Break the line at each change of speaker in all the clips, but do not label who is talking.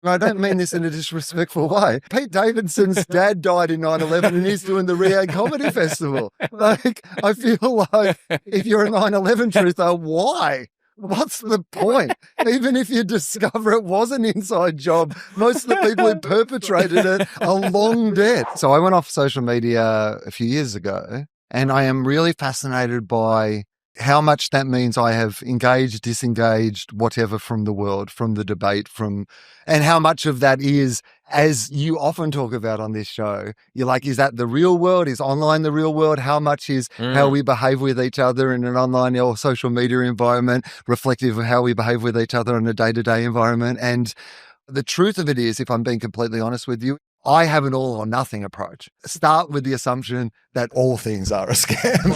I don't mean this in a disrespectful way. Pete Davidson's dad died in 9/11 and he's doing the Rio Comedy Festival. Like, I feel like if you're a 9/11 truther, why? What's the point? Even if you discover it was an inside job, most of the people who perpetrated it are long dead. So I went off social media a few years ago, and I am really fascinated by how much that means I have engaged, disengaged, whatever from the world, from the debate, and how much of that is, as you often talk about on this show, you're like, is that the real world? Is online the real world? How much is how we behave with each other in an online or social media environment reflective of how we behave with each other in a day-to-day environment? And the truth of it is, if I'm being completely honest with you, I have an all or nothing approach. Start with the assumption that all things are a scam.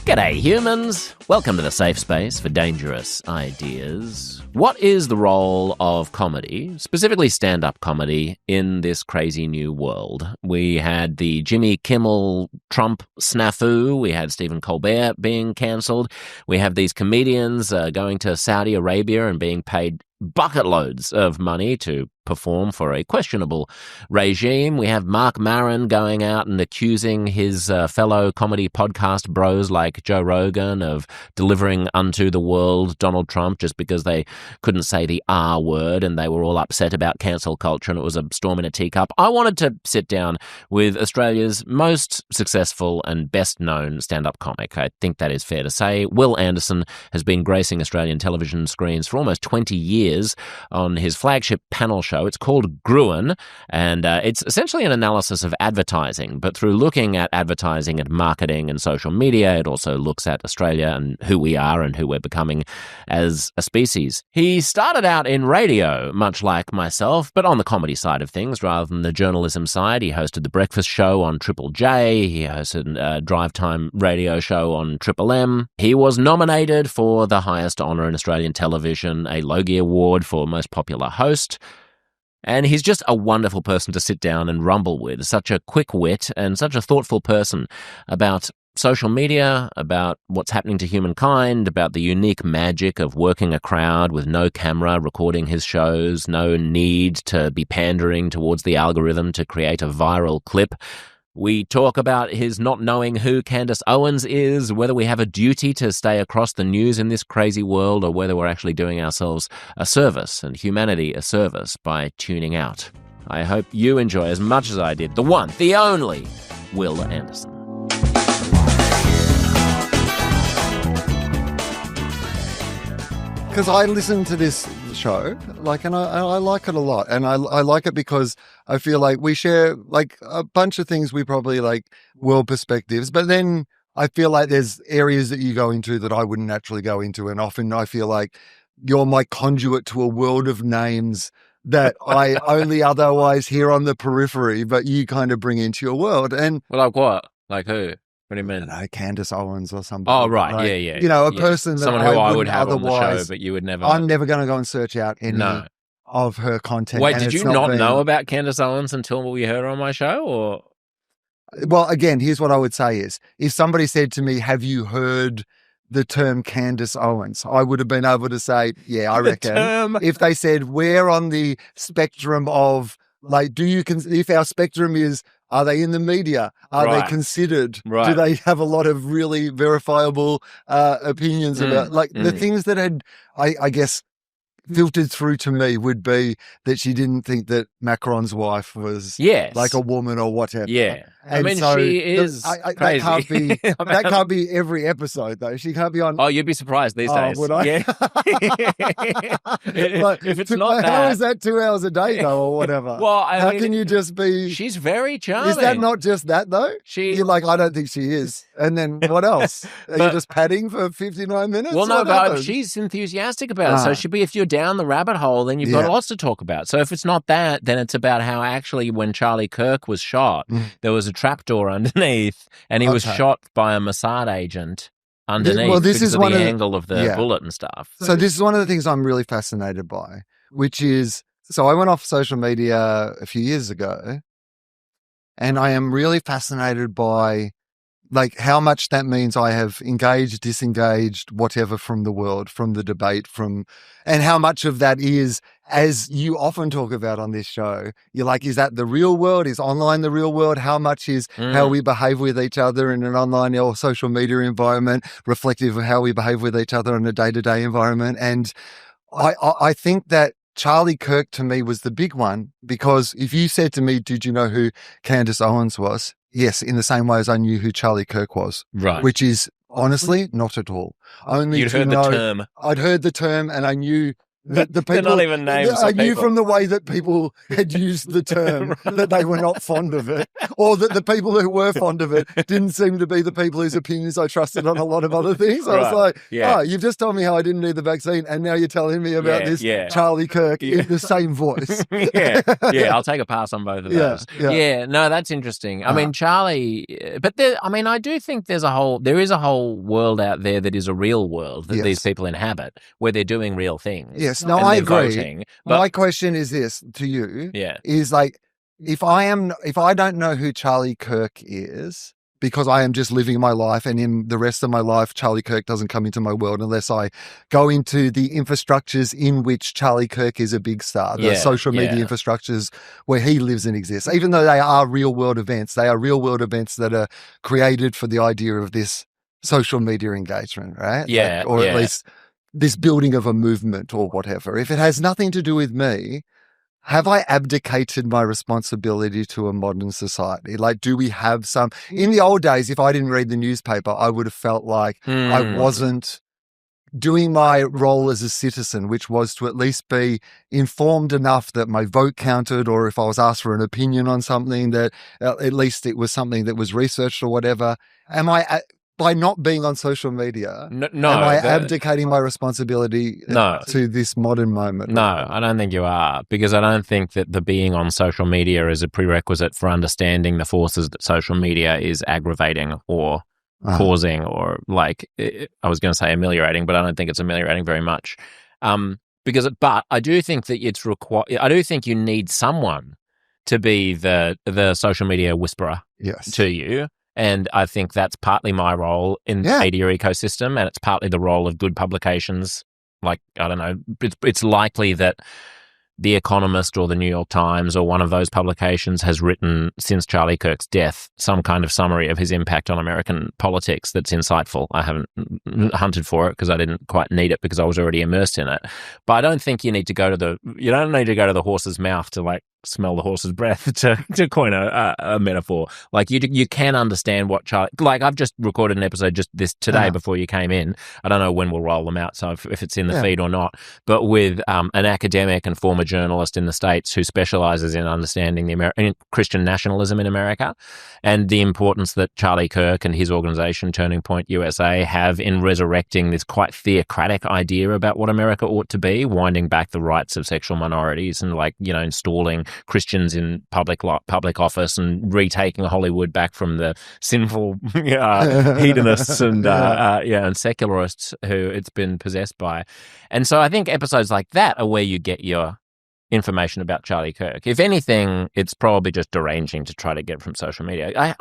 G'day humans! Welcome to the safe space for dangerous ideas. What is the role of comedy, specifically stand-up comedy, in this crazy new world? We had the Jimmy Kimmel Trump snafu. We had Stephen Colbert being cancelled. We have these comedians going to Saudi Arabia and being paid bucket loads of money to perform for a questionable regime. We have Marc Maron going out and accusing his fellow comedy podcast bros like Joe Rogan of delivering unto the world Donald Trump just because they couldn't say the R word and they were all upset about cancel culture and it was a storm in a teacup. I wanted to sit down with Australia's most successful and best known stand-up comic. I think that is fair to say. Wil Anderson has been gracing Australian television screens for almost 20 years on his flagship panel show. It's called Gruen, and it's essentially an analysis of advertising, but through looking at advertising and marketing and social media, it also looks at Australia and who we are and who we're becoming as a species. He started out in radio, much like myself, but on the comedy side of things rather than the journalism side. He hosted The Breakfast Show on Triple J. He hosted a drive time radio show on Triple M. He was nominated for the highest honour in Australian television, a Logie Award for Most Popular Host. And he's just a wonderful person to sit down and rumble with, such a quick wit and such a thoughtful person about social media, about what's happening to humankind, about the unique magic of working a crowd with no camera recording his shows, no need to be pandering towards the algorithm to create a viral clip. We talk about his not knowing who Candace Owens is, whether we have a duty to stay across the news in this crazy world or whether we're actually doing ourselves a service and humanity a service by tuning out. I hope you enjoy as much as I did the one, the only, Wil Anderson.
Because I listen to this show, and I like it a lot. And I like it because I feel like we share, a bunch of things we probably, world perspectives. But then I feel like there's areas that you go into that I wouldn't naturally go into. And often I feel like you're my conduit to a world of names that I only otherwise hear on the periphery, but you kind of bring into your world. And
well, like what? Like who? What do you mean?
I don't know, Candace Owens or something.
Oh, right. Yeah.
You know, a person that
someone who I would have on the show, but you would never.
I'm never going to go and search out any of her content.
Wait, did you not know about Candace Owens until we heard her on my show? Or
well, again, here's what I would say is, if somebody said to me, have you heard the term Candace Owens? I would have been able to say, yeah, I reckon. If they said, we're on the spectrum of, if our spectrum is, are they in the media? Are they considered?
Right.
Do they have a lot of really verifiable opinions about, the things that had, I guess, filtered through to me would be that she didn't think that Macron's wife was like a woman or whatever.
Yeah.
And
I mean, so she is crazy.
That can't be every episode, though. She can't be on.
Oh, you'd be surprised these days.
Would I?
Yeah. If it's not that.
How is that 2 hours a day, though, or whatever?
Well,
how can you just be.
She's very charming.
Is that not just that, though? You're like, I don't think she is. And then what else? Are you just padding for 59 minutes?
Well, no, but she's enthusiastic about it. So if you're down the rabbit hole, then you've got lots to talk about. So if it's not that, then it's about how actually when Charlie Kirk was shot, there was a trapdoor underneath and he was shot by a Mossad agent underneath because of the angle of the bullet and stuff.
So this is one of the things I'm really fascinated by, which is, so I went off social media a few years ago and I am really fascinated by like how much that means I have engaged, disengaged, whatever from the world, from the debate, and how much of that is, as you often talk about on this show, you're like, is that the real world? Is online the real world? How much is how we behave with each other in an online or social media environment reflective of how we behave with each other in a day-to-day environment? And I think that Charlie Kirk to me was the big one, because if you said to me, did you know who Candace Owens was? Yes, in the same way as I knew who Charlie Kirk was.
Right.
Which is honestly not at all. Only
You'd heard the term.
I'd heard the term, and I knew that the people.
They're not even names.
I knew from the way that people had used the term that they were not fond of it, or that the people who were fond of it didn't seem to be the people whose opinions I trusted on a lot of other things. I was like, oh, you've just told me how I didn't need the vaccine, and now you're telling me about this Charlie Kirk in the same voice.
I'll take a pass on both of those. No, that's interesting. I mean, Charlie, but I do think there is a whole world out there that is a real world that these people inhabit, where they're doing real things.
Yes, no, I agree. Voting, my question is this to you: is like, if I don't know who Charlie Kirk is, because I am just living my life, and in the rest of my life, Charlie Kirk doesn't come into my world unless I go into the infrastructures in which Charlie Kirk is a big star, the social media infrastructures where he lives and exists. Even though they are real world events, they are real world events that are created for the idea of this social media engagement, right? Or at least this building of a movement or whatever. If it has nothing to do with me, have I abdicated my responsibility to a modern society? Like, do we have some... In the old days, if I didn't read the newspaper, I would have felt like I wasn't doing my role as a citizen, which was to at least be informed enough that my vote counted, or if I was asked for an opinion on something, that at least it was something that was researched or whatever. Am I... By not being on social media, am I abdicating my responsibility to this modern moment?
No, I don't think you are, because I don't think that the being on social media is a prerequisite for understanding the forces that social media is aggravating or causing, or like, I was going to say ameliorating, but I don't think it's ameliorating very much. But I do think that it's I do think you need someone to be the social media whisperer to you. And I think that's partly my role in the media ecosystem, and it's partly the role of good publications. Like, I don't know, it's likely that The Economist or the New York Times or one of those publications has written, since Charlie Kirk's death, some kind of summary of his impact on American politics that's insightful. I haven't hunted for it because I didn't quite need it, because I was already immersed in it. But I don't think you don't need to go to the horse's mouth to like smell the horse's breath, to coin a metaphor. Like, you can understand what Charlie... Like, I've just recorded an episode just this today before you came in. I don't know when we'll roll them out, so if it's in the feed or not. But with an academic and former journalist in the States who specializes in understanding the Christian nationalism in America, and the importance that Charlie Kirk and his organization, Turning Point USA, have in resurrecting this quite theocratic idea about what America ought to be, winding back the rights of sexual minorities, and installing Christians in public office, and retaking Hollywood back from the sinful hedonists and secularists who it's been possessed by. And so I think episodes like that are where you get your information about Charlie Kirk. If anything, it's probably just deranging to try to get from social media.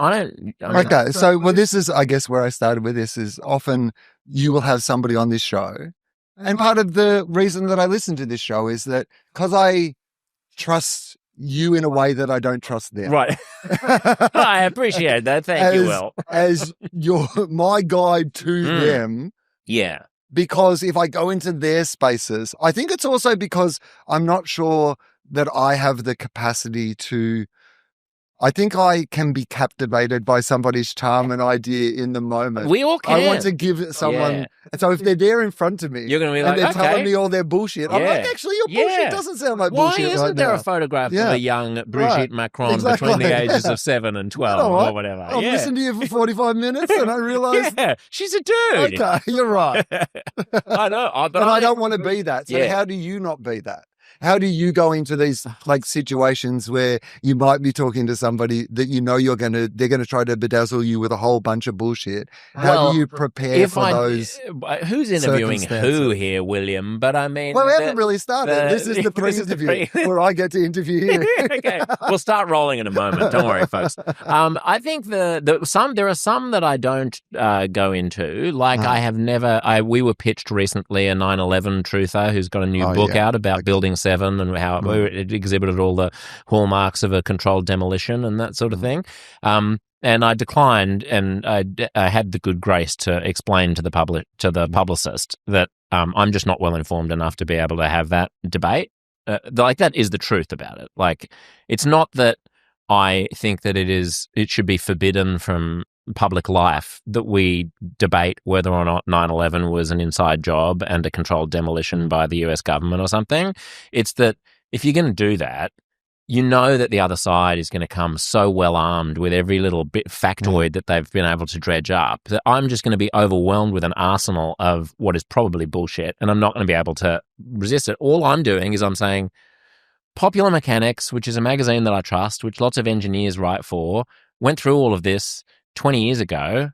This is, I guess, where I started with this, is often you will have somebody on this show. And part of the reason that I listen to this show is that because I trust you in a way that I don't trust them. Right. I appreciate that. Thank you, Wil.
As my guide to them.
Yeah.
Because if I go into their spaces, I think it's also because I'm not sure that I have the capacity to... I think I can be captivated by somebody's charm and idea in the moment.
We all can.
I want to give someone... Yeah. So if they're there in front of me,
you're going to be like,
and they're telling me all their bullshit, I'm like, actually, your bullshit doesn't sound like bullshit.
Why isn't there a photograph of a young Brigitte Macron between the ages of 7 and 12 or whatever?
I've listened to you for 45 minutes and I realise...
she's a dude.
Okay, you're right.
I know.
But I don't want to be that. So how do you not be that? how do you go into these like situations where you might be talking to somebody that you know they're going to try to bedazzle you with a whole bunch of bullshit? How do you prepare for those?
Who's interviewing who here, William? But I mean,
well, we haven't really started. This is the pre-interview where I get to interview you.
Okay, we'll start rolling in a moment. Don't worry, folks. I think there are some that I don't go into. Like I have never. We were pitched recently a 9/11 truther who's got a new book out about Building 7 and how it exhibited all the hallmarks of a controlled demolition and that sort of thing. And I declined, and I had the good grace to explain to the publicist that I'm just not well informed enough to be able to have that debate. Like that is the truth about it. Like it's not that I think that it should be forbidden from public life that we debate whether or not 9/11 was an inside job and a controlled demolition by the US government or something. It's that if you're going to do that, you know that the other side is going to come so well armed with every little bit factoid that they've been able to dredge up that I'm just going to be overwhelmed with an arsenal of what is probably bullshit, and I'm not going to be able to resist it. All I'm doing is I'm saying Popular Mechanics, which is a magazine that I trust, which lots of engineers write for, went through all of this 20 years ago,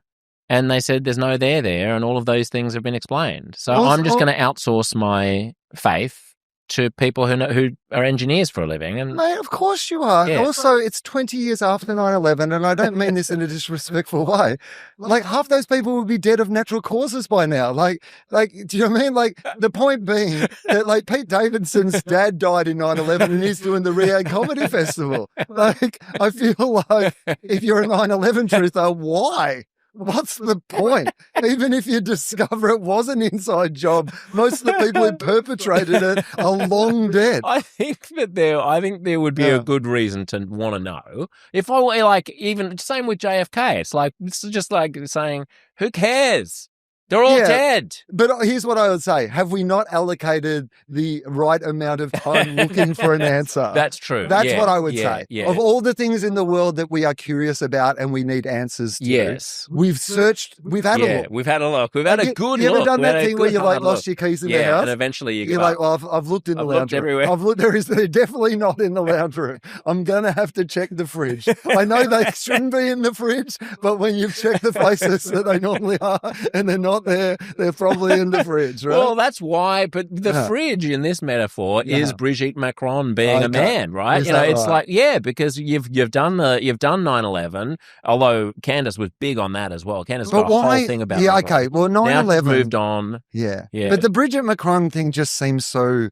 and they said there's no there, and all of those things have been explained. So I'm just going to outsource my faith to people who are engineers for a living. And
mate, of course you are.
Yeah.
Also, it's 20 years after 9/11, and I don't mean this in a disrespectful way. Like, half those people would be dead of natural causes by now. Like, do you know what I mean? Like, the point being that, like, Pete Davidson's dad died in 9/11 and he's doing the Rio Comedy Festival. Like, I feel like if you're a 9/11 truther, why? What's the point? Even if you discover it was an inside job, most of the people who perpetrated it are long dead.
I think there would be a good reason to want to know. If I were like, even same with JFK, it's just like saying, who cares? They're all dead.
But here's what I would say. Have we not allocated the right amount of time looking for an answer?
That's true.
That's what I would say.
Yeah.
Of all the things in the world that we are curious about and we need answers to, we've searched, we've had a look.
We've had a look. We've had a good look.
You ever done that thing where you like lost your keys in the house?
And eventually you're
like, well, I've looked in the lounge room.
Everywhere.
I've looked, they're definitely not in the lounge room. I'm going to have to check the fridge. I know they shouldn't be in the fridge, but when you've checked the places that they normally are and they're not there, they're probably in the fridge, right?
Well, that's why. But the fridge in this metaphor is Brigitte Macron being a man, right? It's like because you've done 9/11. Although Candace was big on that as well. Candace got a whole thing about.
Yeah, okay. Well, 9/11
moved on.
Yeah. But the Brigitte Macron thing just seems so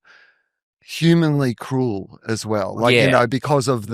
humanly cruel as well. Like because of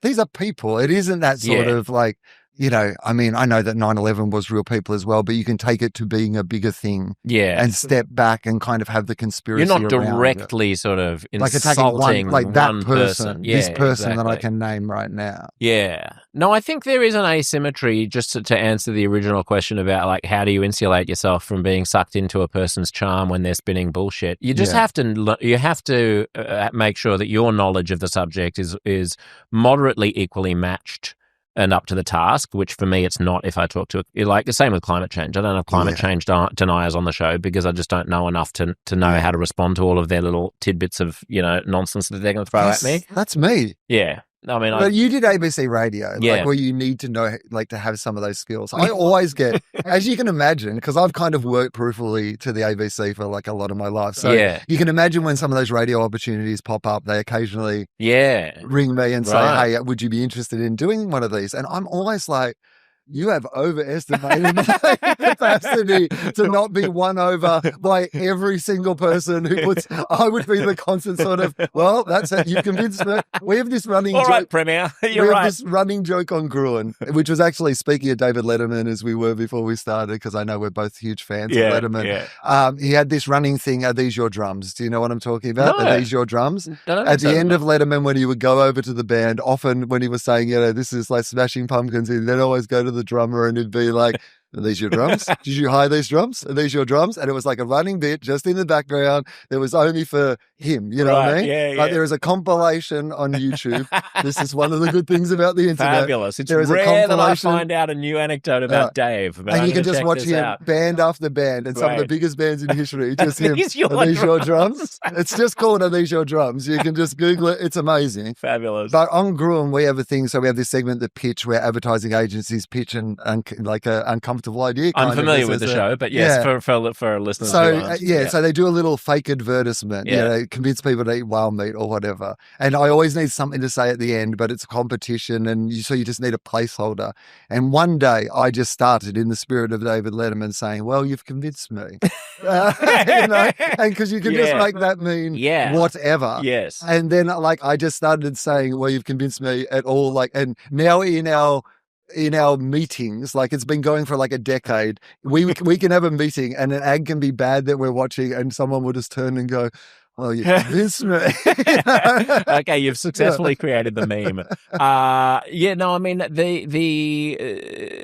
these are people. It isn't that sort of like. I mean, I know that 9/11 was real people as well, but you can take it to being a bigger thing and step back and kind of have the conspiracy
You're not directly
it.
sort of
like
insulting
that person.
Yeah,
this person that I can name right now.
Yeah. No, I think there is an asymmetry, just to answer the original question about like how do you insulate yourself from being sucked into a person's charm when they're spinning bullshit. You just have to make sure that your knowledge of the subject is moderately equally matched and up to the task, which for me it's not. If I talk to like the same with climate change, I don't have climate change deniers on the show because I just don't know enough to know how to respond to all of their little tidbits of nonsense that they're going to throw at me.
That's me.
Yeah. I mean,
but you did ABC radio, like where you need to know, like to have some of those skills. I always get, as you can imagine, because I've kind of worked peripherally to the ABC for like a lot of my life. So you can imagine when some of those radio opportunities pop up, they occasionally ring me and say, hey, would you be interested in doing one of these? And I'm always like, you have overestimated my capacity to not be won over by every single person who puts. I would be the constant sort of. Well, that's it. You convinced me. We have this running.
All right, Premier, you're right.
We have this running joke on Gruen, which was actually speaking of David Letterman as we were before we started, because I know we're both huge fans of Letterman.
Yeah.
He had this running thing. Are these your drums? Do you know what I'm talking about?
No.
Are these your drums? At the end of Letterman, when he would go over to the band, often when he was saying, this is like Smashing Pumpkins, he'd then always go to the drummer and it'd be like, Are these your drums? Did you hire these drums? Are these your drums? And it was like a running bit just in the background that was only for him. You know what I mean?
Yeah,
Like there is a compilation on YouTube. This is one of the good things about the internet.
Fabulous. It's
there is
rare that I find out a new anecdote about Dave. But
and you can just watch him band after band and some of the biggest bands in history. Just him. Are these your drums? It's just called Are These Your Drums? You can just Google it. It's amazing.
Fabulous.
But on Gruen, we have a thing. So we have this segment, The Pitch, where advertising agencies pitch like an uncomfortable idea.
I'm familiar with the show, but yes, for listeners.
So so they do a little fake advertisement.
Yeah.
You know, convince people to eat whale meat or whatever. And I always need something to say at the end, but it's a competition, and so you just need a placeholder. And one day I just started in the spirit of David Letterman saying, "Well, you've convinced me," you know, and because you can just make that mean whatever.
Yes.
And then like I just started saying, "Well, you've convinced me at all," like, and now in our meetings, like it's been going for like a decade, we can have a meeting and an ad can be bad that we're watching and someone will just turn and go, "Oh, you convinced me."
Okay, you've successfully created the meme. I mean,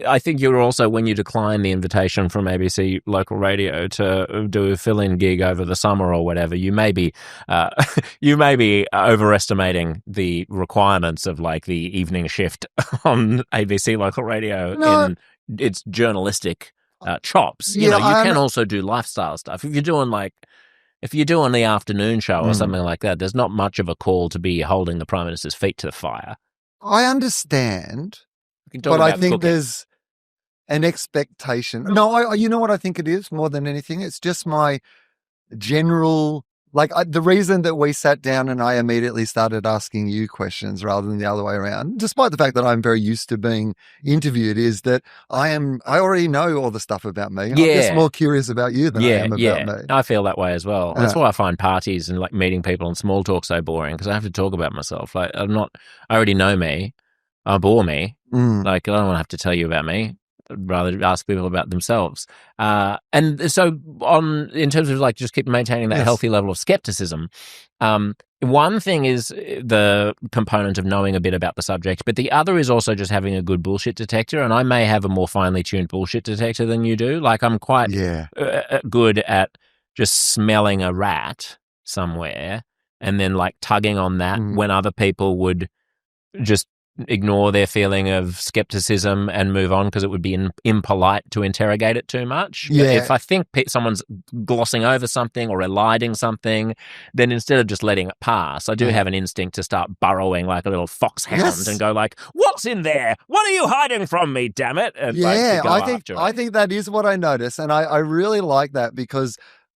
I think you're also, when you decline the invitation from ABC local radio to do a fill-in gig over the summer or whatever, you may be overestimating the requirements of like the evening shift on ABC local radio in its journalistic chops. You can also do lifestyle stuff. If you're doing the afternoon show or something like that, there's not much of a call to be holding the Prime Minister's feet to the fire.
I understand, but I think there's an expectation. No, you know what I think it is more than anything? It's just my general, the reason that we sat down and I immediately started asking you questions rather than the other way around, despite the fact that I'm very used to being interviewed, is that I already know all the stuff about me.
Yeah.
I'm just more curious about you than I am about me.
I feel that way as well. That's why I find parties and like meeting people and small talk so boring, because I have to talk about myself. Like I already know me. I bore me. Like I don't want to have to tell you about me. I'd rather ask people about themselves. And so in terms of like just keep maintaining that healthy level of skepticism, one thing is the component of knowing a bit about the subject, but the other is also just having a good bullshit detector. And I may have a more finely tuned bullshit detector than you do. Like I'm quite good at just smelling a rat somewhere and then like tugging on that when other people would just ignore their feeling of skepticism and move on because it would be impolite to interrogate it too much.
Yeah.
But if I think someone's glossing over something or eliding something, then instead of just letting it pass, I do have an instinct to start burrowing like a little foxhound and go like, "What's in there? What are you hiding from me, damn it?" And
I think that is what I notice, and I really like that because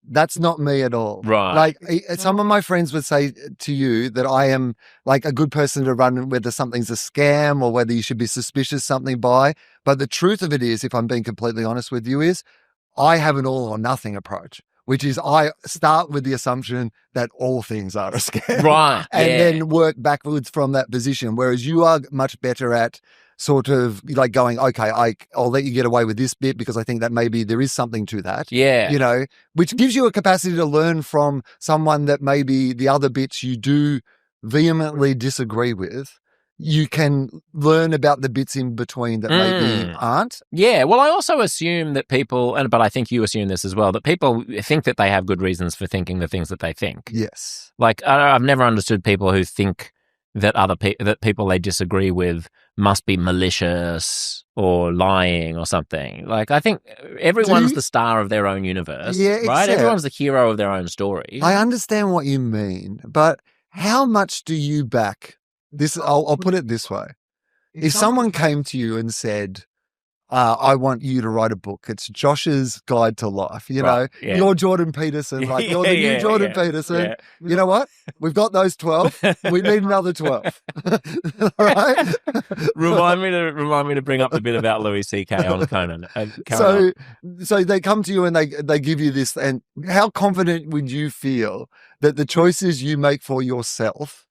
that's not me at all.
Right.
Like some of my friends would say to you that I am like a good person to run whether something's a scam or whether you should be suspicious something by. But the truth of it is, if I'm being completely honest with you, is I have an all or nothing approach, which is I start with the assumption that all things are a scam.
Right.
And then work backwards from that position. Whereas you are much better at sort of like going, okay, I'll let you get away with this bit because I think that maybe there is something to that.
Yeah.
You know, which gives you a capacity to learn from someone that maybe the other bits you do vehemently disagree with. You can learn about the bits in between that maybe aren't.
Yeah. Well, I also assume that people, but I think you assume this as well, that people think that they have good reasons for thinking the things that they think.
Yes.
Like I've never understood people who think that that people they disagree with must be malicious or lying or something. Like I think everyone's the star of their own universe, right? Everyone's the hero of their own story.
I understand what you mean, but how much do you back this? I'll put it this way. If someone came to you and said, I want you to write a book. It's Josh's Guide to Life. You know, you're Jordan Peterson, like you're the new Jordan Peterson.
Yeah.
You know what? We've got those 12. We need another 12. All right.
Remind me to bring up the bit about Louis C.K. on Conan.
So they come to you and they give you this. And how confident would you feel that the choices you make for yourself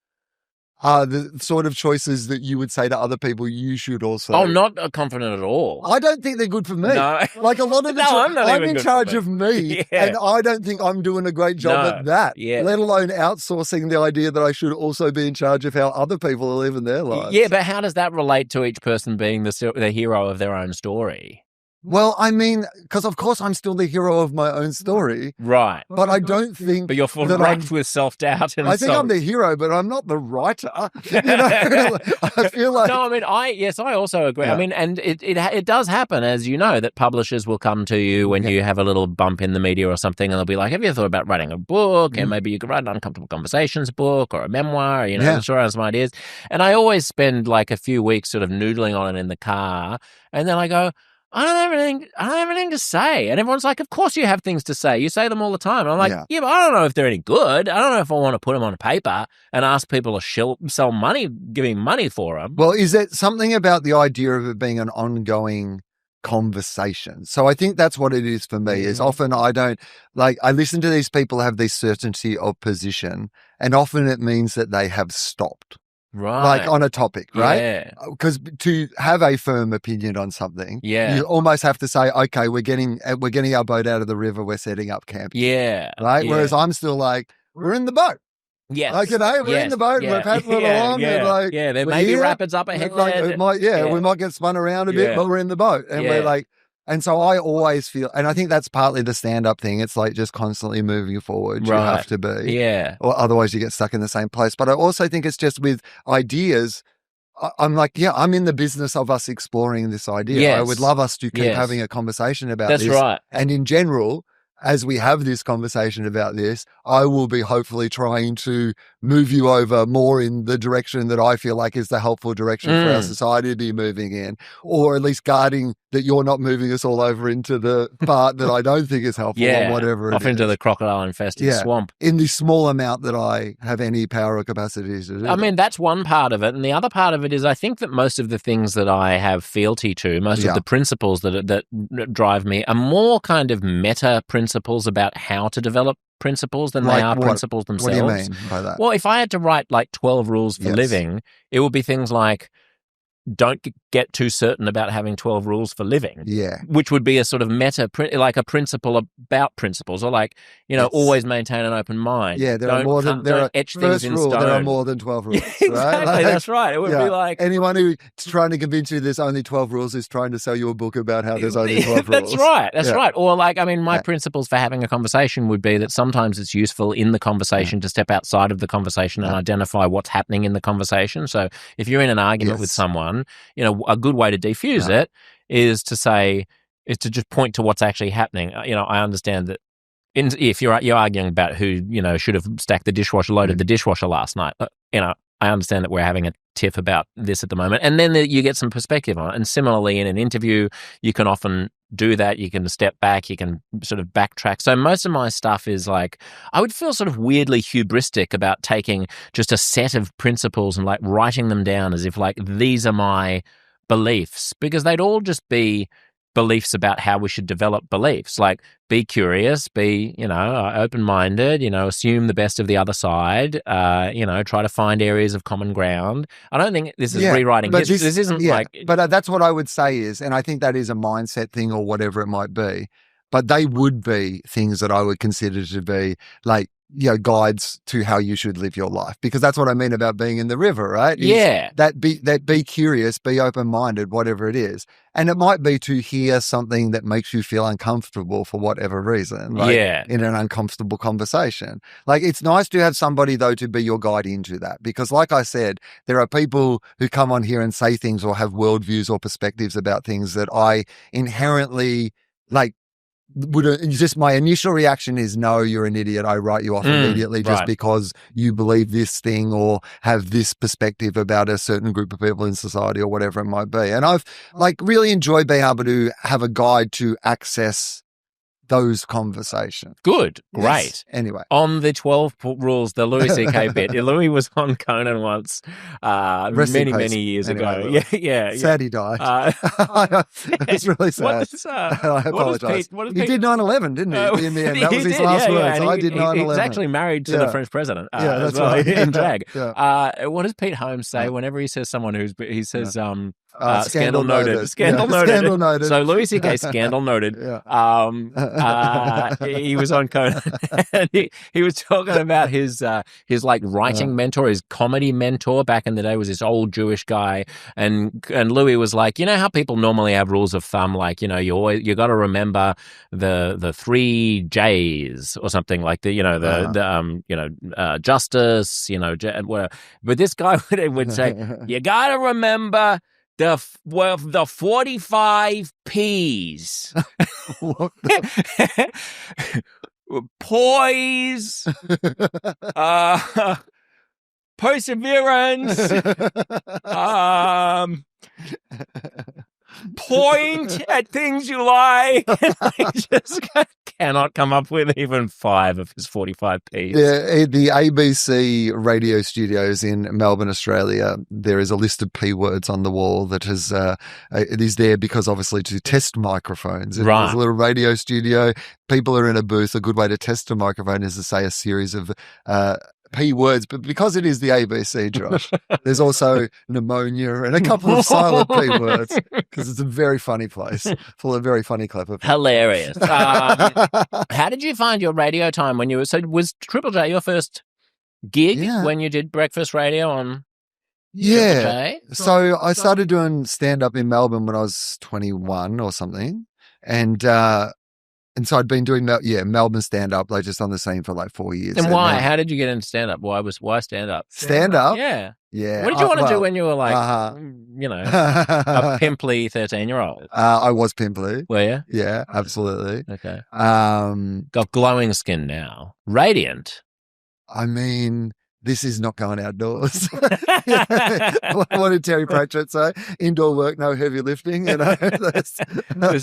are the sort of choices that you would say to other people you should also?
Oh, not confident at all.
I don't think they're good for me.
No.
Like a lot of the I'm in charge of me, and I don't think I'm doing a great job at that, let alone outsourcing the idea that I should also be in charge of how other people are living their lives.
Yeah, but how does that relate to each person being the hero of their own story?
Well, I mean, because of course I'm still the hero of my own story.
Right.
But I don't think
But you're full
that
racked with self-doubt. And
I think I'm the hero, but I'm not the writer. You know? I feel like...
No, I mean, I also agree.
Yeah.
I mean, and it does happen, as you know, that publishers will come to you when you have a little bump in the media or something, and they'll be like, have you thought about writing a book? And maybe you could write an Uncomfortable Conversations book or a memoir, you know, sure, I have some ideas. And I always spend like a few weeks sort of noodling on it in the car, and then I go, I don't have anything to say. And everyone's like, of course you have things to say. You say them all the time. And I'm like, yeah, but I don't know if they're any good. I don't know if I want to put them on paper and ask people to sell money, giving money for them.
Well, is it something about the idea of it being an ongoing conversation? So I think that's what it is for me, is often I listen to these people have this certainty of position, and often it means that they have stopped.
Right.
Like on a topic, right?
Yeah.
Because to have a firm opinion on something,
yeah,
you almost have to say, okay, we're getting our boat out of the river, we're setting up camp.
Yeah.
Right?
Yeah.
Whereas I'm still like, we're in the boat.
Yes.
Like, you know, we're in the boat, we're paddling along.
Yeah.
And like,
there may be rapids up ahead.
Like, we might get spun around a bit, but we're in the boat. And we're like, and so I always feel, and I think that's partly the stand-up thing. It's like just constantly moving forward. You have to be.
Yeah.
Or otherwise you get stuck in the same place. But I also think it's just with ideas, I'm like, I'm in the business of us exploring this idea.
Yes.
I would love us to keep having a conversation about this.
That's right.
And in general, as we have this conversation about this, I will be hopefully trying to move you over more in the direction that I feel like is the helpful direction for our society to be moving in, or at least guarding that you're not moving us all over into the part that I don't think is helpful or whatever it
off
is.
Into the crocodile-infested swamp.
In the small amount that I have any power or capacity to do.
I mean, that's one part of it. And the other part of it is I think that most of the things that I have fealty to, most of the principles that drive me are more kind of meta principles about how to develop principles than they are principles themselves.
What do you mean by that?
Well, if I had to write like 12 rules for living, it would be things like, don't get too certain about having 12 rules for living.
Yeah.
Which would be a sort of like a principle about principles, or like, you know, always maintain an open mind.
Yeah, there are more than 12 rules,
exactly,
right? Like,
that's right. It would be like...
Anyone who's trying to convince you there's only 12 rules is trying to sell you a book about how there's only 12 rules.
That's right. Or like, I mean, my principles for having a conversation would be that sometimes it's useful in the conversation to step outside of the conversation and identify what's happening in the conversation. So if you're in an argument with someone, you know, a good way to defuse it is to just point to what's actually happening. You know, I understand that if you're arguing about who, you know, should have stacked the dishwasher, loaded the dishwasher last night, you know, I understand that we're having a tiff about this at the moment. And then you get some perspective on it. And similarly, in an interview, you can often do that. You can step back, you can sort of backtrack. So most of my stuff is like, I would feel sort of weirdly hubristic about taking just a set of principles and like writing them down as if like these are my beliefs, because they'd all just be beliefs about how we should develop beliefs. Like, be curious, be, you know, open-minded, you know, assume the best of the other side, you know, try to find areas of common ground. I don't think this is rewriting history. This isn't like...
But that's what I would say is, and I think that is a mindset thing or whatever it might be, but they would be things that I would consider to be like, you know, guides to how you should live your life, because that's what I mean about being in the river, right? That be curious, be open-minded, whatever it is. And it might be to hear something that makes you feel uncomfortable for whatever reason, like in an uncomfortable conversation. Like, it's nice to have somebody though to be your guide into that, because like I said, there are people who come on here and say things or have worldviews or perspectives about things that I inherently like, just my initial reaction is, no, you're an idiot. I write you off immediately just because you believe this thing or have this perspective about a certain group of people in society or whatever it might be. And I've like really enjoyed being able to have a guide to access those conversations.
Good. Great.
Yes. Anyway.
On the 12 rules, the Louis C.K. bit. Louis was on Conan once, many years ago. Yeah.
Sad he died. It's really sad. I apologize. He did 9/11, didn't he? In the end, that was his last words. I did 9/11.
He's actually married to the French president as well, in drag. What does Pete Holmes say whenever he says someone he says, Scandal noted.
Scandal noted.
So Louis C.K. scandal noted.
Yeah.
He was on Conan. And he was talking about his like writing mentor, his comedy mentor back in the day was this old Jewish guy, and Louis was like, you know how people normally have rules of thumb, like, you know, you got to remember the 3 J's or something like justice, you know, whatever. But this guy would say, you got to remember the 45 P's. Poise, perseverance, point at things you like. I just cannot come up with even 5 of his 45 P's.
The ABC radio studios in Melbourne, Australia, there is a list of P words on the wall that has it is there because obviously to test microphones.
Right.
There's a little radio studio. People are in a booth. A good way to test a microphone is to say a series of P words, but because it is the ABC, Josh, there's also pneumonia and a couple of silent P words because it's a very funny place full of very funny, clever people.
Hilarious. How did you find your radio time when you were, so was Triple J your first gig when you did breakfast radio on Triple J?
So I started doing stand-up in Melbourne when I was 21 or something. And so I'd been doing Melbourne stand-up, like just on the scene for like 4 years.
And why? How did you get into stand-up? Why stand-up?
Stand-up?
Yeah.
Yeah.
What did you want to do when you were like, you know, a pimply 13-year-old?
I was pimply.
Were you?
Yeah, absolutely.
Okay. Got glowing skin now. Radiant.
I mean, this is not going outdoors. What did Terry Pratchett say? Indoor work, no heavy lifting. You know,
this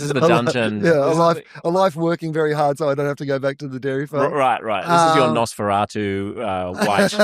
is the dungeon.
A life working very hard, so I don't have to go back to the dairy farm.
Right. This is your Nosferatu white.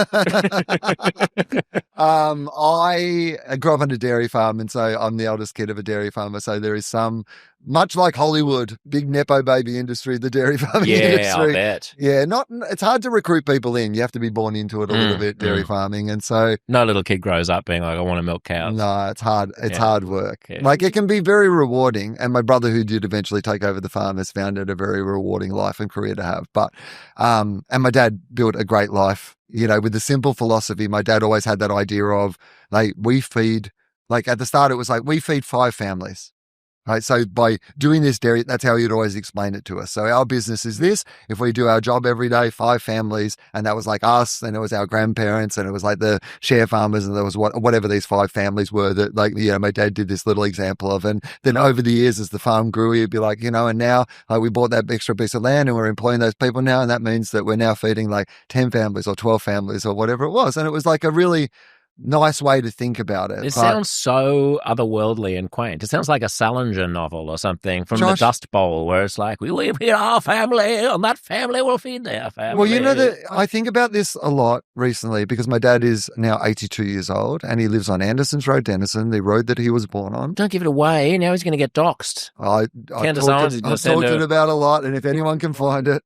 I grew up on a dairy farm, and so I'm the eldest kid of a dairy farmer. So there is some, much like Hollywood, big nepo baby industry, the dairy farming industry.
Yeah, I bet.
Yeah, it's hard to recruit people in. You have to be born into it a little bit, dairy farming. And so
no little kid grows up being like, I want to milk cows.
No, it's hard. It's hard work. Yeah. Like, it can be very rewarding. And my brother, who did eventually take over the farm, has found it a very rewarding life and career to have. But, and my dad built a great life, you know, with the simple philosophy. My dad always had that idea of, like, we feed, like at the start, it was like, we feed 5 families. Right. So by doing this dairy, that's how he'd always explain it to us. So our business is this. If we do our job every day, 5 families, and that was like us, and it was our grandparents, and it was like the share farmers, and there was whatever these 5 families were that, like, you know, my dad did this little example of. And then over the years, as the farm grew, he'd be like, you know, and now we bought that extra piece of land and we're employing those people now. And that means that we're now feeding like 10 families or 12 families or whatever it was. And it was like a really nice way to think about it.
It sounds so otherworldly and quaint. It sounds like a Salinger novel or something from the Dust Bowl, where it's like, we live in our family and that family will feed their family.
Well, you know, that I think about this a lot recently because my dad is now 82 years old and he lives on Anderson's Road, Denison, the road that he was born on.
Don't give it away. Now he's going to get doxxed.
I've talked it about a lot, and if anyone can find it,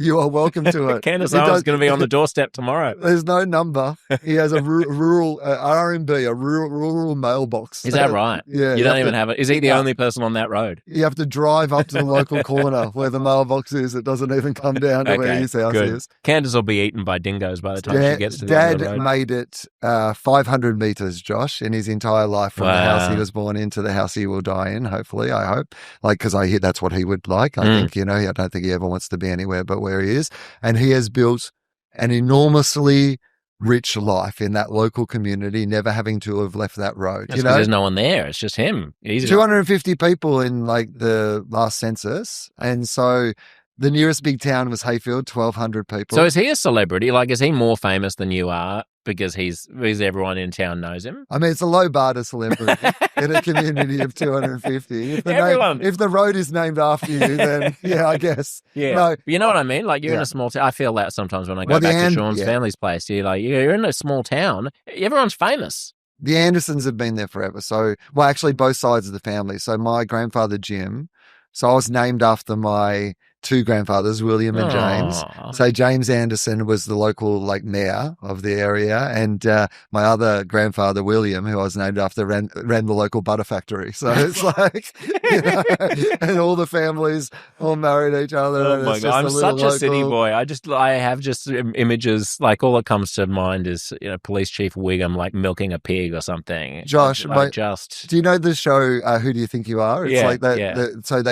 you are welcome to it.
Candace Owens is going to be on the doorstep tomorrow.
There's no number. He has a rural R&B, a rural mailbox.
Is that right?
Yeah.
You don't even have it. Is he the only person on that road?
You have to drive up to the local corner where the mailbox is. It doesn't even come down to where his house is.
Candace will be eaten by dingoes by the time she gets to the
Dad
road.
made it 500 metres, Josh, in his entire life from the house he was born in to the house he will die in, hopefully, I hope. Like, because I hear that's what he would like. I think, you know, I don't think he ever wants to be anywhere but where he is. And he has built an enormously rich life in that local community, never having to have left that road.
That's because there's no one there. It's just him.
250 people in like the last census. And so the nearest big town was Hayfield, 1,200 people.
So is he a celebrity? Like, is he more famous than you are because he's everyone in town knows him?
I mean, it's a low bar to celebrity in a community of 250. If the road is named after you, then yeah, I guess.
Yeah. No, you know what I mean? Like, you're in a small town. I feel that sometimes when I go back to Sean's family's place. You're in a small town. Everyone's famous.
The Andersons have been there forever. So, well, actually both sides of the family. So my grandfather, Jim, so I was named after my two grandfathers, William and James.
Aw.
So James Anderson was the local like mayor of the area, and my other grandfather, William, who I was named after, ran the local butter factory. So it's like, and all the families all married each other.
Oh
and
my
it's
God,
just
I'm such a
local...
city boy. I have just images, like all that comes to mind is, Police Chief Wiggum like milking a pig or something.
Josh,
just...
do you know the show Who Do You Think You Are? It's like that.
Yeah.
So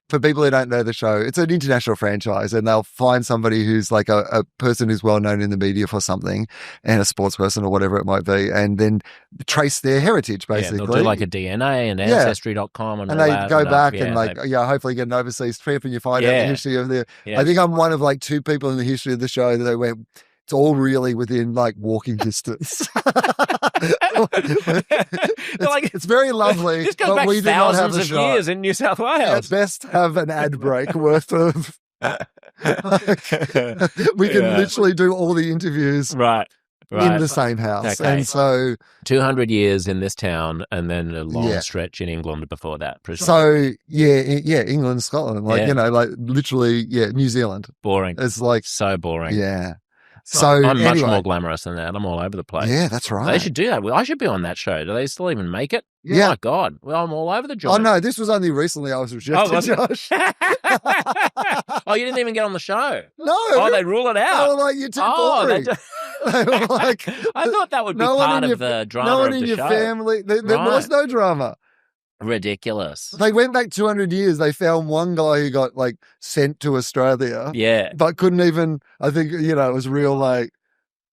for people who don't know the show, it's an international franchise, and they'll find somebody who's like a person who's well known in the media for something, and a sports person or whatever it might be, and then trace their heritage basically.
Yeah, they'll do like a DNA and Ancestry.com and all
they
that.
go back and hopefully get an overseas trip, and you find out the history of the... I think I'm one of like two people in the history of the show that they went, it's all really within like walking distance. It's very lovely.
This goes
but
back
we do not have
thousands
a
of
shot.
years in New South Wales.
Yeah, it's best to have an ad break worth of... we can literally do all the interviews
right.
in the same house.
Okay.
And so
200 years in this town, and then a long stretch in England before that.
So England, Scotland, like literally, New Zealand.
Boring.
It's like
so boring.
Yeah. So
I'm much more glamorous than that. I'm all over the place.
Yeah, that's right.
They should do that. I should be on that show. Do they still even make it?
Yeah.
Oh my God. Well, I'm all over the joint.
Oh no, this was only recently I was rejected, Josh.
Oh, you didn't even get on the show?
No.
Oh, they rule it out.
They were like, you're too boring. They were like,
I thought that would be part of the drama
no one
of
in
the
your
show.
Family. There was no drama.
Ridiculous.
They went back 200 years. They found one guy who got like sent to Australia.
Yeah.
But couldn't even, I think, it was real like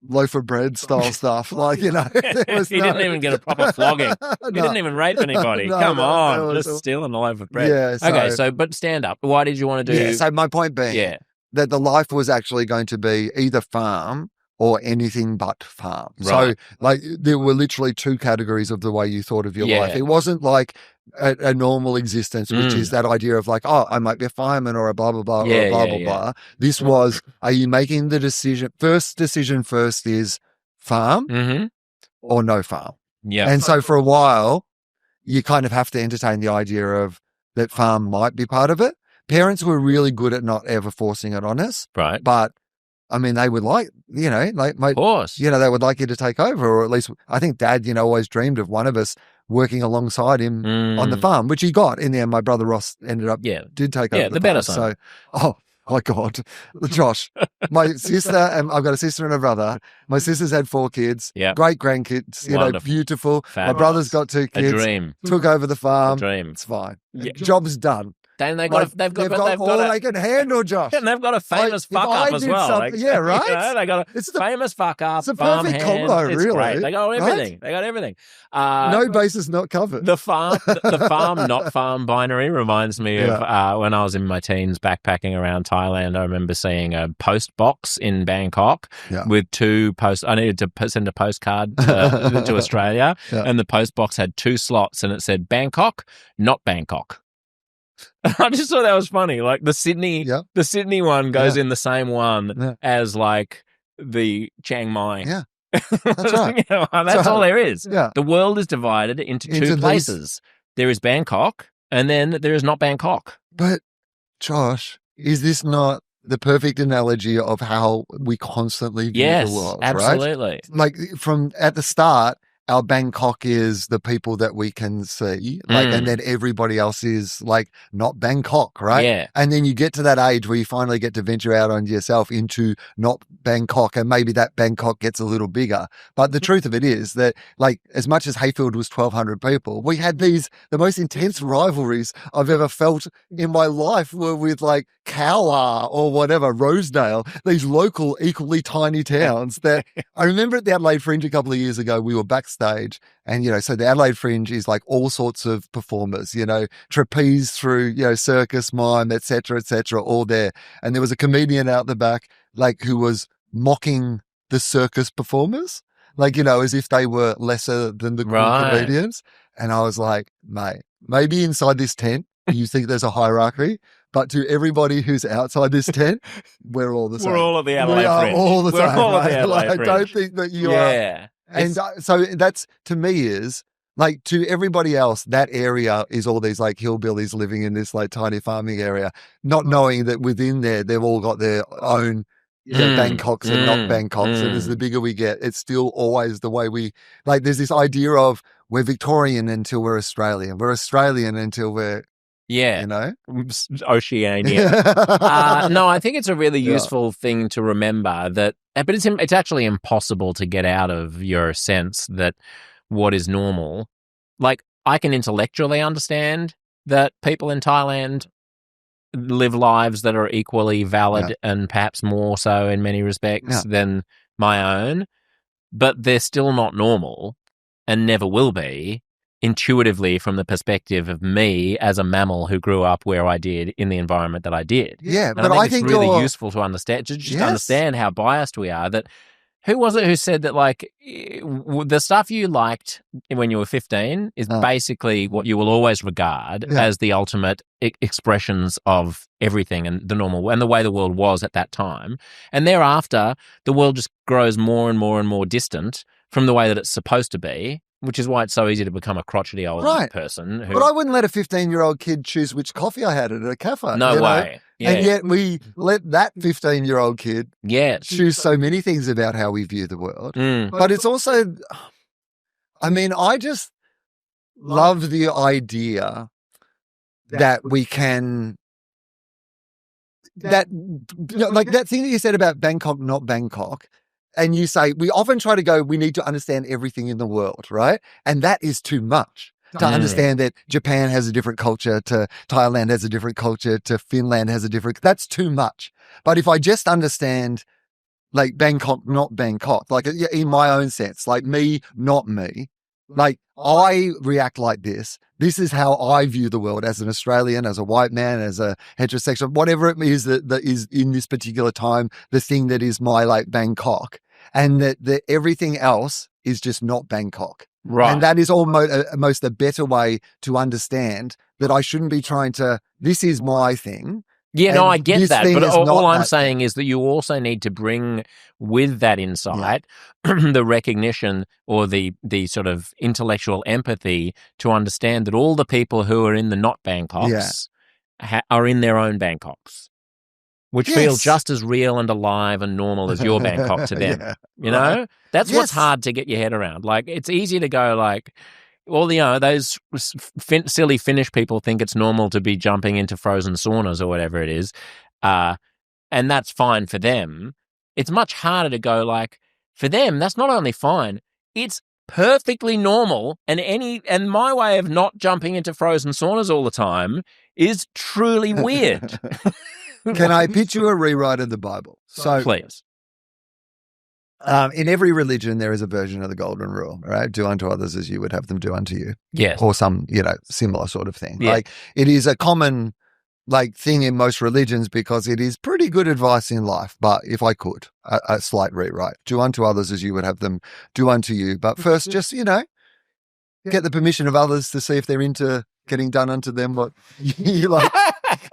loaf of bread style stuff. Like,
he didn't even get a proper flogging. He didn't even rape anybody. Come on. Just stealing a loaf of bread.
Yeah.
But stand up. Why did you want to do...
Yeah, so my point being that the life was actually going to be either farm or anything but farm.
Right.
So, like, there were literally two categories of the way you thought of your life. It wasn't like a normal existence, which is that idea of like, oh, I might be a fireman or a blah, blah, blah, or a blah, blah, blah. This was, are you making the decision? Decision first is farm or no farm.
Yeah.
And so for a while, you kind of have to entertain the idea of that farm might be part of it. Parents were really good at not ever forcing it on us.
Right.
But I mean, they would like,
of course.
They would like you to take over, or at least I think Dad, always dreamed of one of us working alongside him on the farm, which he got in the end. My brother Ross ended up, did take over.
The better son.
So, oh my God, Josh, my sister, and I've got a sister and a brother. My sister's had 4 kids, great grandkids, beautiful.
Fabulous.
My brother's got 2 kids.
A dream.
Took over the farm.
A dream.
It's fine.
Yeah.
Job's done.
And they've got
all they can handle, Josh.
And they've got a famous fuck up as well. Right? They got a famous fuck up.
It's a perfect combo, really.
Great. They got everything.
Right?
They got everything.
No bases not covered.
The farm, not farm binary reminds me of when I was in my teens backpacking around Thailand. I remember seeing a post box in Bangkok with 2 posts. I needed to send a postcard to Australia, and the post box had 2 slots, and it said Bangkok, not Bangkok. I just thought that was funny. Like the Sydney one goes in the same one as like the Chiang Mai.
Yeah, that's right.
That's all there is.
Yeah.
The world is divided into 2 places. There is Bangkok, and then there is not Bangkok.
But Josh, is this not the perfect analogy of how we constantly view the world?
Absolutely.
Right? Like from at the start, our Bangkok is the people that we can see, and then everybody else is like not Bangkok, right?
Yeah.
And then you get to that age where you finally get to venture out on yourself into not Bangkok, and maybe that Bangkok gets a little bigger. But the truth of it is that, like, as much as Hayfield was 1,200 people, we had the most intense rivalries I've ever felt in my life were with like Cowar or whatever, Rosedale, these local, equally tiny towns that I remember at the Adelaide Fringe a couple of years ago, we were backstage and, so the Adelaide Fringe is like all sorts of performers, trapeze through, circus, mime, et cetera, all there. And there was a comedian out the back, like who was mocking the circus performers, like, as if they were lesser than the comedians. And I was like, mate, maybe inside this tent, you think there's a hierarchy, but to everybody who's outside this tent, we're all the same.
We're all at the Adelaide Fringe.
We are all the same.
We're all at the Adelaide
I
Fringe.
don't think that you are. And so that's, to me, is Like to everybody else, that area is all these like hillbillies living in this like tiny farming area, not knowing that within there, they've all got their own Bangkoks and not Bangkoks. And as the bigger we get, it's still always the way we, like, there's this idea of we're Victorian until we're Australian. We're Australian until we're, you know,
Oceania. No, I think it's a really useful thing to remember that, but it's actually impossible to get out of your sense that what is normal. Like, I can intellectually understand that people in Thailand live lives that are equally valid and perhaps more so in many respects than my own, but they're still not normal and never will be intuitively from the perspective of me as a mammal who grew up where I did in the environment that I did.
Yeah,
and
but
I think it's really useful to understand, understand how biased we are. That who was it who said that, like, the stuff you liked when you were 15 is basically what you will always regard as the ultimate expressions of everything and the normal and the way the world was at that time. And thereafter, the world just grows more and more and more distant from the way that it's supposed to be, which is why it's so easy to become a crotchety old person. Who...
But I wouldn't let a 15-year-old kid choose which coffee I had at a cafe.
No way. Yeah.
And yet we let that 15-year-old kid choose so many things about how we view the world. But it's also, I mean, I just love the idea that we can, that, you know, like that thing that you said about Bangkok, not Bangkok. And you say, we often try to go, we need to understand everything in the world, right? And that is too much. To understand that Japan has a different culture, to Thailand has a different culture, to Finland has a different, that's too much. But if I just understand, like, Bangkok, not Bangkok, like in my own sense, like me, not me, like I react like this. This is how I view the world as an Australian, as a white man, as a heterosexual, whatever it is that is in this particular time, the thing that is my, like, Bangkok, and that everything else is just not Bangkok.
Right.
And that is almost a better way to understand that I shouldn't be trying to, this is my thing.
Yeah, no, I get that. But all I'm saying is that you also need to bring with that insight the recognition or the sort of intellectual empathy to understand that all the people who are in the not Bangkoks are in their own Bangkoks, which feel just as real and alive and normal as your Bangkok to them. You know? That's what's hard to get your head around. Like, it's easy to go like, well, you know, those silly Finnish people think it's normal to be jumping into frozen saunas or whatever it is, and that's fine for them. It's much harder to go like, for them, that's not only fine, it's perfectly normal, and my way of not jumping into frozen saunas all the time is truly weird.
Can I pitch you a rewrite of the Bible? So,
please.
In every religion, there is a version of the golden rule, right? Do unto others as you would have them do unto you.
Yes.
Or some, you know, similar sort of thing.
Yeah.
Like, it is a common, like, thing in most religions because it is pretty good advice in life. But if I could, a slight rewrite. Do unto others as you would have them do unto you. But first, just, you know, get the permission of others to see if they're into getting done unto them what you like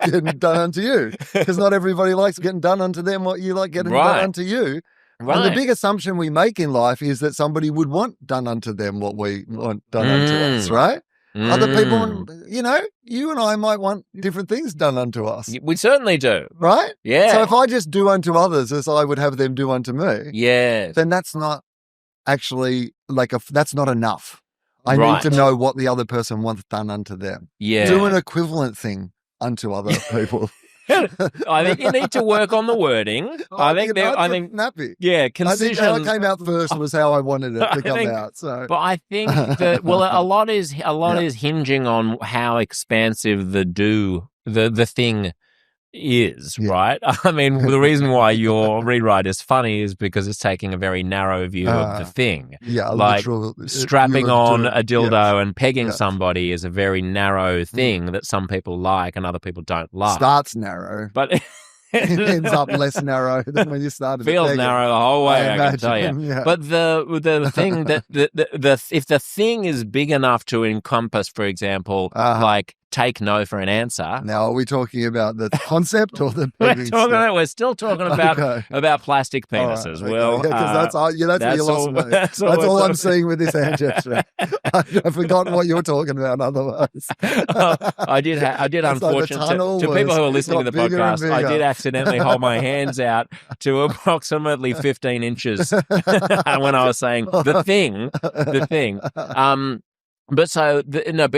getting done unto you. Because not everybody likes getting done unto them what you like getting done unto you.
Right.
And the big assumption we make in life is that somebody would want done unto them what we want done unto us, right? Other people, you know, you and I might want different things done unto us.
We certainly do.
Right?
Yeah.
So if I just do unto others as I would have them do unto me, then that's not actually that's not enough. I need to know what the other person wants done unto them.
Yeah.
Do an equivalent thing unto other people.
I think you need to work on the wording. I think
nappy.
Yeah, concision.
I think how it came out first was how I wanted it to come out. So,
but I think that a lot is hinging on how expansive the thing is, right? I mean, the reason why your rewrite is funny is because it's taking a very narrow view of the thing.
Yeah,
like strapping on a dildo and pegging somebody is a very narrow thing that some people like and other people don't like.
Starts narrow, but it ends up less narrow than when you started.
Feels narrow the whole way, I can tell you. Yeah. But the thing that if the thing is big enough to encompass, for example, like take no for an answer.
Now, are we talking about the concept or the pegging stuff?
We're still talking about
Okay.
about plastic penises.
Right,
Will,
okay. That's what you lost me. That's all I'm seeing with this hand gesture. I've forgotten what you're talking about otherwise.
I did unfortunately, to people who are listening to the podcast, I did accidentally hold my hands out to approximately 15 inches when I was saying the thing. But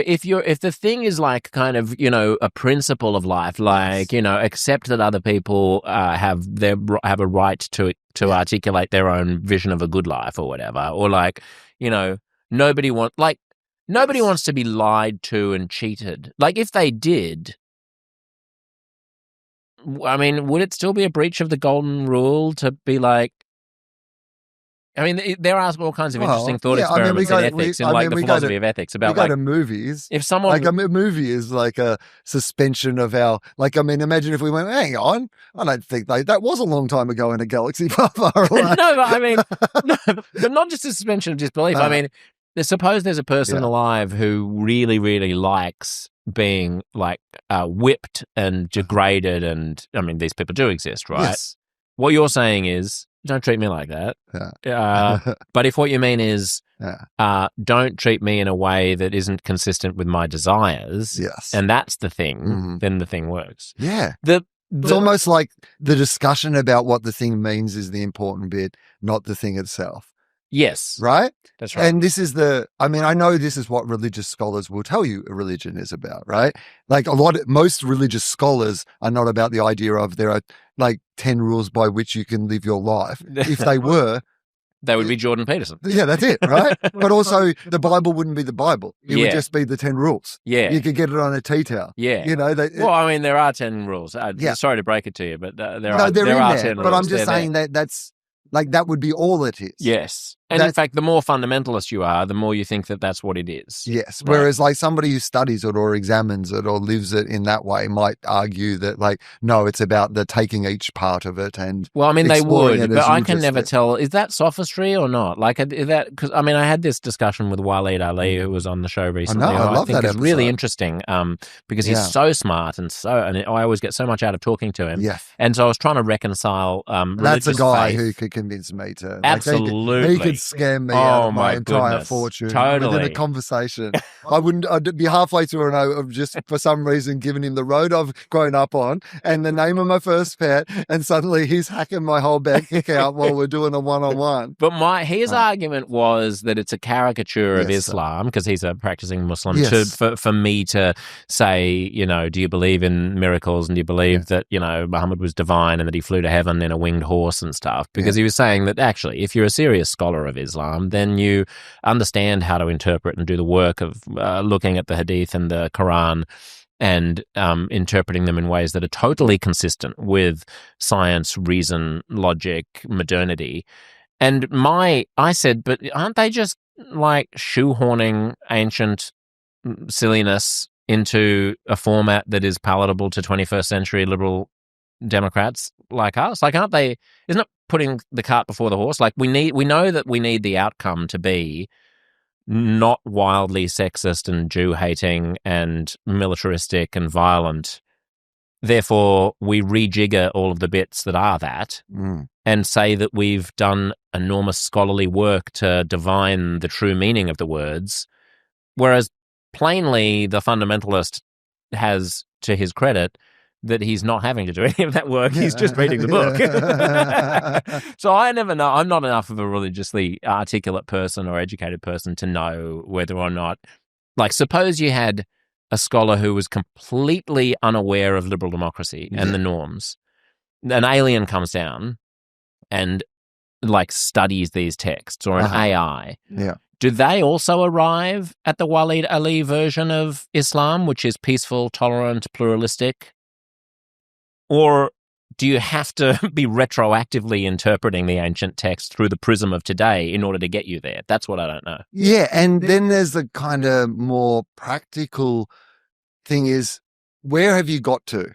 if the thing is like kind of, a principle of life, like, accept that other people have a right to articulate their own vision of a good life or whatever, or like, nobody wants to be lied to and cheated. Like if they did, I mean, would it still be a breach of the golden rule to be like, I mean, there are all kinds of interesting thought experiments in ethics, in the philosophy of ethics about
go to movies.
If someone
like a movie is like a suspension of our, like, I mean, imagine if we went, hang on, I don't think that was a long time ago in a galaxy far, far away.
No, but I mean, but not just a suspension of disbelief. I mean, suppose there's a person alive who really, really likes being like whipped and degraded, and I mean, these people do exist, right?
Yes.
What you're saying is, don't treat me like that.
Yeah.
But if what you mean is, don't treat me in a way that isn't consistent with my desires, and that's the thing, then the thing works.
Yeah. It's almost like the discussion about what the thing means is the important bit, not the thing itself.
Yes.
Right?
That's right.
And this is I know this is what religious scholars will tell you a religion is about, right? Like most religious scholars are not about the idea of there are like 10 rules by which you can live your life. If they were,
they would be Jordan Peterson.
Yeah, that's it, right? But also the Bible wouldn't be the Bible. It would just be the 10 rules. Yeah. You could get it on a tea towel.
Yeah. Well, I mean, there are 10 rules. Sorry to break it to you, but there are 10 rules.
But I'm just saying that's like that would be all it is.
Yes. And in fact, the more fundamentalist you are, the more you think that that's what it is.
Yes. Right? Whereas like somebody who studies it or examines it or lives it in that way might argue that like, no, it's about the taking each part of it and
well, I mean, they would, but I can never tell. Is that sophistry or not? Like is that, because I mean, I had this discussion with Waleed Ali, who was on the show recently.
I love that episode.
It's really interesting because he's so smart and I always get so much out of talking to him.
Yes.
And so I was trying to reconcle
that's a guy
faith.
who could convince me to.
Absolutely.
He could scam me out of my entire fortune within a conversation. I'd be halfway through and I have just for some reason given him the road I've grown up on and the name of my first pet, and suddenly he's hacking my whole bank account while we're doing a one-on-one.
But his argument was that it's a caricature of Islam, because he's a practicing Muslim, for me to say, do you believe in miracles and do you believe that, Muhammad was divine and that he flew to heaven in a winged horse and stuff? Because he was saying that actually, if you're a serious scholar of Islam, then you understand how to interpret and do the work of looking at the Hadith and the Quran and interpreting them in ways that are totally consistent with science, reason, logic, modernity. And I said, but aren't they just like shoehorning ancient silliness into a format that is palatable to 21st century liberal Democrats like us? Like, isn't it putting the cart before the horse? Like we know that we need the outcome to be not wildly sexist and Jew-hating and militaristic and violent. Therefore, we rejigger all of the bits that are that and say that we've done enormous scholarly work to divine the true meaning of the words, whereas plainly the fundamentalist has, to his credit, that he's not having to do any of that work. He's just reading the book. So I never know. I'm not enough of a religiously articulate person or educated person to know whether or not, like, suppose you had a scholar who was completely unaware of liberal democracy and the norms. An alien comes down and, like, studies these texts, or an AI.
Yeah.
Do they also arrive at the Waleed Ali version of Islam, which is peaceful, tolerant, pluralistic? Or do you have to be retroactively interpreting the ancient text through the prism of today in order to get you there? That's what I don't know.
Yeah, and then there's the kind of more practical thing is, where have you got to?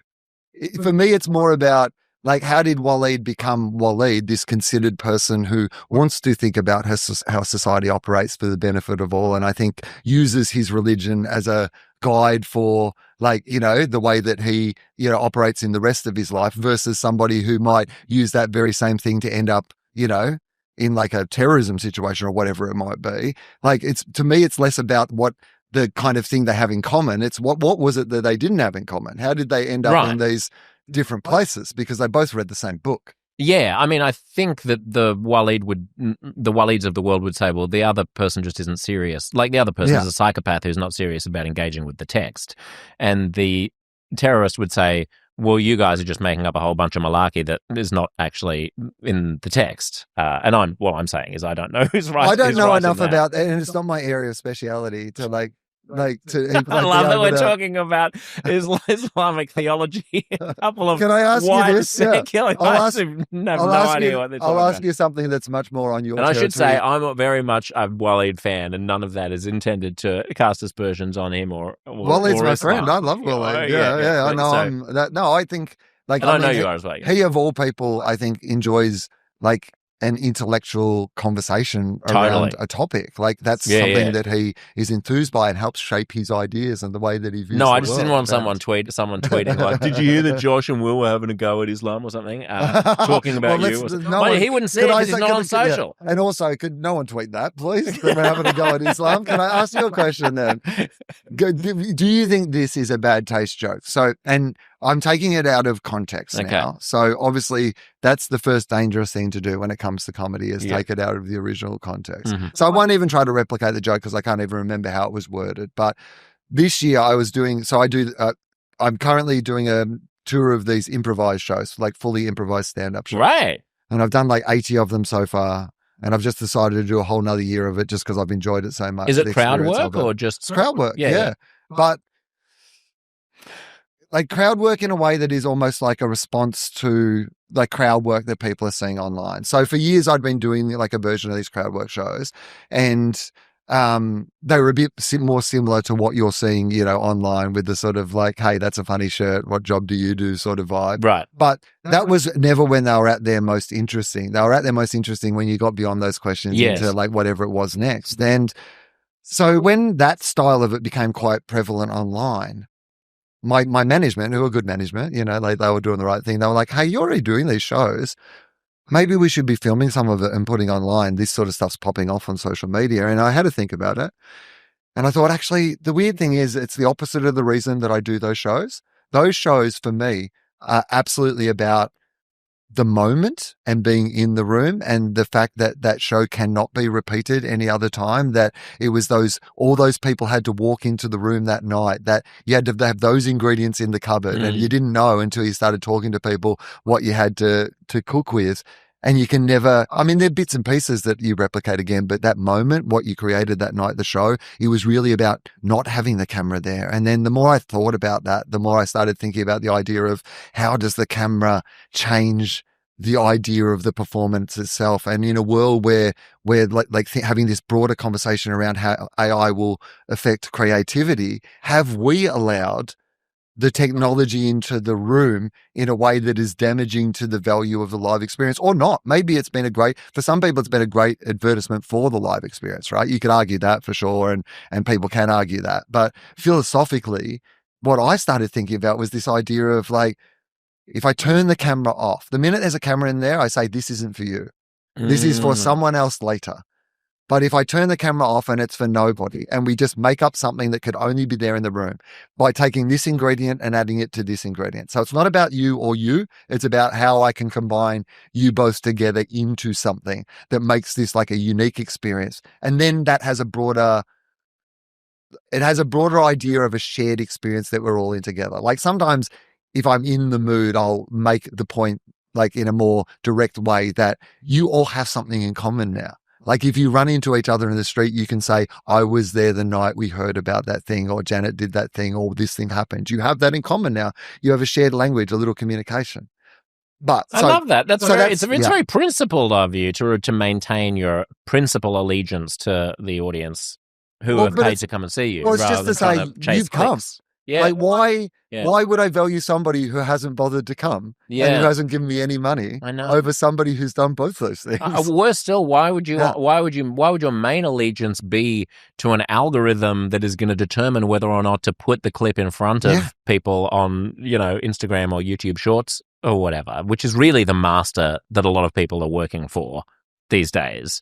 For me, it's more about Like, how did Waleed become Waleed, this considered person who wants to think about how society operates for the benefit of all, and I think uses his religion as a guide for, like, you know, the way that he, you know, operates in the rest of his life, versus somebody who might use that very same thing to end up, you know, in like a terrorism situation or whatever it might be. Like, it's, to me, it's less about what the kind of thing they have in common. It's what was it that they didn't have in common? How did they end up in these different places? Because they both read the same book.
Yeah, I mean, I think that the Waleeds of the world would say, well, the other person just isn't serious. Like, the other person is a psychopath who's not serious about engaging with the text. And the terrorist would say, well, you guys are just making up a whole bunch of malarkey that is not actually in the text. And what I'm saying is, I don't know who's right.
I don't know enough about that, and it's not my area of speciality to like to.
I love that we're talking about Islamic theology. A couple of
Can I ask you this?
Secular guys who have no idea what they're talking about.
I'll ask you something that's much more on your.
And
territory.
I should say, I'm very much a Waleed fan, and none of that is intended to cast aspersions on him or
Waleed's my friend. I love Waleed. Yeah. I know. I think, like,
I know you are as well.
He of all people, I think, enjoys like an intellectual conversation around a topic. Like, that's something that he is enthused by and helps shape his ideas and the way that he views
I just didn't want someone tweeting like, did you hear that Josh and Wil were having a go at Islam or something? Talking about you. He wouldn't see it because he's not on social.
Yeah. And also, could no one tweet that, please? That we're having a go at Islam. Can I ask you a question then? Do you think this is a bad taste joke? So, and I'm taking it out of context now. So obviously that's the first dangerous thing to do when it comes to comedy, is take it out of the original context. Mm-hmm. So I won't even try to replicate the joke because I can't even remember how it was worded. But this year I'm currently doing a tour of these improvised shows, like fully improvised stand-up shows.
Right.
And I've done like 80 of them so far. And I've just decided to do a whole nother year of it just because I've enjoyed it so much.
Is it crowd work or just?
It's crowd work, yeah. But like crowd work in a way that is almost like a response to like crowd work that people are seeing online. So for years I'd been doing like a version of these crowd work shows, and they were a bit more similar to what you're seeing, you know, online, with the sort of like, hey, that's a funny shirt, what job do you do sort of vibe.
Right.
But that was never when they were at their most interesting. They were at their most interesting when you got beyond those questions into like whatever it was next. And so when that style of it became quite prevalent online, my management, who were good management, you know, they were doing the right thing. They were like, hey, you're already doing these shows. Maybe we should be filming some of it and putting online. This sort of stuff's popping off on social media. And I had to think about it. And I thought, actually, the weird thing is it's the opposite of the reason that I do those shows. Those shows for me are absolutely about the moment and being in the room, and the fact that that show cannot be repeated any other time, that it was all those people had to walk into the room that night, that you had to have those ingredients in the cupboard and you didn't know until you started talking to people what you had to cook with. And you can never, I mean, there are bits and pieces that you replicate again, but that moment, what you created that night, the show, it was really about not having the camera there. And then the more I thought about that, the more I started thinking about the idea of how does the camera change the idea of the performance itself. And in a world where having this broader conversation around how AI will affect creativity, have we allowed the technology into the room in a way that is damaging to the value of the live experience, or not? Maybe it's been for some people, it's been a great advertisement for the live experience, right? You could argue that for sure. And people can argue that. But philosophically, what I started thinking about was this idea of like, if I turn the camera off, the minute there's a camera in there, I say, this isn't for you. This is for someone else later. But if I turn the camera off and it's for nobody, and we just make up something that could only be there in the room by taking this ingredient and adding it to this ingredient. So it's not about you or you. It's about how I can combine you both together into something that makes this like a unique experience. And then that has a broader idea of a shared experience that we're all in together. Like sometimes if I'm in the mood, I'll make the point like in a more direct way that you all have something in common now. Like if you run into each other in the street, you can say, I was there the night we heard about that thing, or Janet did that thing, or this thing happened. You have that in common now. You have a shared language, a little communication. But
I love that. It's very principled of you to maintain your principal allegiance to the audience who have paid to come and see you.
Well, it's just to say, you've come.
Yeah.
Like, why
Yeah.
why would I value somebody who hasn't bothered to come and who hasn't given me any money
I know.
over somebody who's done both those things?
Worse still, why would
Yeah.
your main allegiance be to an algorithm that is going to determine whether or not to put the clip in front of people on, Instagram or YouTube Shorts or whatever, which is really the master that a lot of people are working for these days.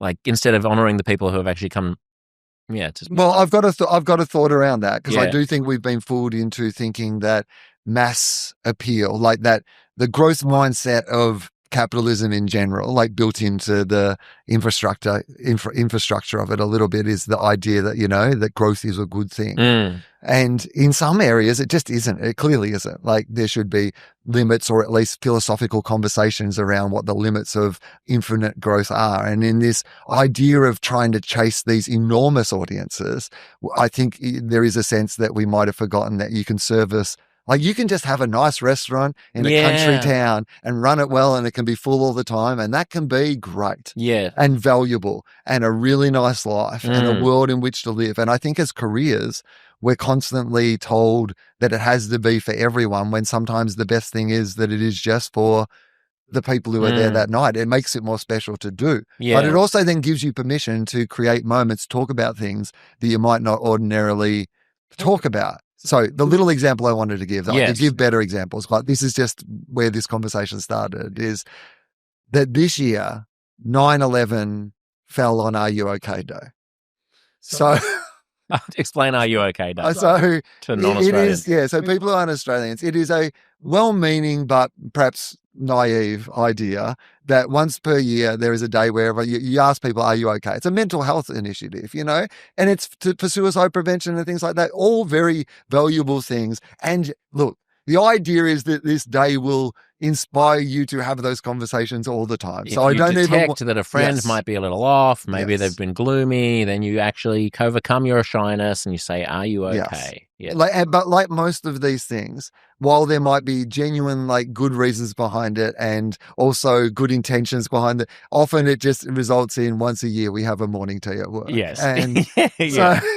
Like, instead of honoring the people who have actually come. Yeah.
Well, I've got a thought around that, because I do think we've been fooled into thinking that mass appeal, like that, the growth mindset of capitalism in general, like built into the infrastructure of it a little bit, is the idea that, that growth is a good thing. And in some areas, it just isn't. It clearly isn't. Like, there should be limits, or at least philosophical conversations around what the limits of infinite growth are. And in this idea of trying to chase these enormous audiences, I think there is a sense that we might have forgotten that you can service. Like, you can just have a nice restaurant in a country town and run it well, and it can be full all the time, and that can be great and valuable and a really nice life and a world in which to live. And I think as careers, we're constantly told that it has to be for everyone, when sometimes the best thing is that it is just for the people who are there that night. It makes it more special to do. But it also then gives you permission to create moments, talk about things that you might not ordinarily talk about. So the little example I wanted to give, I could give better examples, but this is just where this conversation started, is that this year, 9/11 fell on Are You OK Day. So
explain Are You OK Day
so
to non-Australians.
It is, so people who aren't Australians, it is a well-meaning but perhaps naive idea that once per year there is a day where you ask people, are you okay? It's a mental health initiative, and it's for suicide prevention and things like that, all very valuable things. And look, the idea is that this day will inspire you to have those conversations all the time.
If
so I don't
detect that a friend might be a little off, maybe they've been gloomy, then you actually overcome your shyness and you say, are you okay?
Yes. But like most of these things, while there might be genuine, good reasons behind it and also good intentions behind it, often it just results in once a year we have a morning tea at work.
Yes.
And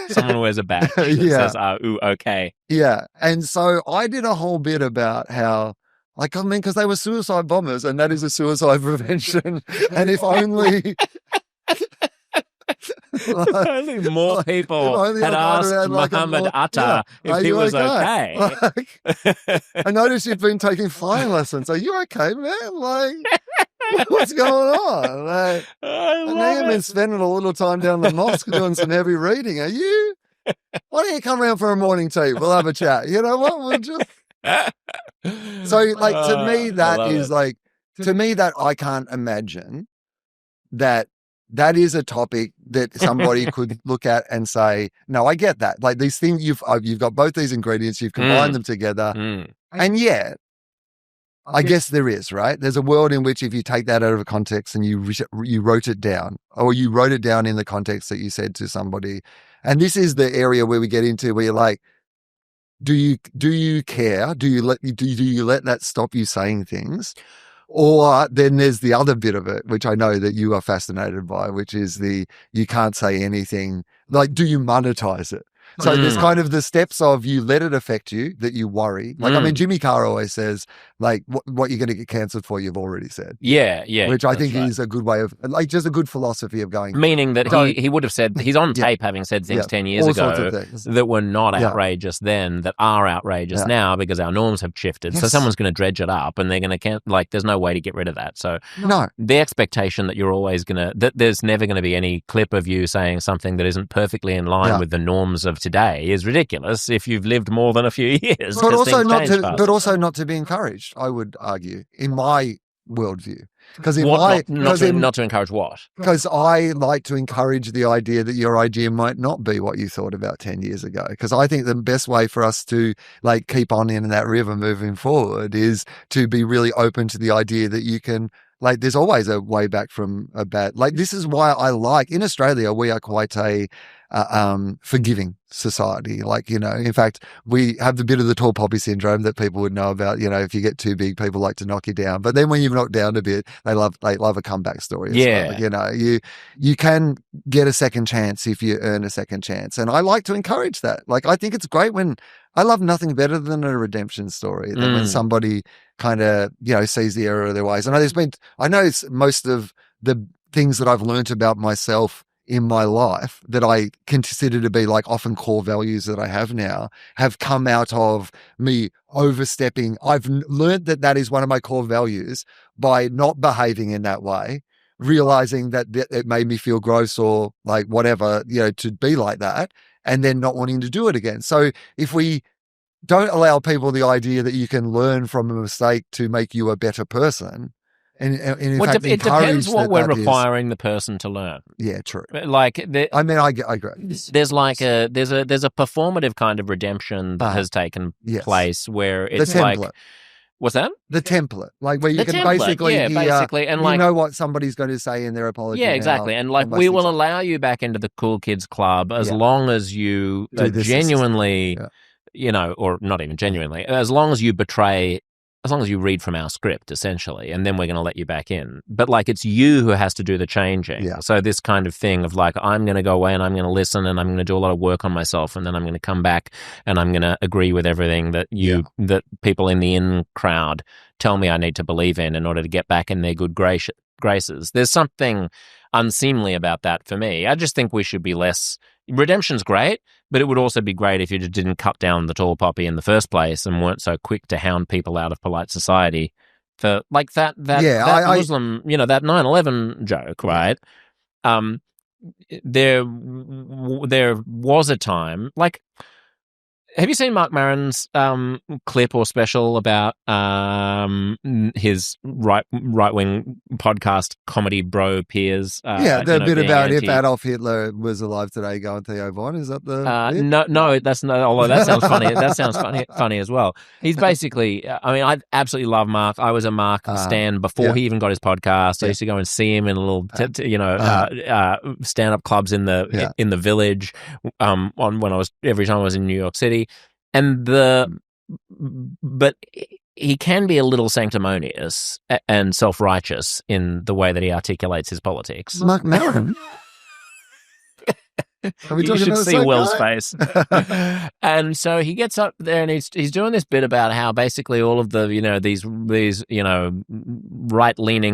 someone wears a badge that says, okay.
Yeah. And so I did a whole bit about how, because they were suicide bombers, and that is a suicide prevention. And if only...
if only more people had asked Muhammad Atta if he was okay.
I noticed you've been taking flying lessons. Are you okay, man? What's going on? I know you've been spending a little time down the mosque doing some heavy reading. Are you? Why don't you come around for a morning tea? We'll have a chat. You know what? We'll just... So, to me, that I can't imagine that is a topic that somebody could look at and say, no, I get that. Like, these things, you've got both these ingredients, you've combined them together. And yet, I guess there is, right? There's a world in which if you take that out of context and you wrote it down, or you wrote it down in the context that you said to somebody, and this is the area where we get into where you're like, do you care? Do you let that stop you saying things? Or then there's the other bit of it, which I know that you are fascinated by, which is you can't say anything. Like, do you monetize it? So there's kind of the steps of you let it affect you, that you worry. Jimmy Carr always says, what you're going to get cancelled for, you've already said.
Yeah.
Which I think is a good way of, just a good philosophy of going.
Meaning that he would have said, he's on tape having said things 10 years ago that were not outrageous then, that are outrageous now because our norms have shifted. So someone's going to dredge it up and they're going to there's no way to get rid of that. So the expectation that you're always that there's never going to be any clip of you saying something that isn't perfectly in line with the norms of today is ridiculous if you've lived more than a few years.
But also not to be encouraged, I would argue, in my worldview. Because
not to encourage what?
Because I like to encourage the idea that your idea might not be what you thought about 10 years ago. Because I think the best way for us to keep on in that river moving forward is to be really open to the idea that you can. There's always a way back from a bad. This is why I in Australia, we are quite a forgiving society. Like, in fact, we have the bit of the tall poppy syndrome that people would know about. If you get too big, people like to knock you down. But then when you've knocked down a bit, they love a comeback story as well. You can get a second chance if you earn a second chance. And I like to encourage that. Like, I think it's great I love nothing better than a redemption story than when somebody kind of, sees the error of their ways. I know it's most of the things that I've learned about myself in my life that I consider to be like often core values that I have now have come out of me overstepping. I've learned that is one of my core values by not behaving in that way, realizing that it made me feel gross or like whatever, to be like that, and then not wanting to do it again. So if we don't allow people the idea that you can learn from a mistake to make you a better person, and in fact,
it depends what we're requiring the person to learn.
Yeah, true.
Like,
I agree.
There's like there's a performative kind of redemption that has taken place where it's like, what's that?
The template, like where you can basically and like, what somebody's going to say in their apology.
Yeah, exactly. And like, we will allow you back into the cool kids club as long as you genuinely, or not even genuinely, as long as you read from our script, essentially, and then we're going to let you back in. But like, it's you who has to do the changing. Yeah. So this kind of thing of like, I'm going to go away and I'm going to listen and I'm going to do a lot of work on myself, and then I'm going to come back and I'm going to agree with everything that that people in the in crowd tell me I need to believe in order to get back in their good graces. There's something unseemly about that for me. I just think we should be less. Redemption's great, but it would also be great if you just didn't cut down the tall poppy in the first place and weren't so quick to hound people out of polite society for like that Muslim, that 9/11 joke, right? There was a time, like, have you seen Marc Maron's clip or special about his right-wing podcast comedy bro peers?
The bit about if Adolf Hitler was alive today, going Theo Von. Is that the
no, that's not. Although that sounds funny. That sounds funny as well. He's basically. I absolutely love Marc. I was a Marc stan before he even got his podcast. I used to go and see him in a little, stand-up clubs in the village. Every time I was in New York City. But he can be a little sanctimonious and self-righteous in the way that he articulates his politics.
Marc Maron.
You should see Will's face. And so he gets up there and he's doing this bit about how basically all of the, these right-leaning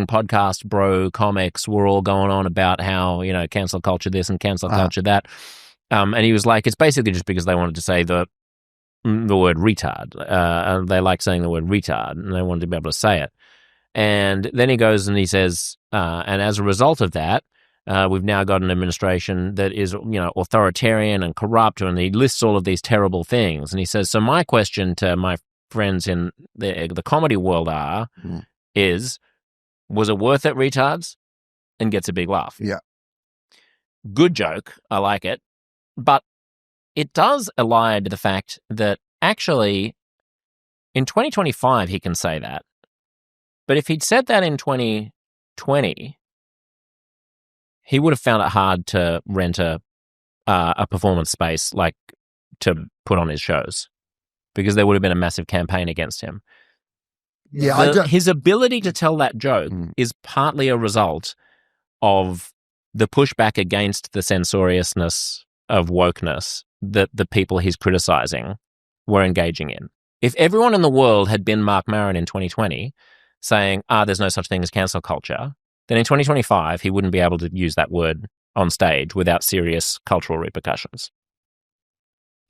podcast bro comics were all going on about how, cancel culture this and cancel culture that. And he was like, it's basically just because they wanted to say the word retard. They like saying the word retard, and they wanted to be able to say it. And then he goes and he says, and as a result of that, we've now got an administration that is, authoritarian and corrupt, and he lists all of these terrible things. And he says, so my question to my friends in the comedy world is, was it worth it, retards? And gets a big laugh.
Yeah.
Good joke. I like it. But it does elide the fact that actually in 2025 he can say that. But if he'd said that in 2020, he would have found it hard to rent a performance space like to put on his shows, because there would have been a massive campaign against him.
Yeah,
his ability to tell that joke is partly a result of the pushback against the censoriousness of wokeness that the people he's criticizing were engaging in. If everyone in the world had been Marc Maron in 2020 saying, there's no such thing as cancel culture, then in 2025 he wouldn't be able to use that word on stage without serious cultural repercussions.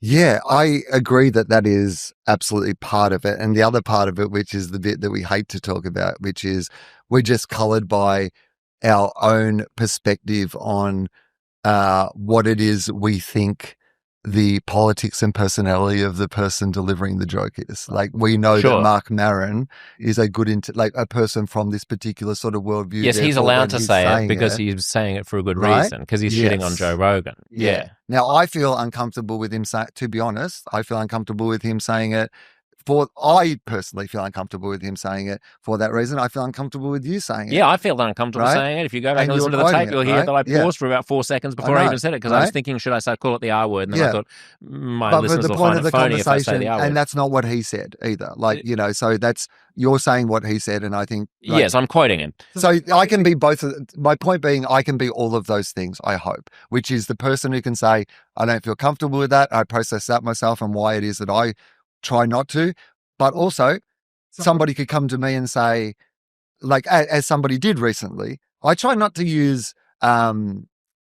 Yeah, I agree that is absolutely part of it. And the other part of it, which is the bit that we hate to talk about, which is we're just colored by our own perspective on what it is we think the politics and personality of the person delivering the joke is. Like, we know that Marc Maron is a good, a person from this particular sort of worldview.
Yes, he's allowed to say it because he's saying it for a good reason, because he's shitting on Joe Rogan. Yeah.
Now, I feel uncomfortable with him to be honest, I feel uncomfortable with him saying it I personally feel uncomfortable with him saying it for that reason. I feel uncomfortable with you saying it.
Yeah, I feel uncomfortable saying it. If you go back and listen to the tape, you'll hear that I paused for about 4 seconds before I even said it because I was thinking, should I say call it the R word? And then I thought, my listeners will find it funny if I say the R word.
And that's not what he said either. Like, so you're saying what he said, and I think...
yes, I'm quoting him.
So I can be both... My point being, I can be all of those things, I hope, which is the person who can say, I don't feel comfortable with that, I process that myself and why it is that I try not to. But also, somebody could come to me and say, like, as somebody did recently, I try not to use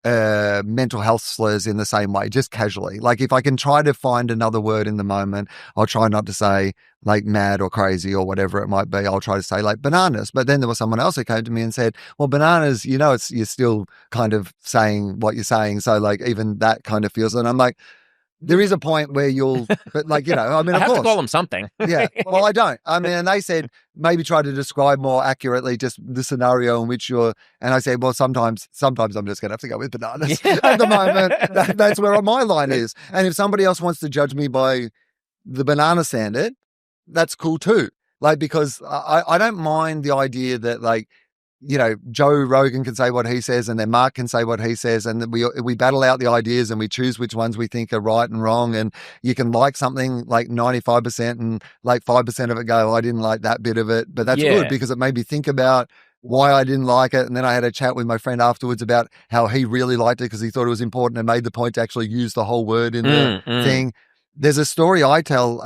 mental health slurs in the same way, just casually. Like, if I can try to find another word in the moment, I'll try not to say, like, mad or crazy or whatever it might be. I'll try to say, like, bananas. But then there was someone else who came to me and said, well, bananas, you're still kind of saying what you're saying. So, like, even that kind of feels... And I'm like, there is a point where but like, I mean,
I
of
have
course.
to call them something.
Yeah. Well, I don't. I mean, and they said, maybe try to describe more accurately just the scenario in which and I said, well, sometimes I'm just going to have to go with bananas at the moment. That's where my line is. And if somebody else wants to judge me by the banana standard, that's cool too. Like, because I don't mind the idea that, like, Joe Rogan can say what he says, and then Marc can say what he says, and we battle out the ideas and we choose which ones we think are right and wrong. And you can like something like 95% and like 5% of it go, I didn't like that bit of it, but that's good because it made me think about why I didn't like it. And then I had a chat with my friend afterwards about how he really liked it because he thought it was important and made the point to actually use the whole word in the thing. There's a story I tell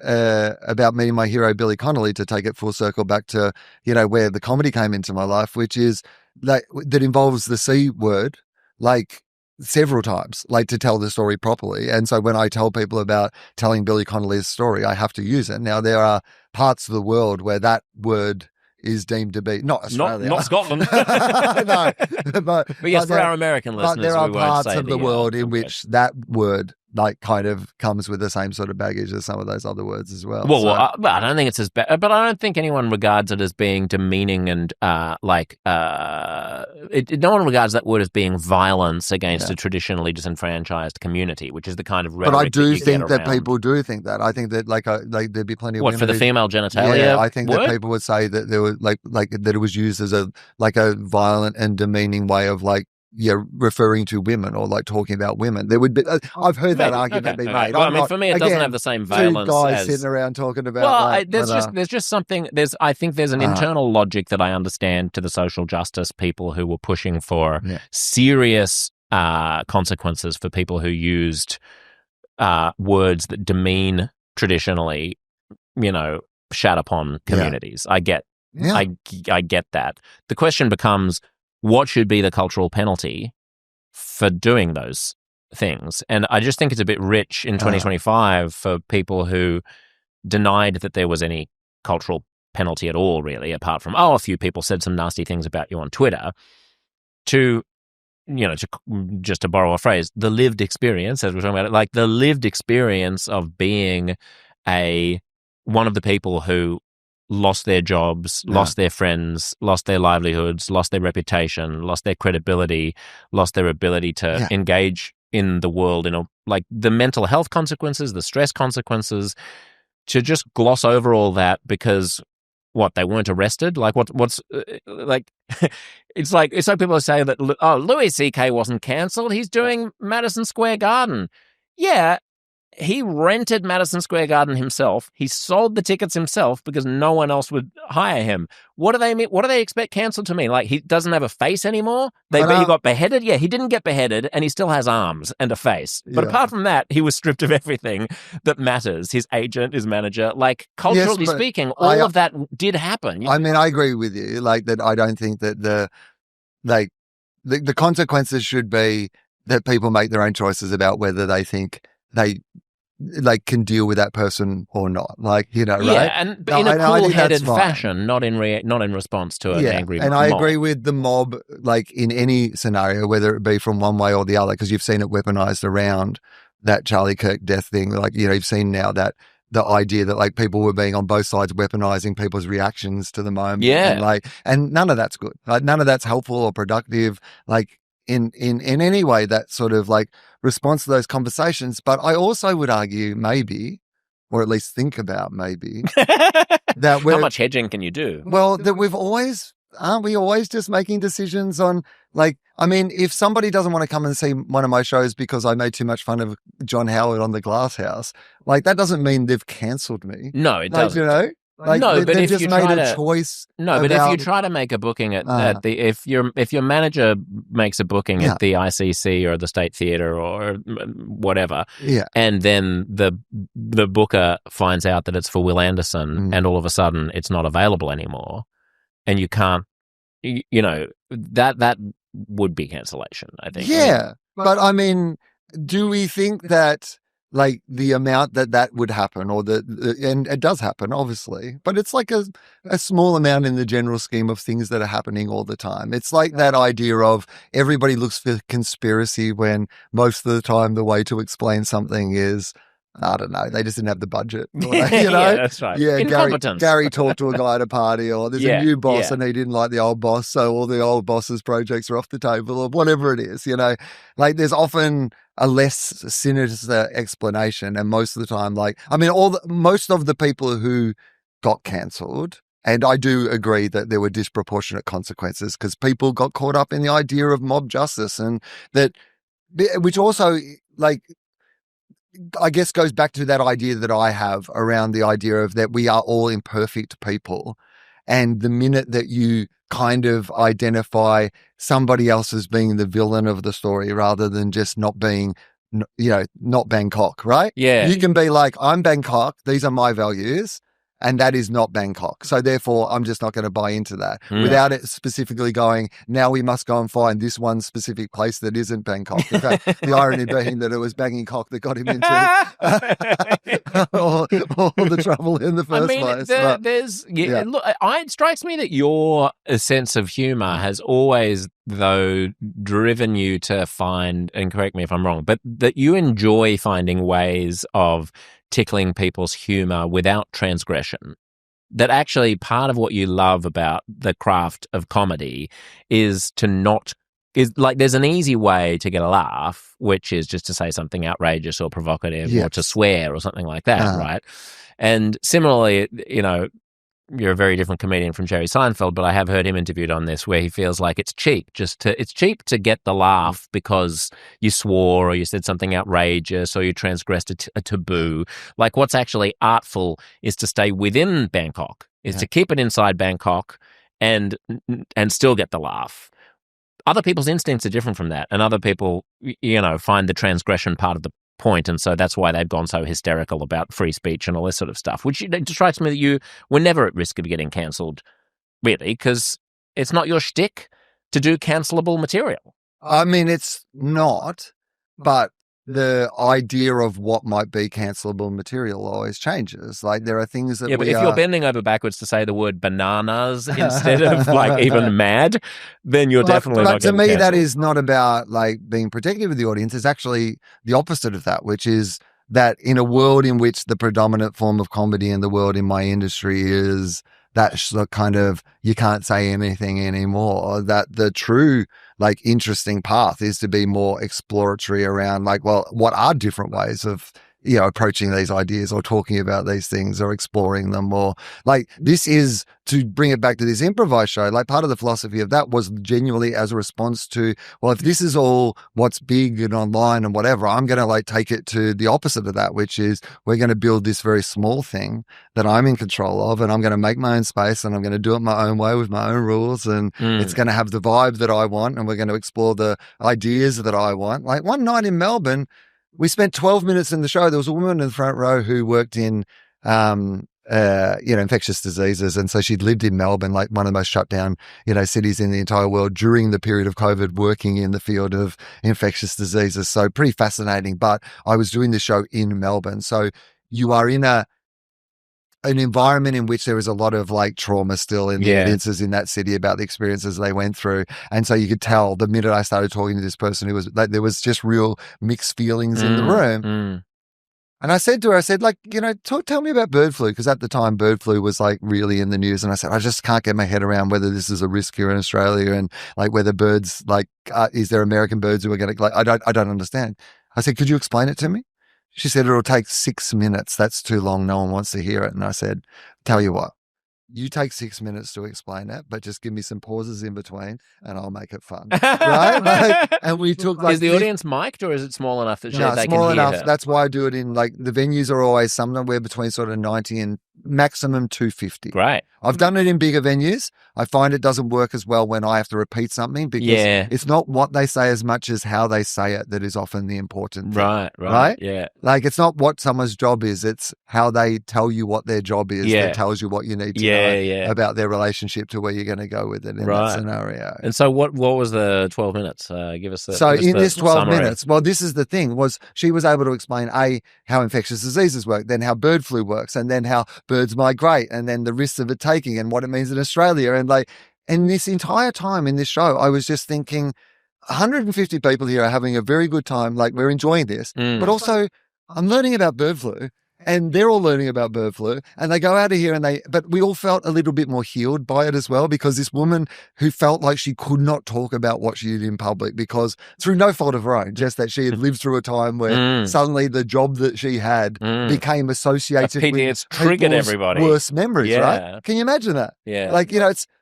about meeting my hero Billy Connolly, to take it full circle back to where the comedy came into my life, which is that involves the C word like several times, like, to tell the story properly. And so when I tell people about telling Billy Connolly's story, I have to use it. Now, there are parts of the world where that word is deemed to be not Australia,
not Scotland.
No, but
yes, for our American listeners,
but there are parts of the world in
okay.
which that word like kind of comes with the same sort of baggage as some of those other words as well.
Well, I don't think it's as bad, but I don't think anyone regards it as being demeaning and no one regards that word as being violence against a traditionally disenfranchised community, which is the kind of rhetoric.
But I do
that
think that people do think that. I think that like there'd be plenty of women
for the female genitalia.
Yeah, I think
word?
that people would say that there was like that it was used as a violent and demeaning way of referring to women or like talking about women. There would be. I've heard that argument be made.
Well, I mean, for me, it doesn't have the same violence.
Two guys sitting around talking about.
Well, there's just something. I think there's an internal logic that I understand to the social justice people who were pushing for serious consequences for people who used words that demean traditionally, shat upon communities. I get that. The question becomes, what should be the cultural penalty for doing those things? And I just think it's a bit rich in 2025 for people who denied that there was any cultural penalty at all, really, apart from, a few people said some nasty things about you on Twitter, to just to borrow a phrase, the lived experience, as we're talking about it, like the lived experience of being one of the people who lost their jobs, lost their friends, lost their livelihoods, lost their reputation, lost their credibility, lost their ability to engage in the world, like the mental health consequences, the stress consequences, to just gloss over all that because they weren't arrested? Like what's like, it's like people say that, Louis C.K. wasn't cancelled. He's doing Madison Square Garden. Yeah. He rented Madison Square Garden himself. He sold the tickets himself because no one else would hire him. What do they mean? What do they expect cancelled to mean? Like, he doesn't have a face anymore? He got beheaded? Yeah, he didn't get beheaded, and he still has arms and a face. But apart from that, he was stripped of everything that matters. His agent, his manager. Like, culturally speaking, all of that did happen.
I mean, I agree with you. Like, that I don't think that the consequences should be that people make their own choices about whether they think they can deal with that person or not, right?
Yeah, and in a cool-headed fashion, not in response to an angry mob.
And I agree with the mob, like in any scenario, whether it be from one way or the other, because you've seen it weaponized around that Charlie Kirk death thing. Like, you've seen now that the idea that like people were being on both sides weaponizing people's reactions to the moment.
Yeah.
And none of that's good. Like, none of that's helpful or productive. Like, in any way, that sort of like response to those conversations. But I also would argue maybe or at least think about maybe, that
How much hedging can you do?
Well, that aren't we always just making decisions on, like, I mean, if somebody doesn't want to come and see one of my shows because I made too much fun of John Howard on the Glass House, like, that doesn't mean they've cancelled me.
No, it doesn't.
You know? Like,
no, but
they've
if
just
you
made
try
a choice.
No, but if you try to make a booking at if your manager makes a booking at the ICC or the State Theatre or whatever, and then the booker finds out that it's for Wil Anderson, and all of a sudden it's not available anymore, and you can't, you know, that would be cancellation, I think.
Yeah, but I mean, do we think that, like, the amount that would happen, or and it does happen, obviously, but it's like a small amount in the general scheme of things that are happening all the time. It's like that idea of everybody looks for conspiracy when most of the time the way to explain something is, I don't know, they just didn't have the budget. Or you know?
Yeah, that's right.
Yeah,
Incompetence.
Gary talked to a guy at a party, or there's a new boss and he didn't like the old boss, so all the old boss's projects are off the table, or whatever it is, you know. Like, there's often a less sinister explanation, and most of the time, like, I mean, most of the people who got cancelled, and I do agree that there were disproportionate consequences because people got caught up in the idea of mob justice, and that, which also, like, I guess goes back to that idea that I have around the idea of that we are all imperfect people. And the minute that you kind of identify somebody else as being the villain of the story rather than just not being, you know, not Bangkok, right?
Yeah.
You can be like, I'm Bangkok, these are my values, and that is not Bangkok. So therefore, I'm just not going to buy into that without it specifically going, now we must go and find this one specific place that isn't Bangkok. In fact, the irony being that it was banging cock that got him into all the trouble in the first place.
Look, it strikes me that your sense of humour has always, though, driven you to find, and correct me if I'm wrong, but that you enjoy finding ways of tickling people's humour without transgression. That actually part of what you love about the craft of comedy is like, there's an easy way to get a laugh, which is just to say something outrageous or provocative or to swear or something like that, right? And similarly, you know, you're a very different comedian from Jerry Seinfeld, but I have heard him interviewed on this where he feels like it's cheap to get the laugh because you swore or you said something outrageous or you transgressed a taboo. Like, what's actually artful is to stay within Bangkok, is to keep it inside Bangkok and still get the laugh. Other people's instincts are different from that, and other people, you know, find the transgression part of the point, and so that's why they've gone so hysterical about free speech and all this sort of stuff, which it strikes me that you were never at risk of getting cancelled, really, because it's not your shtick to do cancelable material.
I mean, it's not, but the idea of what might be cancelable material always changes. Like, there are things that
but if you're bending over backwards to say the word bananas instead of, like, even mad, then you're definitely not getting
to me,
cancelled.
that is not about, like, being protective of the audience. It's actually the opposite of that, which is that in a world in which the predominant form of comedy in the world in my industry is that kind of, you can't say anything anymore, that the true, like, interesting path is to be more exploratory around, like, well, what are different ways of, you know, approaching these ideas or talking about these things or exploring them, or, like, this is, to bring it back to this improvised show, like, part of the philosophy of that was genuinely as a response to, well, if this is all what's big and online and whatever, I'm going to, like, take it to the opposite of that, which is we're going to build this very small thing that I'm in control of, and I'm going to make my own space, and I'm going to do it my own way with my own rules, and it's going to have the vibe that I want, and we're going to explore the ideas that I want. Like, one night in Melbourne, we spent 12 minutes in the show. There was a woman in the front row who worked in, infectious diseases. And so she'd lived in Melbourne, like one of the most shut down, cities in the entire world during the period of COVID, working in the field of infectious diseases. So pretty fascinating. But I was doing the show in Melbourne. So you are in an environment in which there is a lot of, like, trauma still in the audiences in that city about the experiences they went through. And so you could tell the minute I started talking to this person who was like, there was just real mixed feelings in the room. And I said to her, tell me about bird flu. Because at the time, bird flu was, like, really in the news. And I said, I just can't get my head around whether this is a risk here in Australia, and, like, whether birds, like, is there American birds who are going to, like, I don't understand. I said, could you explain it to me? she said, it'll take 6 minutes. That's too long. No one wants to hear it. And I said, tell you what, you take 6 minutes to explain it, but just give me some pauses in between and I'll make it fun. Right? And we took
Is the audience mic'd or is it small enough that they
small
can hear
enough.
her?
That's why I do it in the venues are always somewhere between sort of 90 and maximum 250.
Great.
I've done it in bigger venues. I find it doesn't work as well when I have to repeat something because it's not what they say as much as how they say it that is often the important thing. Right?
Yeah.
It's not what someone's job is, it's how they tell you what their job is that tells you what you need to know about their relationship to where you're going to go with it in that scenario.
And so what was the 12 minutes? Give us the
this 12
summary.
minutes, well, this is the thing, was she was able to explain, how infectious diseases work, then how bird flu works, and then how birds migrate, and then the risks of it taking and what it means in Australia. And this entire time in this show, I was just thinking 150 people here are having a very good time. We're enjoying this, but also I'm learning about bird flu and they're all learning about bird flu and they go out of here but we all felt a little bit more healed by it as well, because this woman who felt like she could not talk about what she did in public because through no fault of her own, just that she had lived through a time where suddenly the job that she had became associated with
it's triggered everybody.
Worst memories, right? Can you imagine that?
Yeah.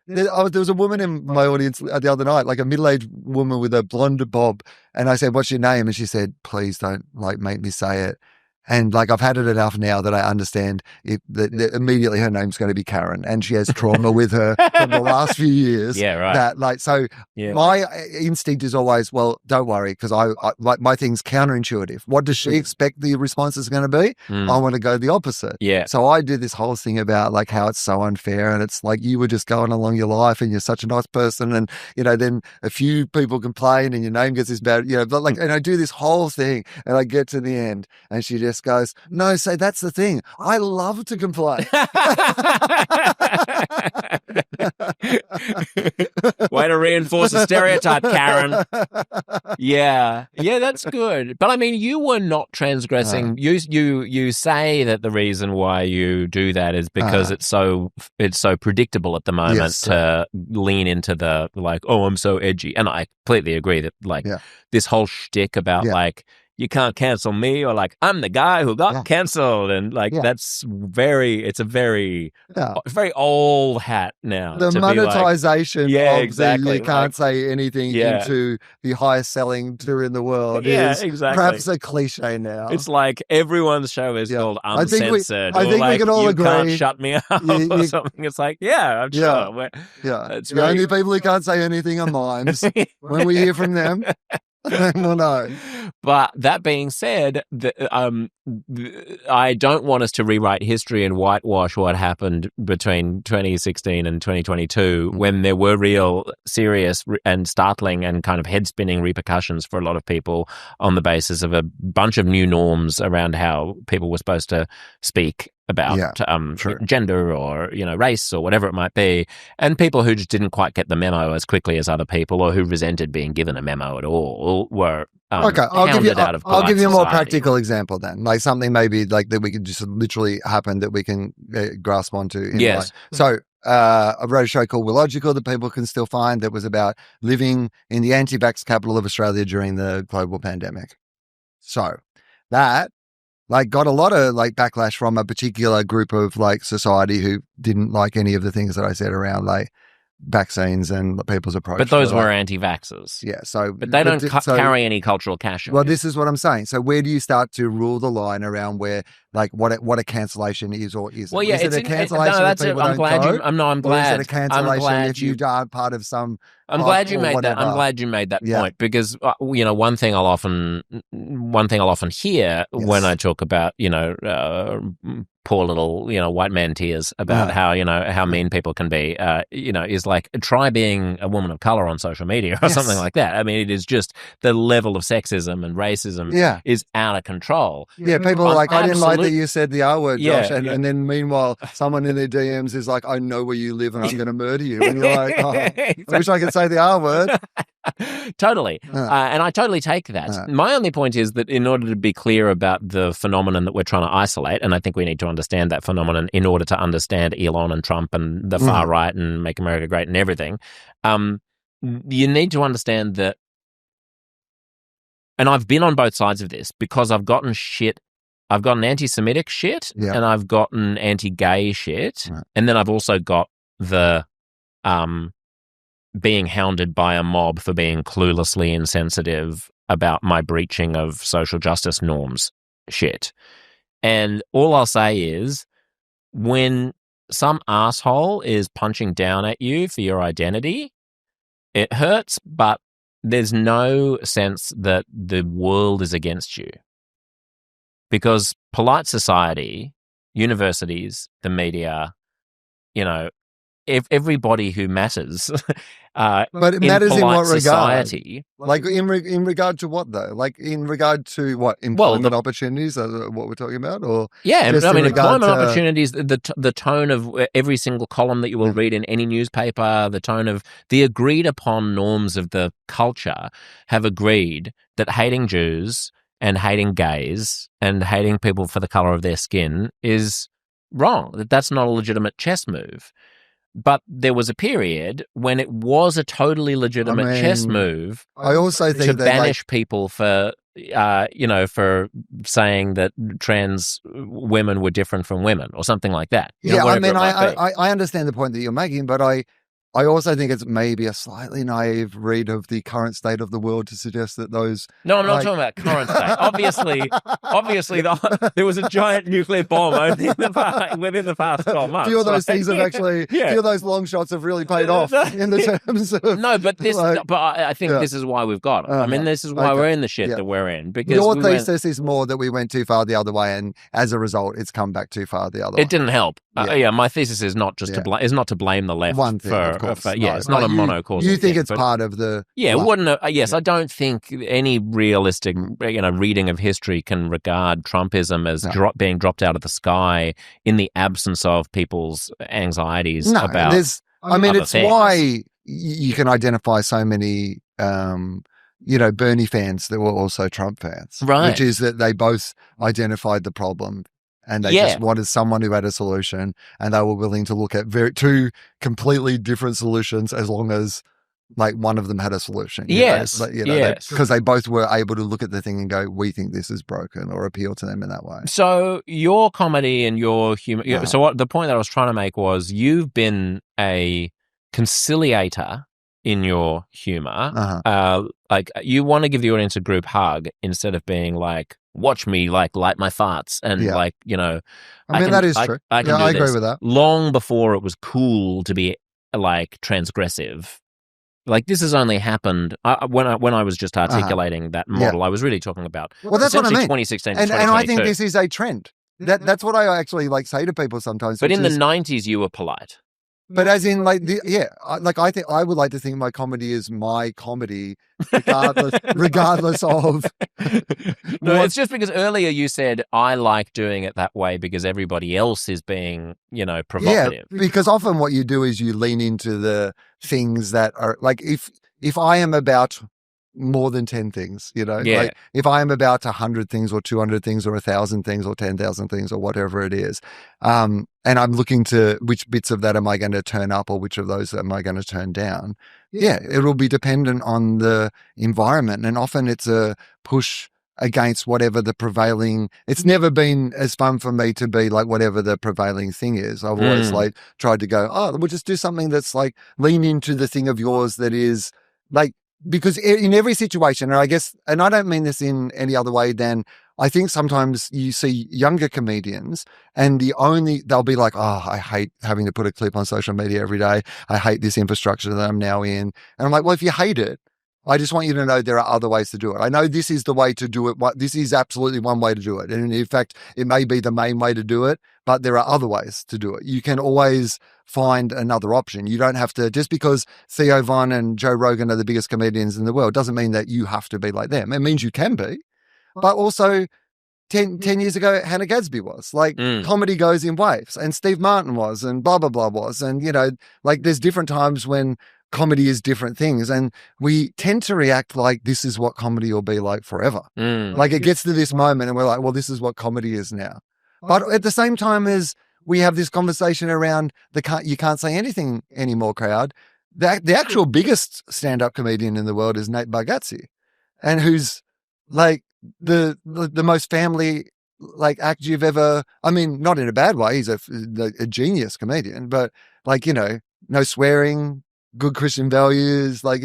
There was a woman in my audience the other night, a middle-aged woman with a blonde bob. And I said, what's your name? And she said, please don't make me say it. And I've had it enough now that I understand that immediately her name's going to be Karen, and she has trauma with her from the last few years.
Yeah, right.
My instinct is always, well, don't worry, because I my thing's counterintuitive. What does she expect the response is going to be? I want to go the opposite.
Yeah.
So I did this whole thing about how it's so unfair, and it's you were just going along your life, and you're such a nice person, and then a few people complain, and your name gets this bad, and I do this whole thing, and I get to the end, and she just goes, no, so that's the thing. I love to complain.
Way to reinforce a stereotype, Karen. Yeah, that's good. But I mean, you were not transgressing. You say that the reason why you do that is because it's so predictable at the moment to lean into the I'm so edgy, and I completely agree that this whole shtick about you can't cancel me, or I'm the guy who got canceled, and that's it's a very old hat now.
The monetization of
exactly.
You can't say anything into the highest selling tour in the world is perhaps a cliche now.
It's everyone's show is called Uncensored.
I think we can all agree.
You can't shut me up or something. It's I'm sure.
The only people who can't say anything are mimes. When we hear from them, we'll know.
But that being said, I don't want us to rewrite history and whitewash what happened between 2016 and 2022 when there were real serious and startling and kind of head-spinning repercussions for a lot of people on the basis of a bunch of new norms around how people were supposed to speak about gender or race or whatever it might be, and people who just didn't quite get the memo as quickly as other people, or who resented being given a memo at all, were
I'll give you a more
society.
practical example then, something maybe that we could just literally happen that we can grasp onto. So I wrote a show called Illogical that people can still find, that was about living in the anti-vax capital of Australia during the global pandemic. So that got a lot of backlash from a particular group of society who didn't like any of the things that I said around vaccines and people's approach.
But those were anti-vaxxers.
Yeah.
But they don't carry any cultural cash.
Well, this is what I'm saying. So where do you start to rule the line around where what a cancellation is or isn't?
Well, yeah,
is it a cancellation if people don't go?
I'm glad.
Or is it a cancellation if you are part of some?
I'm glad you made that. I'm glad you made that point, because one thing I'll often hear when I talk about poor little white man tears about how mean people can be, is try being a woman of color on social media or something like that. I mean, it is just the level of sexism and racism is out of control.
Yeah, people are I didn't like that you said the R word, Josh, and then meanwhile someone in their DMs is I know where you live and I'm going to murder you, and you're I wish I could say the R word.
Totally. And I totally take that. My only point is that in order to be clear about the phenomenon that we're trying to isolate, and I think we need to understand that phenomenon in order to understand Elon and Trump and the far right and Make America Great and everything, you need to understand that, and I've been on both sides of this because I've gotten shit I've got an anti-Semitic shit,
Yeah.
and I've got an anti-gay shit,
Right.
and then I've also got the being hounded by a mob for being cluelessly insensitive about my breaching of social justice norms shit. And all I'll say is, when some asshole is punching down at you for your identity, it hurts, but there's no sense that the world is against you. Because polite society, universities, the media, everybody who matters
But it matters in
polite
what regard?
society.
Like in regard to what though? Like in regard to what, employment opportunities? What we're talking about, or just in regard
employment
to-
opportunities. The tone of every single column that you will read in any newspaper, the tone of the agreed upon norms of the culture have agreed that hating Jews and hating gays and hating people for the color of their skin is wrong. That's not a legitimate chess move. But there was a period when it was a totally legitimate chess move.
I also think
to
that
banish people for for saying that trans women were different from women or something like that.
I understand the point that you're making, but I also think it's maybe a slightly naive read of the current state of the world to suggest that those.
No, I'm not talking about current state. Obviously, there was a giant nuclear bomb only within the past 12 months.
A few of those things have actually, few of those long shots have really paid off in the terms of.
No, but I think this is why we've got it. This is why we're in the shit that we're in. Because
your thesis is more that we went too far the other way, and as a result, it's come back too far the other way.
It didn't help. My thesis is not just to blame the left.
One thing,
it's not a monocausal.
You think it's part of the.
Yeah, it wouldn't. Yes, I don't think any realistic, reading of history can regard Trumpism as being dropped out of the sky in the absence of people's anxieties about.
It's
things.
why you can identify so many, Bernie fans that were also Trump fans,
right?
Which is that they both identified the problem. And they just wanted someone who had a solution, and they were willing to look at two completely different solutions as long as one of them had a solution.
Yes.
Because they both were able to look at the thing and go, we think this is broken, or appeal to them in that way.
So your comedy and your humor. So the point that I was trying to make was you've been a conciliator in your humor. You want to give the audience a group hug instead of being like, watch me light my farts and
that is true.
I
agree with that.
Long before it was cool to be transgressive. This has only happened when I was just articulating that model. I was really talking about
that's what I mean.
2016
and I think this is a trend. That's what I actually say to people sometimes.
But in the 90s, you were polite.
But as in, I think I would like to think my comedy is my comedy, regardless of.
No, it's just because earlier you said I like doing it that way because everybody else is being, provocative.
Yeah, because often what you do is you lean into the things that are if I am about more than 10 things, if I am about 100 things or 200 things or 1,000 things or 10,000 things or whatever it is, and I'm looking to which bits of that am I going to turn up or which of those am I going to turn down? Yeah, it'll be dependent on the environment, and often it's a push against whatever the prevailing. It's never been as fun for me to be whatever the prevailing thing is. I've always tried to go, we'll just do something that's lean into the thing of yours that is because in every situation, and I guess, and I don't mean this in any other way than I think sometimes you see younger comedians and they'll be like, I hate having to put a clip on social media every day. I hate this infrastructure that I'm now in. And I'm like, well, if you hate it, I just want you to know there are other ways to do it. I know this is the way to do it. This is absolutely one way to do it. And in fact, it may be the main way to do it, but there are other ways to do it. You can always find another option. You don't have to, just because Theo Von and Joe Rogan are the biggest comedians in the world, doesn't mean that you have to be like them. It means you can be. But also, 10 years ago, Hannah Gadsby was. Comedy goes in waves. And Steve Martin was, and blah, blah, blah was. And, there's different times when comedy is different things. And we tend to react like this is what comedy will be like forever. It gets to this moment and we're like, well, this is what comedy is now. But at the same time as we have this conversation around you can't say anything anymore crowd, the actual biggest stand-up comedian in the world is Nate Bargatze, and who's the most family like act you've ever, I mean, not in a bad way. He's a genius comedian, but like, no swearing, good Christian values, like,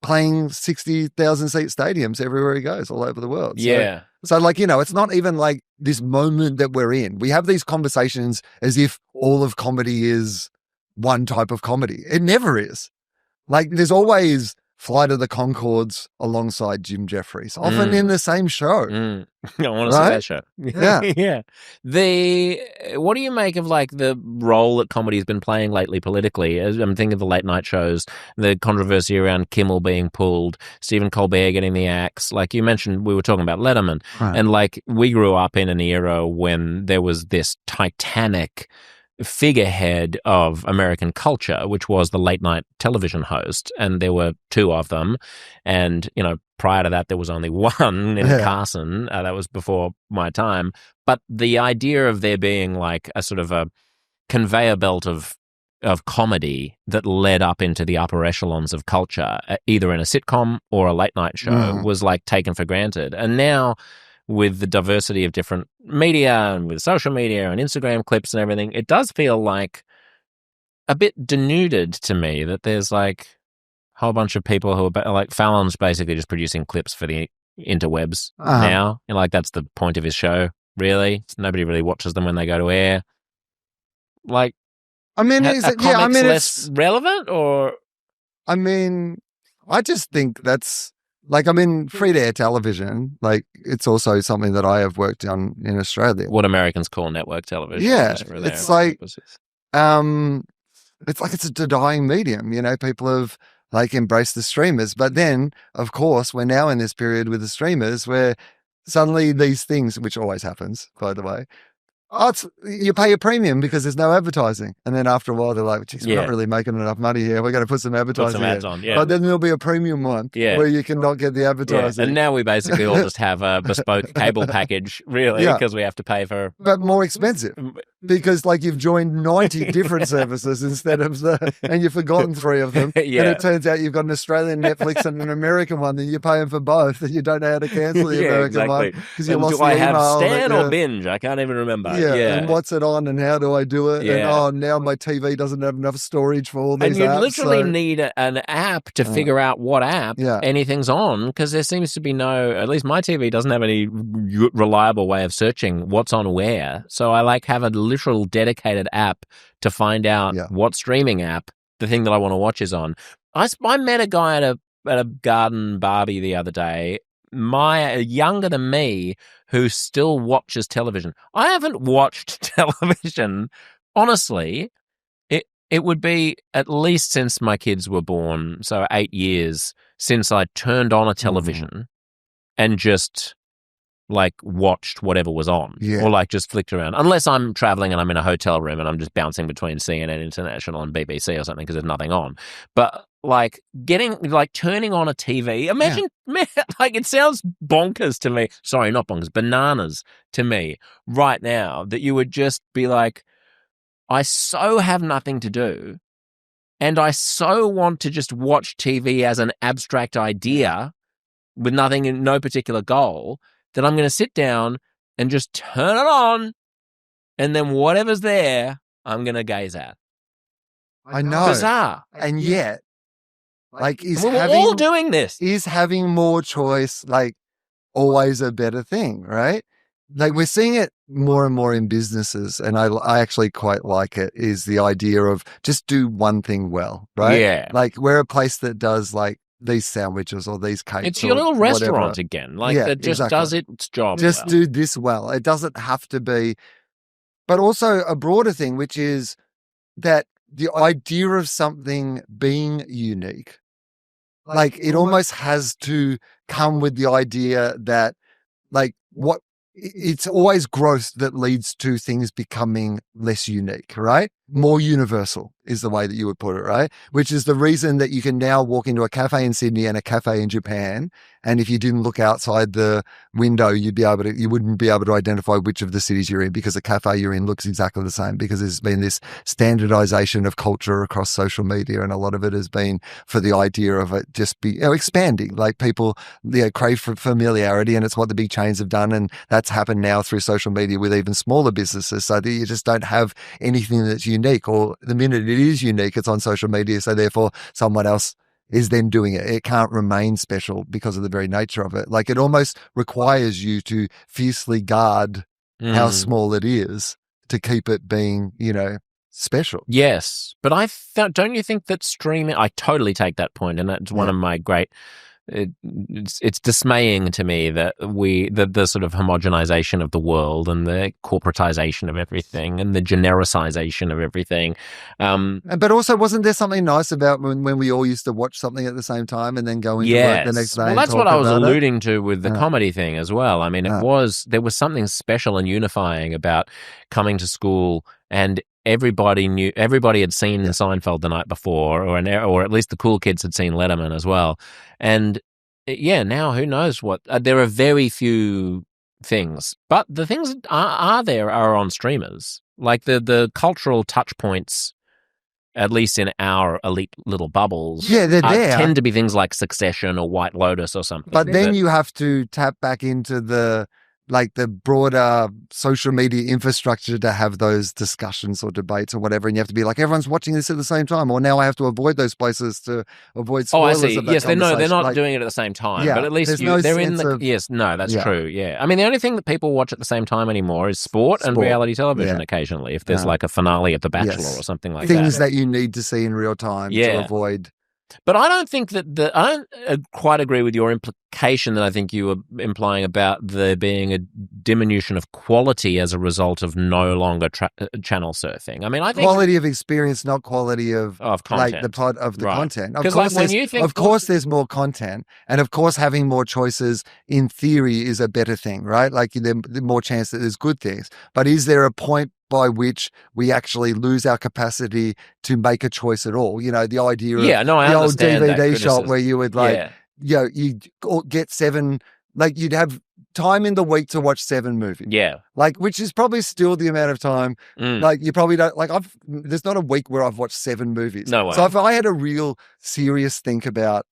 playing 60,000 seat stadiums everywhere he goes all over the world.
Yeah.
So like, it's not even like this moment that we're in. We have these conversations as if all of comedy is one type of comedy. It never is. Like there's always Flight of the Conchords alongside Jim Jeffries, often in the same show.
I want to see that show.
Yeah.
Yeah. What do you make of like the role that comedy has been playing lately politically? I'm thinking of the late night shows, the controversy around Kimmel being pulled, Stephen Colbert getting the axe. Like you mentioned, we were talking about Letterman.
Right.
And like we grew up in an era when there was this titanic figurehead of American culture, which was the late night television host. And there were two of them. And, prior to that, there was only one in Carson. That was before my time. But the idea of there being like a sort of a conveyor belt of comedy that led up into the upper echelons of culture, either in a sitcom or a late night show, was like taken for granted. And now, with the diversity of different media and with social media and Instagram clips and everything, it does feel like a bit denuded to me that there's like a whole bunch of people who are like Fallon's basically just producing clips for the interwebs now. And like that's the point of his show, really. Nobody really watches them when they go to air. Like,
I mean,
less relevant or?
I mean, I just think that's, like, free-to-air television, like, it's also something that I have worked on in Australia.
What Americans call network television.
Yeah, it's like, it's a dying medium, people have, like, embraced the streamers. But then, of course, we're now in this period with the streamers where suddenly these things, which always happens, by the way, you pay a premium because there's no advertising. And then after a while, they're like, geez, we're not really making enough money here. We're going to put some advertising
ads on,
But then there'll be a premium one where you cannot get the advertising.
And now we basically all just have a bespoke cable package, really, because we have to pay for...
But more expensive because, like, you've joined 90 different services instead of and you've forgotten 3 of them. And it turns out you've got an Australian Netflix and an American one, and you're paying for both, and you don't know how to cancel the American one because you lost the email.
Do I have Stan or Binge? I can't even remember.
And what's it on and how do I do it? And now my TV doesn't have enough storage for all these apps.
And you literally need an app to figure out what app anything's on, because there seems to be at least my TV doesn't have any reliable way of searching what's on where. So I like have a literal dedicated app to find out what streaming app the thing that I want to watch is on. I met a guy at a garden Barbie the other day, younger than me, who still watches television. I haven't watched television, honestly. It would be at least since my kids were born, so 8 years since I turned on a television and just like watched whatever was on or like just flicked around, unless I'm traveling and I'm in a hotel room and I'm just bouncing between CNN International and BBC or something because there's nothing on. But like turning on a TV, imagine, like it sounds bonkers to me. Sorry, not bonkers, bananas to me right now that you would just be like, I so have nothing to do and I so want to just watch TV as an abstract idea with nothing, no particular goal, that I'm going to sit down and just turn it on, and then whatever's there, I'm going to gaze at.
I know.
Bizarre.
And yet, like,
we're all doing this.
Is having more choice, like, always a better thing, right? Like, we're seeing it more and more in businesses, and I actually quite like it, is the idea of just do one thing well, right?
Yeah.
Like, we're a place that does, like, these sandwiches or these cakes.
It's your little restaurant again. Like, that just does its job.
Just do this well. It doesn't have to be. But also a broader thing, which is that the idea of something being unique, like it almost has to come with the idea that, like, it's always growth that leads to things becoming less unique, right? more universal is the way that you would put it, right? Which is the reason that you can now walk into a cafe in Sydney and a cafe in Japan, and if you didn't look outside the window, you wouldn't be able to identify which of the cities you're in, because the cafe you're in looks exactly the same, because there's been this standardization of culture across social media, and a lot of it has been for the idea of it just be expanding. Like people crave for familiarity, and it's what the big chains have done, and that's happened now through social media with even smaller businesses, so that you just don't have anything that's unique, or the minute it is unique, it's on social media, so therefore someone else is then doing it. It can't remain special because of the very nature of it. Like it almost requires you to fiercely guard how small it is to keep it being, special.
Yes, but don't you think that streaming? I totally take that point, and that's one of my great. It's dismaying to me that the sort of homogenization of the world and the corporatization of everything and the genericization of everything.
But also, wasn't there something nice about when we all used to watch something at the same time and then go into work the next day?
Well, that's what I was alluding to with the comedy thing as well. I mean, there was something special and unifying about coming to school, and everybody had seen Seinfeld the night before, or at least the cool kids had seen Letterman as well. And now who knows what? There are very few things, but the things that are on streamers. Like the cultural touch points, at least in our elite little bubbles,
they're there.
Tend to be things like Succession or White Lotus or something.
But then you have to tap back into the broader social media infrastructure to have those discussions or debates or whatever, and you have to be like, everyone's watching this at the same time, or now I have to avoid those places to avoid spoilers.
Oh, I see.
Of that
yes, they're not
like,
doing it at the same time,
yeah,
but at least they're in the. Yes, no, that's true. Yeah, I mean, the only thing that people watch at the same time anymore is sport and reality television. Occasionally, if there's like a finale of The Bachelor or something like that,
things that you need to see in real time to avoid.
But I don't think that I don't quite agree with your implication that I think you were implying about there being a diminution of quality as a result of no longer channel surfing. I mean, I think
quality of experience, not quality of
content.
Like the pod of the content.
Because when you think,
of course, there's more content, and of course, having more choices in theory is a better thing, right? Like there's more chance that there's good things. But is there a point by which we actually lose our capacity to make a choice at all? The idea of
I
the old
understand
DVD shop where you would you get 7, like you'd have time in the week to watch 7 movies.
Yeah.
Like, which is probably still the amount of time. Like you probably don't, like there's not a week where I've watched 7 movies.
No way.
So if I had a real serious think about,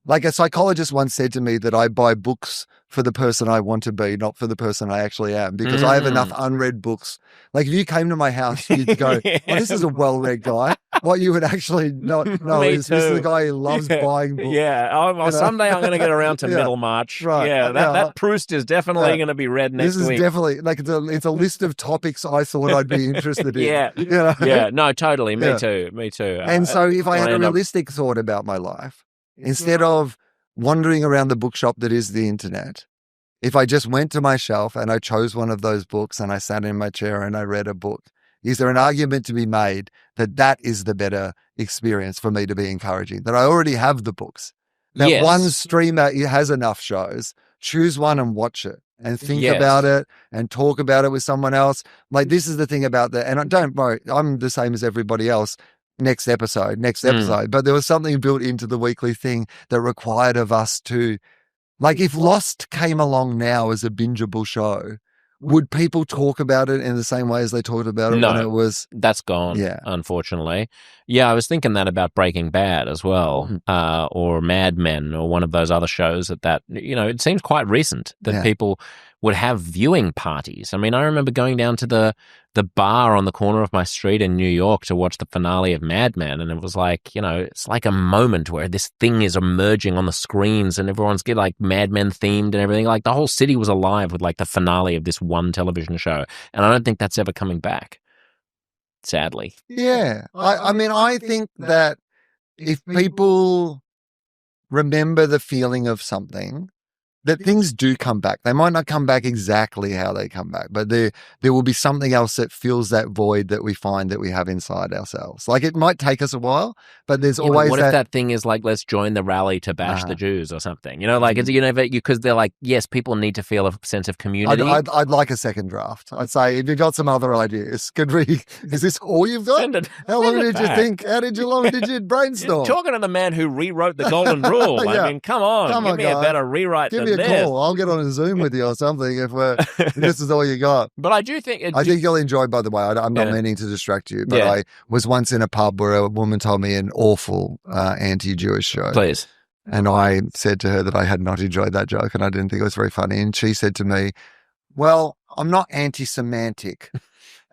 like a psychologist once said to me that I buy books for the person I want to be, not for the person I actually am, because I have enough unread books. Like if you came to my house, you'd go, oh, this is a well-read guy. What you would actually not know is this is the guy who loves buying books.
Yeah. Someday I'm going to get around to Middlemarch.
Right.
Yeah. That Proust is definitely going to be read next week.
This is definitely, like, it's a list of topics I thought I'd be interested in.
Yeah. No, totally. Me too.
And so if I had a realistic thought about my life, instead of wandering around the bookshop that is the internet, if I just went to my shelf and I chose one of those books and I sat in my chair and I read a book, is there an argument to be made that that is the better experience for me to be encouraging? That I already have the books. That one streamer has enough shows. Choose one and watch it and think about it and talk about it with someone else. Like, this is the thing about that. And don't worry, I'm the same as everybody else. Next episode. But there was something built into the weekly thing that required of us to, like, if Lost came along now as a bingeable show, would people talk about it in the same way as they talked about it when it was?
That's gone, unfortunately. Yeah, I was thinking that about Breaking Bad as well, or Mad Men, or one of those other shows that it seems quite recent that people would have viewing parties. I mean, I remember going down to the bar on the corner of my street in New York to watch the finale of Mad Men, and it was like, it's like a moment where this thing is emerging on the screens and everyone's get like Mad Men themed and everything. Like the whole city was alive with like the finale of this one television show, and I don't think that's ever coming back, sadly.
Yeah. I mean, I think that if people remember the feeling of something, that things do come back. They might not come back exactly how they come back, but there will be something else that fills that void that we find that we have inside ourselves. Like it might take us a while, but there's always
what if that thing is like, let's join the rally to bash the Jews or something? You know, like, it's, you know, because they're like, yes, people need to feel a sense of community.
I'd like a second draft. I'd say, if you've got some other ideas, is this all you've got? How long did you think? How long did you brainstorm?
You're talking to the man who rewrote the Golden Rule. I mean, come on, give me a better rewrite than this. Give me a call.
I'll get on a Zoom with you or something if this is all you got.
But I do think...
I think you'll enjoy, by the way, I'm not meaning to distract you, but I was once in a pub where a woman told me an awful anti-Jewish joke.
Please.
And I said to her that I had not enjoyed that joke and I didn't think it was very funny. And she said to me, well, I'm not anti-Semitic.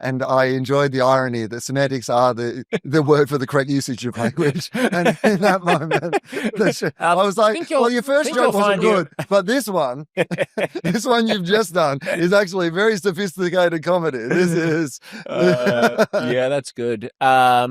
And I enjoyed the irony that semantics are the word for the correct usage of language. And in that moment, I was like, well, your first joke wasn't good, but this one you've just done is actually very sophisticated comedy. This is...
yeah, that's good. I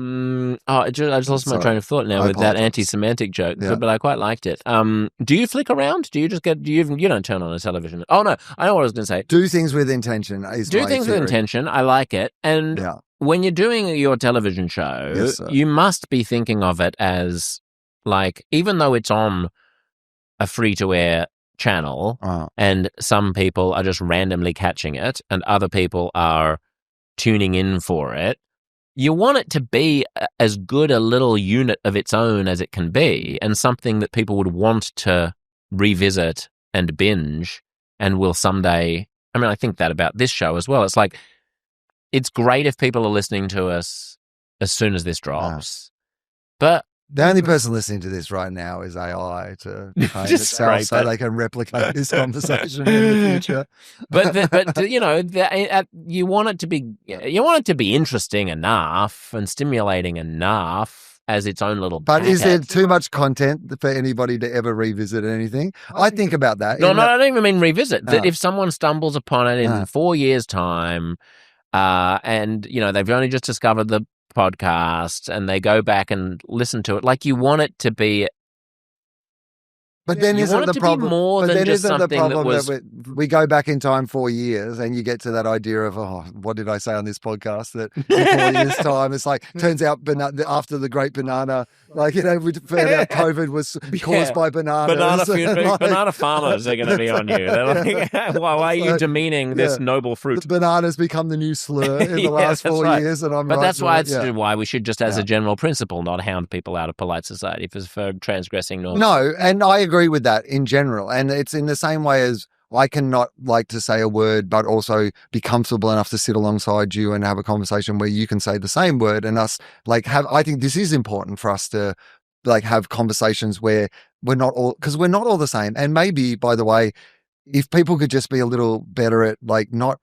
just lost my train of thought now with that anti-semantic joke, but I quite liked it. Do you flick around? Do you just get... you don't turn on a television? Oh, no, I know what I was going to say.
Do things with intention.
Do things with intention. I like it. And when you're doing your television show, you must be thinking of it as, like, even though it's on a free-to-air channel and some people are just randomly catching it and other people are tuning in for it, you want it to be as good a little unit of its own as it can be, and something that people would want to revisit and binge and will someday... I mean, I think that about this show as well. It's like, it's great if people are listening to us as soon as this drops. But
the only person listening to this right now is AI to train itself so they can replicate this conversation in the future.
But you know, you want it to be interesting enough and stimulating enough as its own little
But is there too much content for anybody to ever revisit anything? I think about that.
No, I don't even mean revisit. That if someone stumbles upon it in 4 years' time, and, you know, they've only just discovered the podcast and they go back and listen to it, like, you want it to be...
But then isn't the problem
more than just something that was...
that we go back in time 4 years and you get to that idea of, what did I say on this podcast? That in 4 years' time, it's like, turns out after the great banana, like, you know, we found out COVID was caused by bananas.
Banana farmers are going to be on you. They're like, why are you demeaning this noble fruit?
Bananas become the new slur in the last 4 years.
But that's why why we should just, as a general principle, not hound people out of polite society for transgressing norms.
No, and I agree with that in general. And it's in the same way as I cannot like to say a word, but also be comfortable enough to sit alongside you and have a conversation where you can say the same word and us like have, I think this is important for us to like have conversations where we're not all the same. And maybe, by the way, if people could just be a little better at like not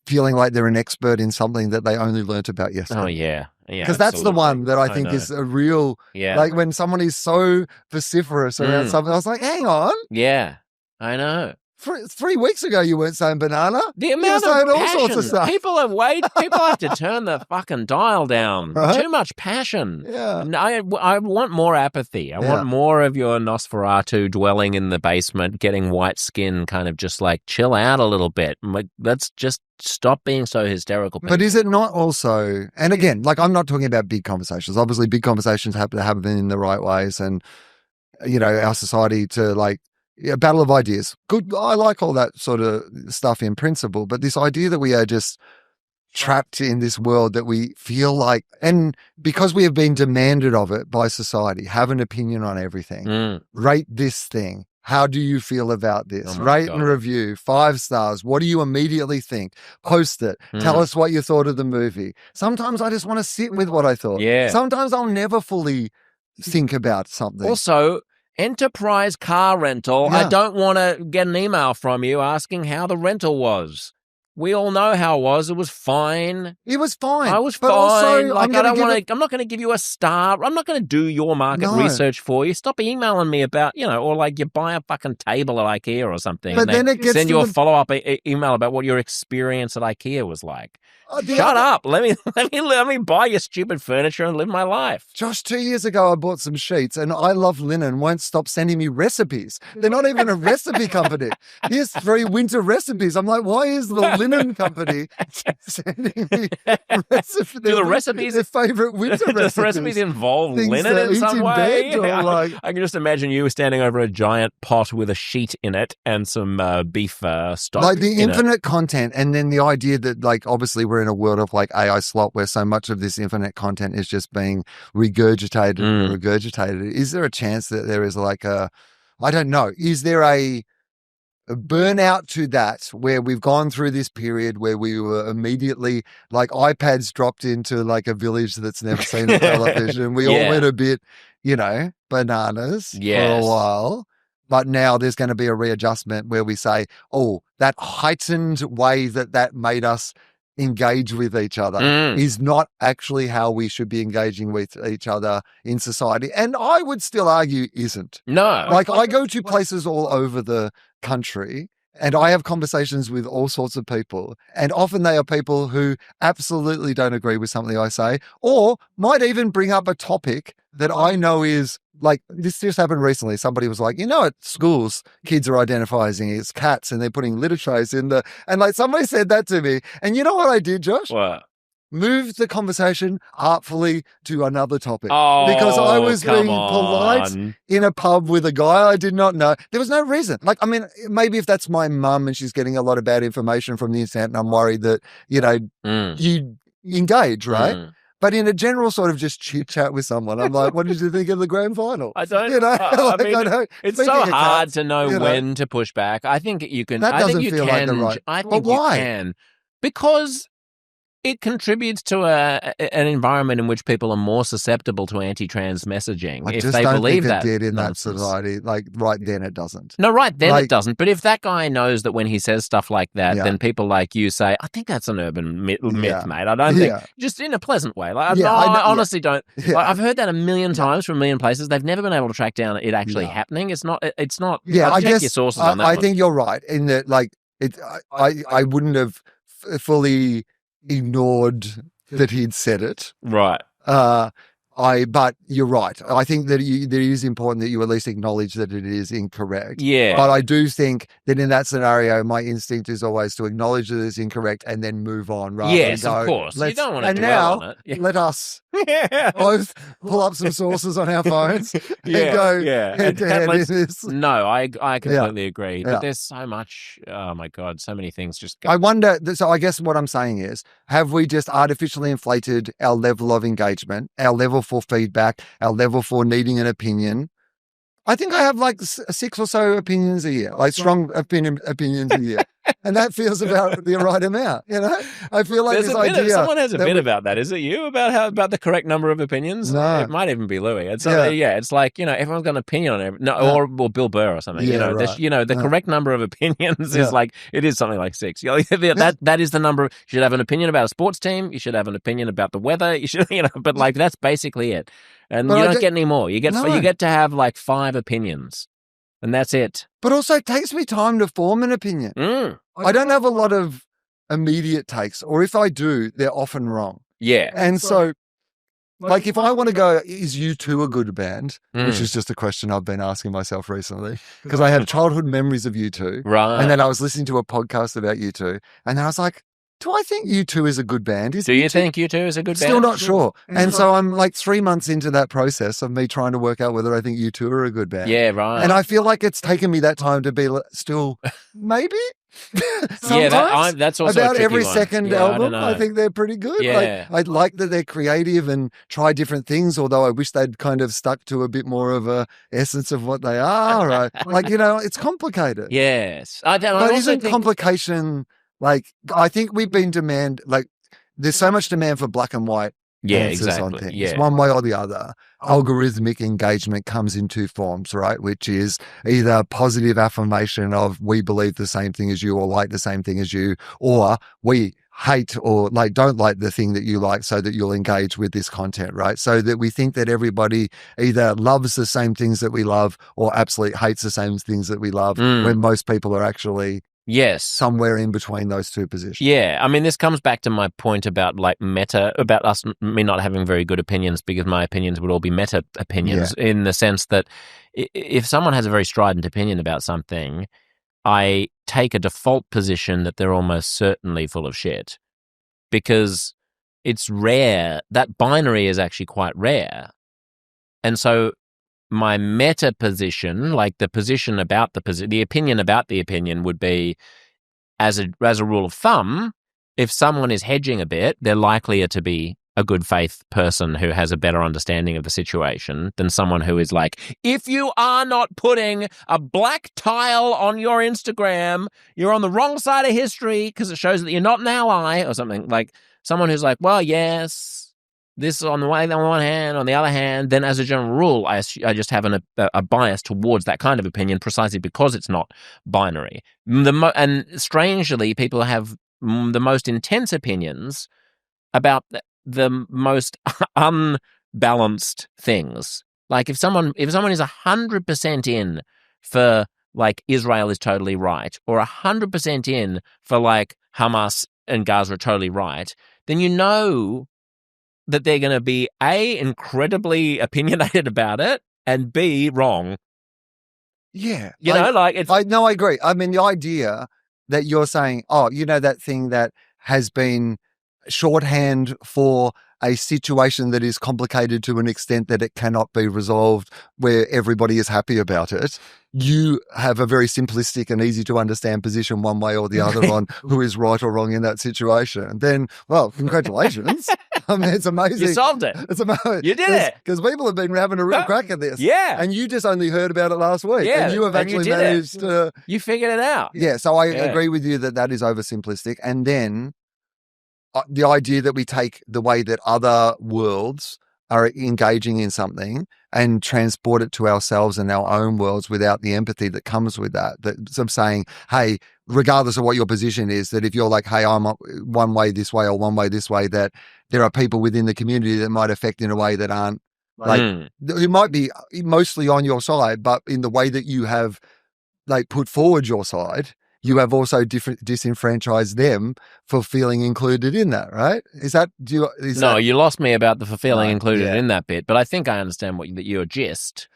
feeling like they're an expert in something that they only learnt about yesterday.
Oh, yeah. Yeah,
because that's the one that I think is a real, like when someone is so vociferous around something, I was like, hang on.
Yeah, I know.
3 weeks ago, you weren't saying banana.
The amount of passion. All sorts of stuff. People have to turn the fucking dial down. Right? Too much passion.
Yeah.
I want more apathy. I want more of your Nosferatu dwelling in the basement, getting white skin, kind of just like chill out a little bit. Let's just stop being so hysterical.
But is it not also, and again, like I'm not talking about big conversations. Obviously, big conversations have to happen in the right ways, and you know, our society to like. A battle of ideas. Good. I like all that sort of stuff in principle, but this idea that we are just trapped in this world that we feel like, and because we have been demanded of it by society, have an opinion on everything. Rate this thing. How do you feel about this? Rate and review. 5 stars. What do you immediately think? Post it. Tell us what you thought of the movie. Sometimes I just want to sit with what I thought.
Yeah.
Sometimes I'll never fully think about something.
Also, Enterprise car rental. I don't want to get an email from you asking how the rental was. We all know how it was. It was fine.
It was fine.
I was
but
fine.
Also,
like, I'm not going to give you a star. I'm not going to do your market research for you. Stop emailing me about, or like you buy a fucking table at IKEA or something.
But then it gets
send you a follow-up email about what your experience at IKEA was like. Shut up. Let me buy your stupid furniture and live my life.
Josh, 2 years ago, I bought some sheets and I Love Linen won't stop sending me recipes. They're not even a recipe company. Here's 3 winter recipes. I'm like, why is the linen company sending me recipes?
Do the recipes,
their favorite winter recipes?
The recipes involve linen in some way?
Like...
I can just imagine you standing over a giant pot with a sheet in it and some beef stock.
Like the infinite content, and then the idea that, like, obviously we're in a world of like AI slop where so much of this infinite content is just being regurgitated and regurgitated. Is there a chance that there is like I don't know, is there a burnout to that where we've gone through this period where we were immediately like iPads dropped into like a village that's never seen a television. We all went a bit, bananas for a while. But now there's going to be a readjustment where we say, oh, that heightened way that made us engage with each other is not actually how we should be engaging with each other in society. And I would still argue isn't.
No.
Like I go to places all over the country and I have conversations with all sorts of people. And often they are people who absolutely don't agree with something I say or might even bring up a topic that I know is like, this just happened recently. Somebody was like, at schools, kids are identifying as cats and they're putting litter trays in and like somebody said that to me. And you know what I did, Josh?
What?
Moved the conversation artfully to another topic.
Oh,
because I was being polite in a pub with a guy I did not know. There was no reason. Like, I mean, maybe if that's my mum and she's getting a lot of bad information from the internet and I'm worried that, you engage, right? But in a general sort of just chit chat with someone, I'm like, what did you think of the grand final?
I don't, it's so hard to know when to push back. I think you can.
That doesn't feel like the right.
I think you can. Because it contributes to an environment in which people are more susceptible to anti-trans messaging if they believe that.
I just don't think it did in that society. Like right then it doesn't.
No, right then it doesn't. But if that guy knows that when he says stuff like that, then people like you say, I think that's an urban myth, mate. I don't think, just in a pleasant way. Like, I honestly don't. Like, I've heard that a million times from a million places. They've never been able to track down it actually happening. It's not.
Yeah, I guess
your sources on that.
I think you're right in that. Like, I wouldn't have fully ignored that he'd said it.
Right.
But you're right. I think that it is important that you at least acknowledge that it is incorrect.
Yeah.
But I do think that in that scenario, my instinct is always to acknowledge that it's incorrect and then move on. Rather
yes,
than go,
of course. You don't want to dwell
now,
on it.
let us both pull up some sources on our phones and go head to head in this.
No, I completely agree. But there's so much, oh my God, so many things just go.
I wonder, so I guess what I'm saying is, have we just artificially inflated our level of engagement, our level for feedback, our level for needing an opinion? I think I have like 6 or so opinions a year, like strong opinions a year. And that feels about the right amount, I feel like this idea.
Someone has a bit about that. Is it you about the correct number of opinions?
No.
It might even be Louis. It's it's like, everyone's got an opinion on it. Or Bill Burr or something. The correct number of opinions is like, it is something like 6. That is the number. You should have an opinion about a sports team. You should have an opinion about the weather. You should, but like, that's basically it. And you don't get any more. You get to have like 5 opinions. And that's it.
But also it takes me time to form an opinion. I don't have a lot of immediate takes, or if I do, they're often wrong.
Yeah.
And so, like if I want to go, is U2 a good band? Which is just a question I've been asking myself recently, because I have childhood memories of U2.
Right.
And then I was listening to a podcast about U2, and then I was like, do I think U2 is a good band?
Do you think U2 is a good band?
Still not sure. And so I'm like 3 months into that process of me trying to work out whether I think U2 are a good band.
Yeah, right.
And I feel like it's taken me that time to be still, maybe? Sometimes.
That's also
about
a tricky
every
one.
second album, I think they're pretty good.
Yeah.
Like, I like that they're creative and try different things, although I wish they'd kind of stuck to a bit more of a essence of what they are. Right? Like, it's complicated.
Yes.
But isn't complication... Like, I think we've been there's so much demand for black and white answers on
exactly.
things, one way or the other. Algorithmic engagement comes in two forms, right? Which is either positive affirmation of we believe the same thing as you or like the same thing as you, or we hate or like don't like the thing that you like so that you'll engage with this content, right? So that we think that everybody either loves the same things that we love or absolutely hates the same things that we love, when most people are actually somewhere in between those two positions.
Yeah. I mean, this comes back to my point about like about me not having very good opinions, because my opinions would all be meta opinions, in the sense that if someone has a very strident opinion about something, I take a default position that they're almost certainly full of shit, because it's rare. That binary is actually quite rare. And so my meta position, like the position about the opinion about the opinion, would be, as a rule of thumb, if someone is hedging a bit, they're likelier to be a good faith person who has a better understanding of the situation than someone who is like, if you are not putting a black tile on your Instagram, you're on the wrong side of history because it shows that you're not an ally, or something. Like someone who's like, well, yes, this on the one hand, on the other hand, then as a general rule, I just have a bias towards that kind of opinion precisely because it's not binary. And strangely, people have the most intense opinions about the most unbalanced things. Like if someone is 100% in for like Israel is totally right, or 100% in for like Hamas and Gaza are totally right, then you know that they're going to be A, incredibly opinionated about it, and B, wrong.
Yeah.
I
agree. I mean, the idea that you're saying, that thing that has been shorthand for a situation that is complicated to an extent that it cannot be resolved where everybody is happy about it. You have a very simplistic and easy to understand position one way or the other on who is right or wrong in that situation. And then, well, congratulations. I mean, it's amazing.
You solved it.
It's amazing.
You did it.
Because people have been having a real crack at this.
Yeah.
And you just only heard about it last week.
Yeah.
And you have actually managed to...
You figured it out.
Yeah. So I agree with you that is oversimplistic. And then the idea that we take the way that other worlds are engaging in something and transport it to ourselves and our own worlds without the empathy that comes with that. That's I'm saying, hey, regardless of what your position is, that if you're like, hey, I'm one way this way or one way this way, that there are people within the community that might affect in a way that aren't like, who might be mostly on your side, but in the way that you have like put forward your side, you have also disenfranchised them for feeling included in that, right?
You lost me about the for feeling included in that bit, but I think I understand your gist.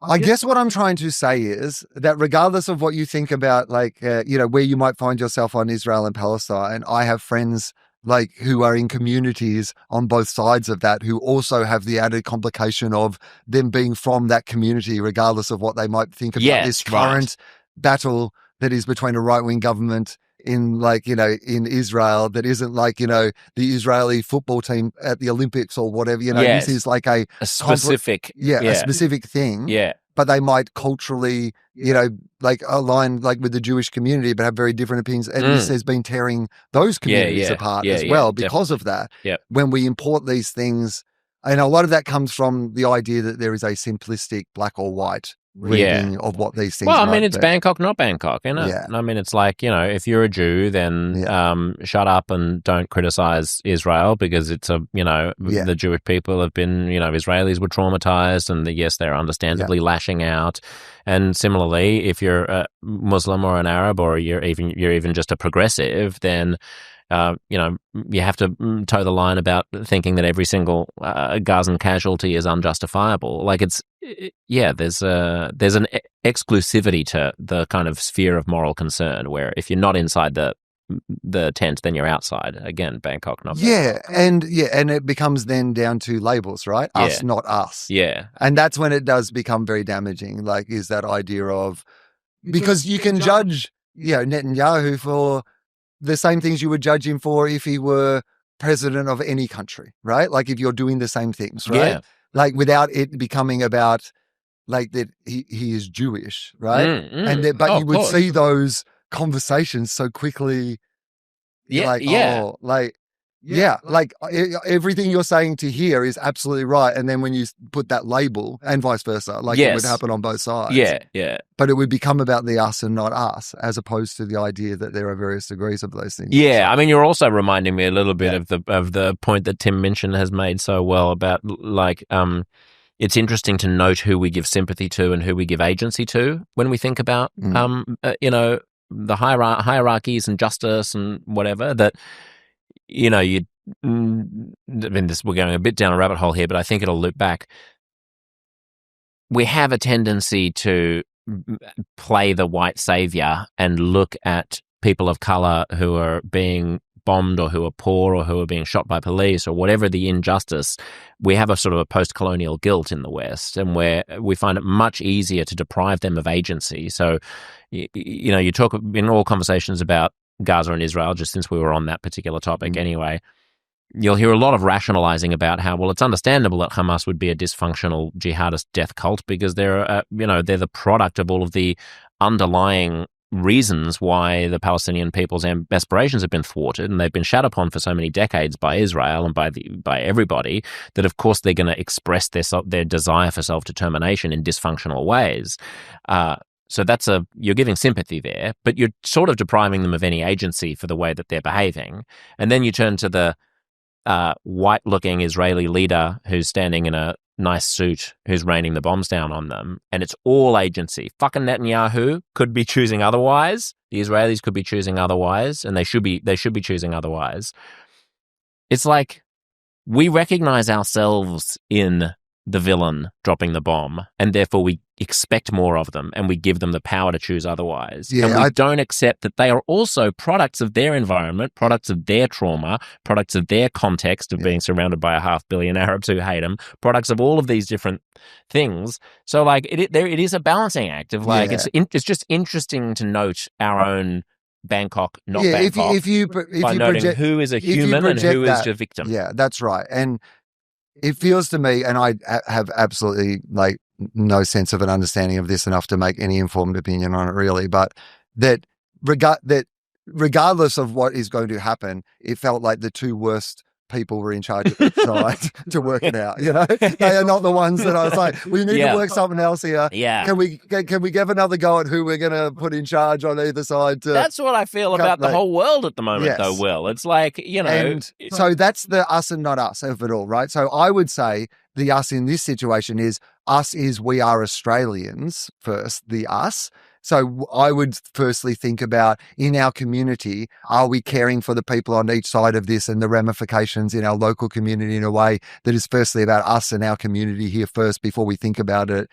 I guess what I'm trying to say is that regardless of what you think about, like, where you might find yourself on Israel and Palestine, I have friends like who are in communities on both sides of that who also have the added complication of them being from that community, regardless of what they might think about this current battle that is between a right-wing government in in Israel that isn't like, the Israeli football team at the Olympics or whatever, this is like a
specific,
a specific thing.
Yeah.
But they might culturally, align with the Jewish community, but have very different opinions. And this has been tearing those communities apart as well because of that.
Yep.
When we import these things, and a lot of that comes from the idea that there is a simplistic black or white reading of what these things
Well, I mean,
might
it's
be.
Bangkok, not Bangkok, isn't it?
Yeah.
I mean, it's like, if you're a Jew, then shut up and don't criticize Israel because it's the Jewish people have been, Israelis were traumatized and yes, they're understandably lashing out. And similarly, if you're a Muslim or an Arab or you're even just a progressive, then you have to toe the line about thinking that every single Gazan casualty is unjustifiable. Like there's an exclusivity to the kind of sphere of moral concern where if you're not inside the tent, then you're outside. Again, Bangkok, not Bangkok.
And it becomes then down to labels, right? Us, not us.
Yeah.
And that's when it does become very damaging. Like, is that idea of, because you can judge, Netanyahu for the same things you would judge him for if he were president of any country, right? Like if you're doing the same things, right?
Yeah.
Like without it becoming about like that he is Jewish, right? But you would see those conversations so quickly. Yeah, like everything you're saying to here is absolutely right. And then when you put that label and vice versa, like it would happen on both sides.
Yeah.
But it would become about the us and not us, as opposed to the idea that there are various degrees of those things.
Yeah, also. I mean, you're also reminding me a little bit of the point that Tim Minchin has made so well about like it's interesting to note who we give sympathy to and who we give agency to when we think about the hierarchies and justice and whatever that. You know, I mean, we're going a bit down a rabbit hole here, but I think it'll loop back. We have a tendency to play the white savior and look at people of color who are being bombed or who are poor or who are being shot by police or whatever the injustice. We have a sort of a post-colonial guilt in the West, and where we find it much easier to deprive them of agency. So, you talk in all conversations about Gaza and Israel, just since we were on that particular topic anyway, you'll hear a lot of rationalizing about how, well, it's understandable that Hamas would be a dysfunctional jihadist death cult because they're the product of all of the underlying reasons why the Palestinian people's aspirations have been thwarted, and they've been shat upon for so many decades by Israel and by everybody that, of course, they're going to express their desire for self-determination in dysfunctional ways. So you're giving sympathy there, but you're sort of depriving them of any agency for the way that they're behaving. And then you turn to the white-looking Israeli leader who's standing in a nice suit, who's raining the bombs down on them, and it's all agency. Fucking Netanyahu could be choosing otherwise. The Israelis could be choosing otherwise, and they should be choosing otherwise. It's like we recognize ourselves in the villain dropping the bomb, and therefore we expect more of them, and we give them the power to choose otherwise. Yeah, and we don't accept that they are also products of their environment, products of their trauma, products of their context of being surrounded by 500 million Arabs who hate them, products of all of these different things. So, like, it is a balancing act of like it's just interesting to note our own Bangkok, not Bangkok. If you noting who is a human and who is a victim.
Yeah, that's right. And it feels to me, and I have absolutely like no sense of an understanding of this enough to make any informed opinion on it really, but that regardless of what is going to happen, it felt like the two worst people were in charge of the side to work it out. They are not the ones that I was like, we need to work something else here.
Yeah.
Can we give another go at who we're going to put in charge on either side?
That's what I feel about the whole world at the moment, though, Will. It's like,
And so that's the us and not us of it all, right? So I would say the us in this situation is we are Australians first, the us. So I would firstly think about, in our community, are we caring for the people on each side of this and the ramifications in our local community in a way that is firstly about us and our community here first before we think about it,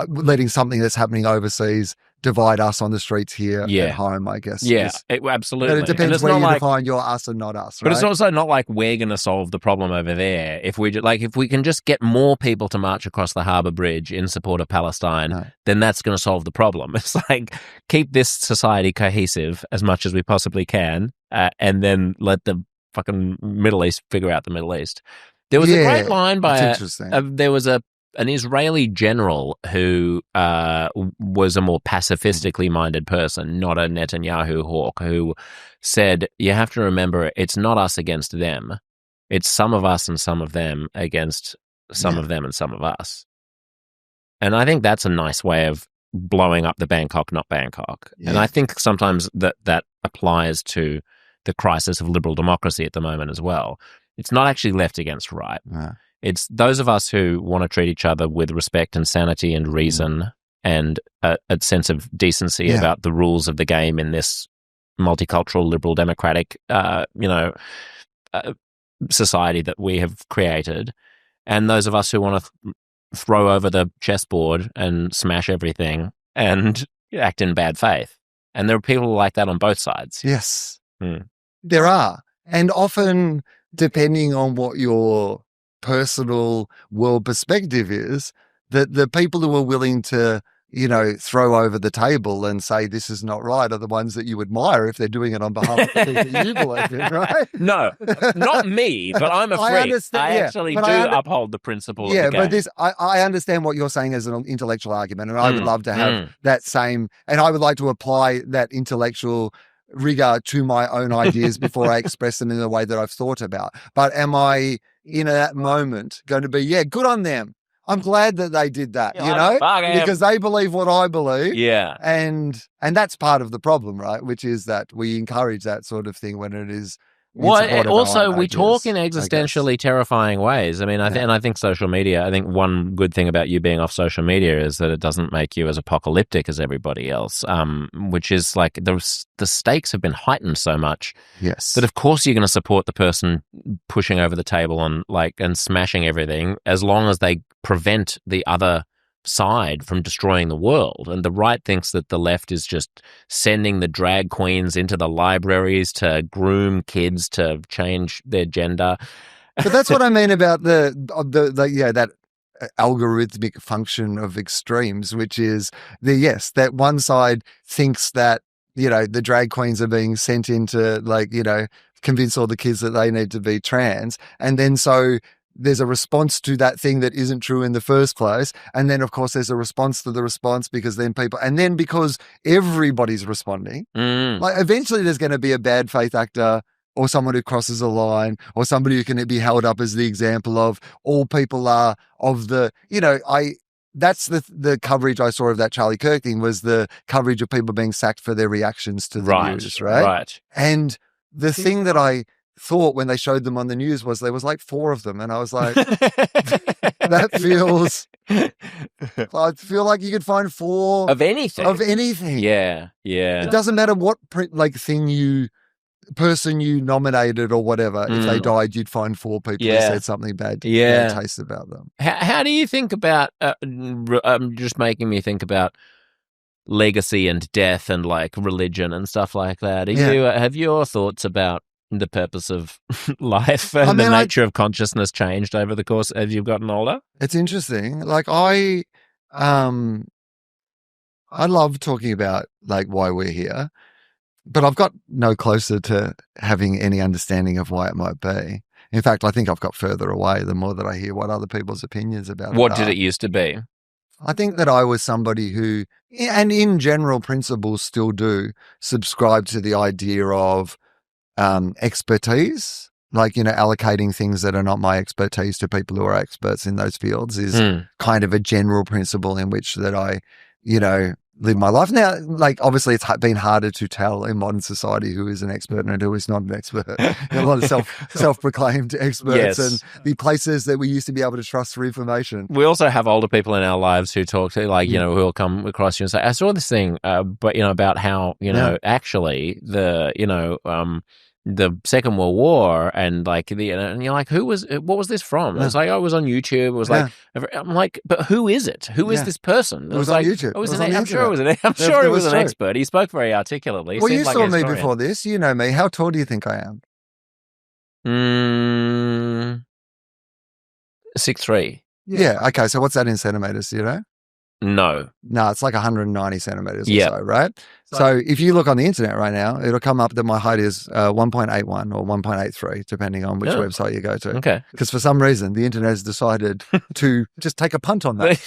letting something that's happening overseas divide us on the streets here at home, I guess.
Yeah, absolutely.
But it depends where you define your us and not us, right?
But it's also not like we're going to solve the problem over there. If we can just get more people to march across the harbour bridge in support of Palestine, then that's going to solve the problem. It's like, keep this society cohesive as much as we possibly can, and then let the fucking Middle East figure out the Middle East. There was a great line by there was an Israeli general who was a more pacifistically minded person, not a Netanyahu hawk, who said, you have to remember, it's not us against them. It's some of us and some of them against some of them and some of us. And I think that's a nice way of blowing up the Bangkok, not Bangkok. Yeah. And I think sometimes that applies to the crisis of liberal democracy at the moment as well. It's not actually left against right. Yeah. It's those of us who want to treat each other with respect and sanity and reason and a sense of decency about the rules of the game in this multicultural, liberal, democratic, society that we have created. And those of us who want to throw over the chessboard and smash everything and act in bad faith. And there are people like that on both sides.
Yes, there are. And often, depending on what your personal world perspective is, that the people who are willing to, throw over the table and say this is not right are the ones that you admire if they're doing it on behalf of the things that you believe in, right?
No, not me, but I'm a freak. I actually uphold the principle of the game.
But I understand what you're saying as an intellectual argument, and I would love to have that same, and I would like to apply that intellectual rigor to my own ideas before I express them in the way that I've thought about. But am I in that moment going to be, yeah, good on them. I'm glad that they did that, because they believe what I believe.
Yeah.
And that's part of the problem, right? Which is that we encourage that sort of thing when it is.
Well, also, we talk in existentially terrifying ways. I mean, I think social media, I think one good thing about you being off social media is that it doesn't make you as apocalyptic as everybody else, which is like the stakes have been heightened so much that, of course, you're going to support the person pushing over the table and smashing everything as long as they prevent the other side from destroying the world. And the right thinks that the left is just sending the drag queens into the libraries to groom kids to change their gender.
But that's what I mean about that algorithmic function of extremes, which is that one side thinks that, the drag queens are being sent in to convince all the kids that they need to be trans. And then so there's a response to that thing that isn't true in the first place. And then, of course, there's a response to the response because everybody's responding, eventually there's going to be a bad faith actor or someone who crosses a line or somebody who can be held up as the example of all people are of the, that's the coverage I saw of that Charlie Kirk thing was the coverage of people being sacked for their reactions to the news, right?
Right.
And the thing that I thought when they showed them on the news was there was like 4 of them, and I was like, that feels. I feel like you could find 4
of anything. Yeah.
It doesn't matter what person you nominated or whatever. If they died, you'd find 4 people who said something bad taste about them.
How do you think about? Just making me think about legacy and death and like religion and stuff like that. Have your thoughts about the purpose of life and the nature of consciousness changed over the course as you've gotten older?
It's interesting. Like I love talking about like why we're here, but I've got no closer to having any understanding of why it might be. In fact, I think I've got further away the more that I hear what other people's opinions about it.
What did it used to be?
I think that I was somebody who, and in general principles still do, subscribe to the idea of expertise, allocating things that are not my expertise to people who are experts in those fields is kind of a general principle in which that I, live my life. Now, obviously it's been harder to tell in modern society who is an expert and who is not an expert. A lot of self-proclaimed experts and the places that we used to be able to trust for information.
We also have older people in our lives who talk to, who will come across you and say, I saw this thing, but, about how, actually the Second World War and and you're like, what was this from? It's like, it was on YouTube. It was I'm like, but who is it? Who is this person?
It was on YouTube.
I'm sure he was an expert. He spoke very articulately.
Well, you saw me before this. You know me. How tall do you think I am?
6'3".
Yeah. Okay. So what's that in centimeters? Do you know?
No,
it's like 190 centimeters or so, right? So if you look on the internet right now, it'll come up that my height is 1.81 or 1.83, depending on which website you go to.
Okay.
Because for some reason, the internet has decided to just take a punt on that.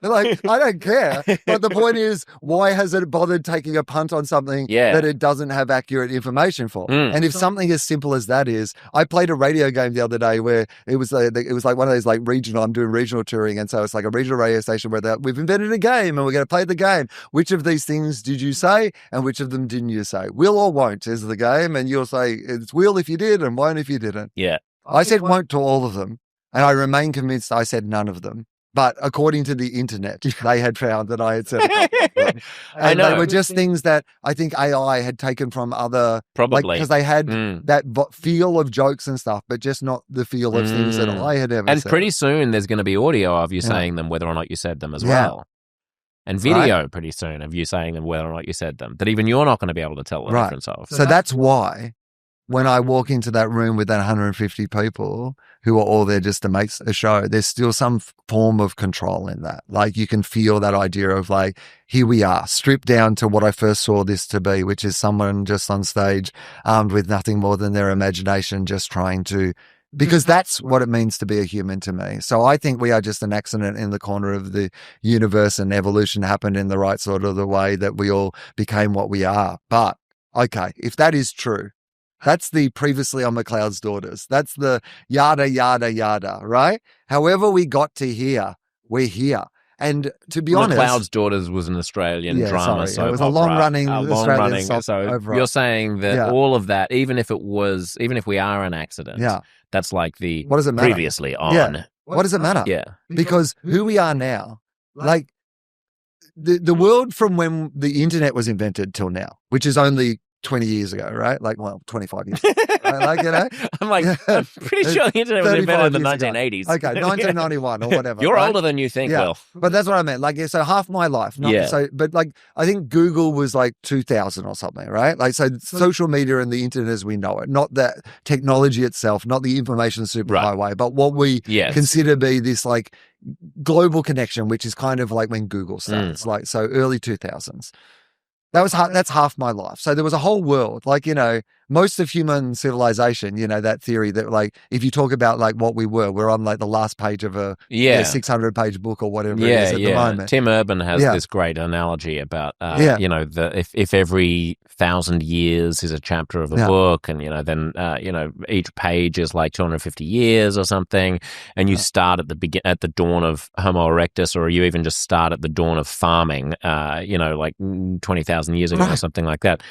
I don't care. But the point is, why has it bothered taking a punt on something that it doesn't have accurate information for? And if something as simple as that is, I played a radio game the other day where it was like one of those regional, I'm doing regional touring, and so it's like a regional radio station where we've invented a game and we're going to play the game. Which of these things did you say and which of them didn't you say? Will or won't is the game, and you'll say it's will if you did and won't if you didn't.
Yeah.
I said won't to all of them, and I remain convinced I said none of them. But according to the internet, they had found that I had said a couple of them. And
I know.
They were just things that I think AI had taken from other...
Probably.
Because they had that feel of jokes and stuff, but just not the feel of things that I had ever said.
And pretty soon there's going to be audio of you saying them, whether or not you said them as well. And video pretty soon of you saying them, whether or not you said them, that even you're not going to be able to tell the difference of.
So that's why when I walk into that room with that 150 people who are all there just to make a show, there's still some form of control in that. You can feel that idea of here we are, stripped down to what I first saw this to be, which is someone just on stage armed with nothing more than their imagination, just trying to because that's what it means to be a human to me. So I think we are just an accident in the corner of the universe, and evolution happened in the right sort of the way that we all became what we are. But okay, if that is true, that's the previously on McLeod's daughters. That's the yada, yada, yada, right? However we got to here, we're here. And to be honest,
McLeod's Daughters was an Australian drama.
Sorry. It was a long-running Australian soap opera.
You're saying that all of that, even if we are an accident, that's like the
what does it matter?
Previously on.
Yeah. What does it matter?
Yeah.
Because who we are now, like the world from when the internet was invented till now, which is only 20 years ago, right? Like, well, 25 years ago. Right? Like,
I'm pretty sure the internet was invented in the 1980s.
Ago. Okay, 1991 or whatever.
You're older than you think, Will.
But that's what I meant. Like, so half my life. But like, I think Google was like 2000 or something, right? Like, so social media and the internet as we know it, not that technology itself, not the information superhighway, but what we consider be this like global connection, which is kind of like when Google starts, like, so early 2000s. That's half my life. So there was a whole world, like, most of human civilization, that theory that like, if you talk about like what we're on like the last page of a 600-page book or whatever it is at the moment.
Tim Urban has this great analogy about, if every 1,000 years is a chapter of a book, and, then, each page is like 250 years or something, and you start at the dawn of Homo erectus, or you even just start at the dawn of farming, like 20,000 years ago or something like that.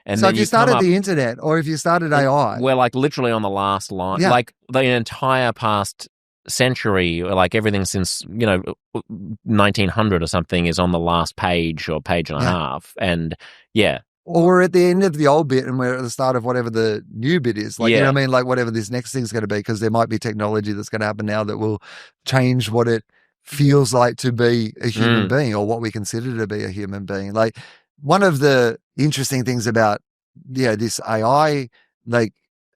And
so if you started the internet, or if you started AI,
we're like literally on the last line, like the entire past century, like everything since 1900 or something is on the last page or page and a half, and
or we're at the end of the old bit and we're at the start of whatever the new bit is, like you know what I mean, like whatever this next thing's going to be, because there might be technology that's going to happen now that will change what it feels like to be a human being, or what we consider to be a human being. Like, one of the interesting things about this AI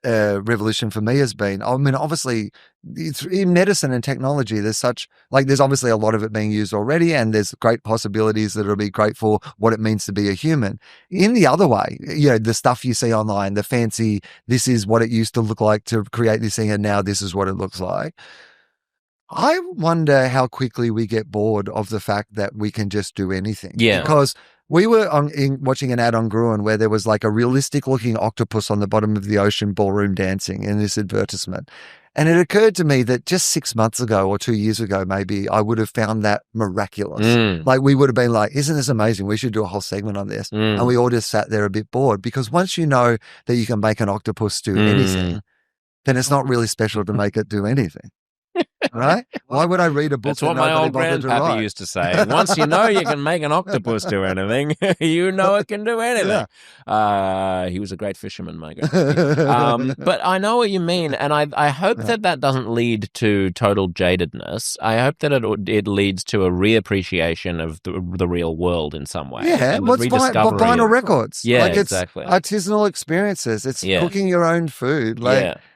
revolution for me has been, I mean, obviously it's in medicine and technology, there's obviously a lot of it being used already, and there's great possibilities that it'll be great for what it means to be a human. In the other way, the stuff you see online, the fancy, this is what it used to look like to create this thing, and now this is what it looks like. I wonder how quickly we get bored of the fact that we can just do anything. Yeah. Because we were watching an ad on Gruen where there was like a realistic looking octopus on the bottom of the ocean ballroom dancing in this advertisement. And it occurred to me that just 6 months ago or 2 years ago, maybe, I would have found that miraculous. Like, we would have been like, isn't this amazing? We should do a whole segment on this. And we all just sat there a bit bored, because once you know that you can make an octopus do anything, then it's not really special to make it do anything. Right? Why would I read a book?
That's what my old grandpappy used to say. Once you know you can make an octopus do anything, you know it can do anything. He was a great fisherman, my God. But I know what you mean, and I hope that doesn't lead to total jadedness. I hope that it leads to a reappreciation of the real world in some way.
Yeah, what's vinyl records?
Yeah,
like, it's
exactly.
Artisanal experiences. It's cooking your own food.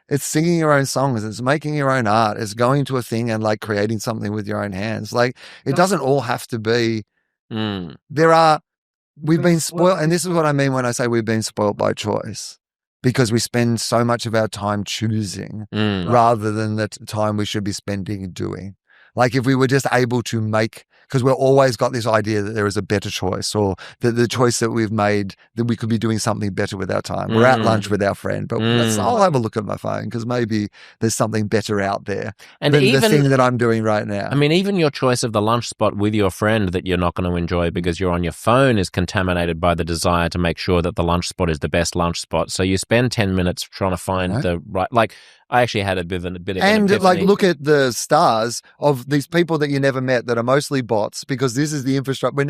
It's singing your own songs. It's making your own art. It's going to a thing and like creating something with your own hands. Like, it doesn't all have to be. We've been spoiled. And this is what I mean when I say we've been spoiled by choice, because we spend so much of our time choosing rather than the time we should be spending doing. Like, if we were just able to make, because we've always got this idea that there is a better choice, or that the choice that we've made, that we could be doing something better with our time. We're at lunch with our friend, but I'll have a look at my phone, because maybe there's something better out there than the thing that I'm doing right now.
I mean, even your choice of the lunch spot with your friend that you're not going to enjoy because you're on your phone is contaminated by the desire to make sure that the lunch spot is the best lunch spot. So you spend 10 minutes trying to find the right, like, I actually had a bit of an epiphany.
Like, look at the stars of these people that you never met that are mostly bots, because this is the infrastructure.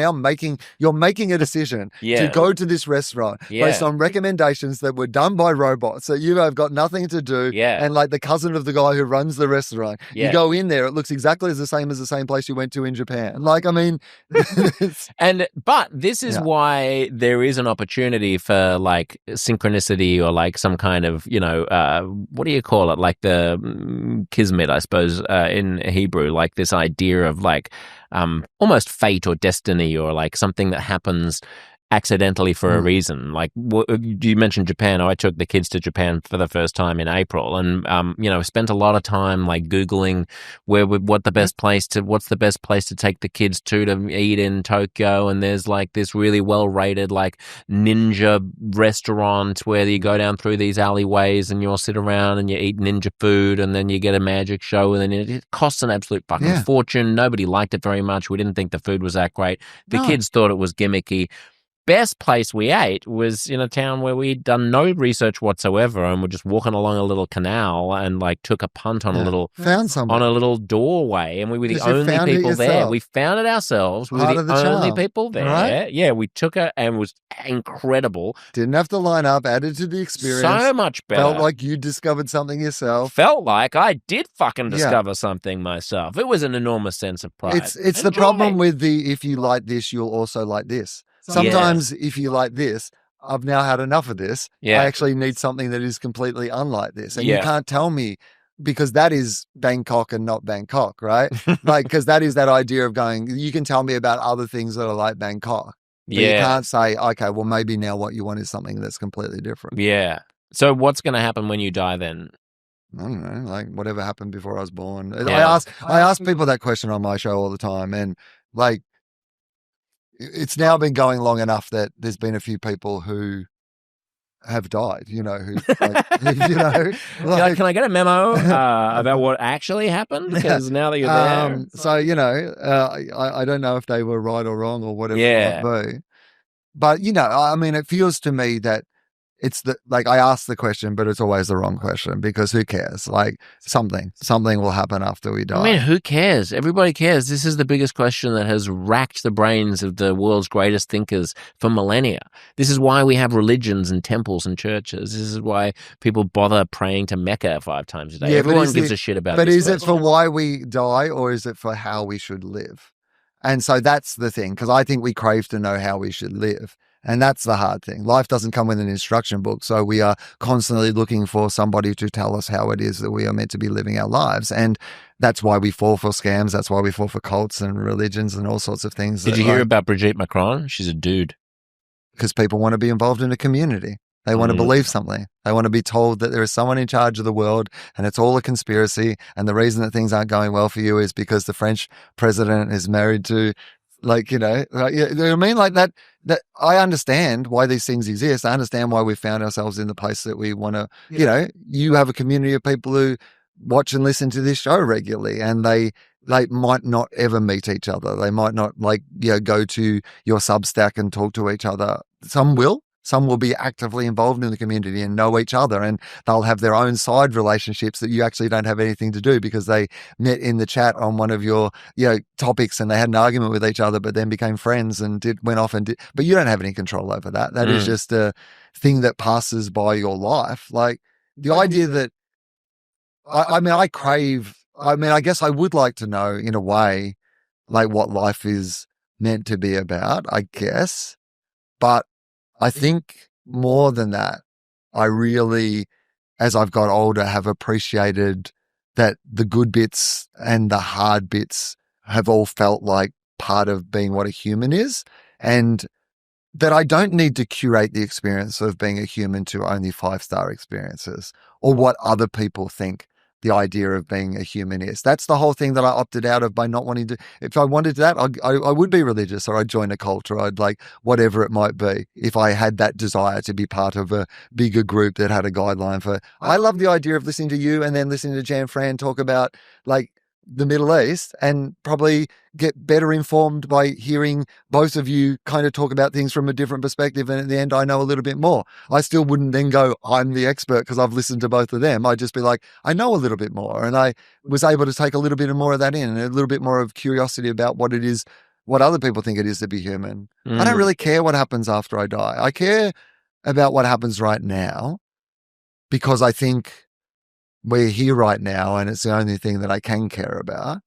You're making a decision to go to this restaurant based on recommendations that were done by robots that you have got nothing to do. And like the cousin of the guy who runs the restaurant, you go in there, it looks exactly as the same place you went to in Japan. Like, I mean,
but this is why there is an opportunity for like synchronicity, or like some kind of, what do you call it? Like the kismet, I suppose, in Hebrew, like this idea of like almost fate or destiny, or like something that happens accidentally for a reason. Like you mentioned Japan. I took the kids to Japan for the first time in April, and spent a lot of time like Googling what's the best place to take the kids to eat in Tokyo. And there's like this really well rated like ninja restaurant where you go down through these alleyways and you'll sit around and you eat ninja food, and then you get a magic show, and then it costs an absolute fucking fortune. Nobody liked it very much. We didn't think the food was that great. The kids thought it was gimmicky. Best place we ate was in a town where we'd done no research whatsoever, and we're just walking along a little canal and like took a punt on a little doorway, and we were the only people there. We found it ourselves. We were the only people there. Right? Yeah, we took it, and it was incredible.
Didn't have to line up. Added to the experience.
So much better.
Felt like you discovered something yourself.
Felt like I did fucking discover something myself. It was an enormous sense of pride.
It's the problem with if you like this, you'll also like this. Sometimes if you like this, I've now had enough of this. Yeah. I actually need something that is completely unlike this. And you can't tell me, because that is Bangkok and not Bangkok, right? Like, because that is that idea of going, you can tell me about other things that are like Bangkok. But you can't say, okay, well, maybe now what you want is something that's completely different.
Yeah. So what's going to happen when you die then?
I don't know, like whatever happened before I was born. Yeah. I ask people that question on my show all the time, and like, it's now been going long enough that there's been a few people who have died, who, like,
like, can I get a memo about what actually happened? Because now that you're there.
So, I don't know if they were right or wrong or whatever it might be. But, I mean, it feels to me that it's I ask the question, but it's always the wrong question, because who cares? Like something will happen after we die.
I mean, who cares? Everybody cares. This is the biggest question that has racked the brains of the world's greatest thinkers for millennia. This is why we have religions and temples and churches. This is why people bother praying to Mecca 5 times a day. Everyone gives a shit about this.
But is it for why we die, or is it for how we should live? And so that's the thing, because I think we crave to know how we should live. And that's the hard thing. Life doesn't come with an instruction book, so we are constantly looking for somebody to tell us how it is that we are meant to be living our lives. And that's why we fall for scams. That's why we fall for cults and religions and all sorts of things.
Did you hear about Brigitte Macron? She's a dude.
Because people want to be involved in a community. They want to believe something. They want to be told that there is someone in charge of the world and it's all a conspiracy. And the reason that things aren't going well for you is because the French president is married to, you know what I mean? Like that I understand why these things exist. I understand why we found ourselves in the place that we want to, you have a community of people who watch and listen to this show regularly, and they might not ever meet each other. They might not go to your Substack and talk to each other. Some will. Some will be actively involved in the community and know each other, and they'll have their own side relationships that you actually don't have anything to do because they met in the chat on one of your topics and they had an argument with each other, but then became friends and went off and did. But you don't have any control over that. That is just a thing that passes by your life. Like the idea that I guess I would like to know in a way, like what life is meant to be about, I guess, but I think more than that, I really, as I've got older, have appreciated that the good bits and the hard bits have all felt like part of being what a human is, and that I don't need to curate the experience of being a human to only 5-star experiences or what other people think the idea of being a human is. That's the whole thing that I opted out of by not wanting to. If I wanted that, I would be religious, or I'd join a cult, or I'd whatever it might be. If I had that desire to be part of a bigger group that had a guideline for, I love the idea of listening to you and then listening to Jan Fran talk about the Middle East, and probably get better informed by hearing both of you kind of talk about things from a different perspective. And at the end, I know a little bit more. I still wouldn't then go, I'm the expert because I've listened to both of them. I'd just be like, I know a little bit more. And I was able to take a little bit more of that in, and a little bit more of curiosity about what it is, what other people think it is to be human. I don't really care what happens after I die. I care about what happens right now, because I think we're here right now, and it's the only thing that I can care about.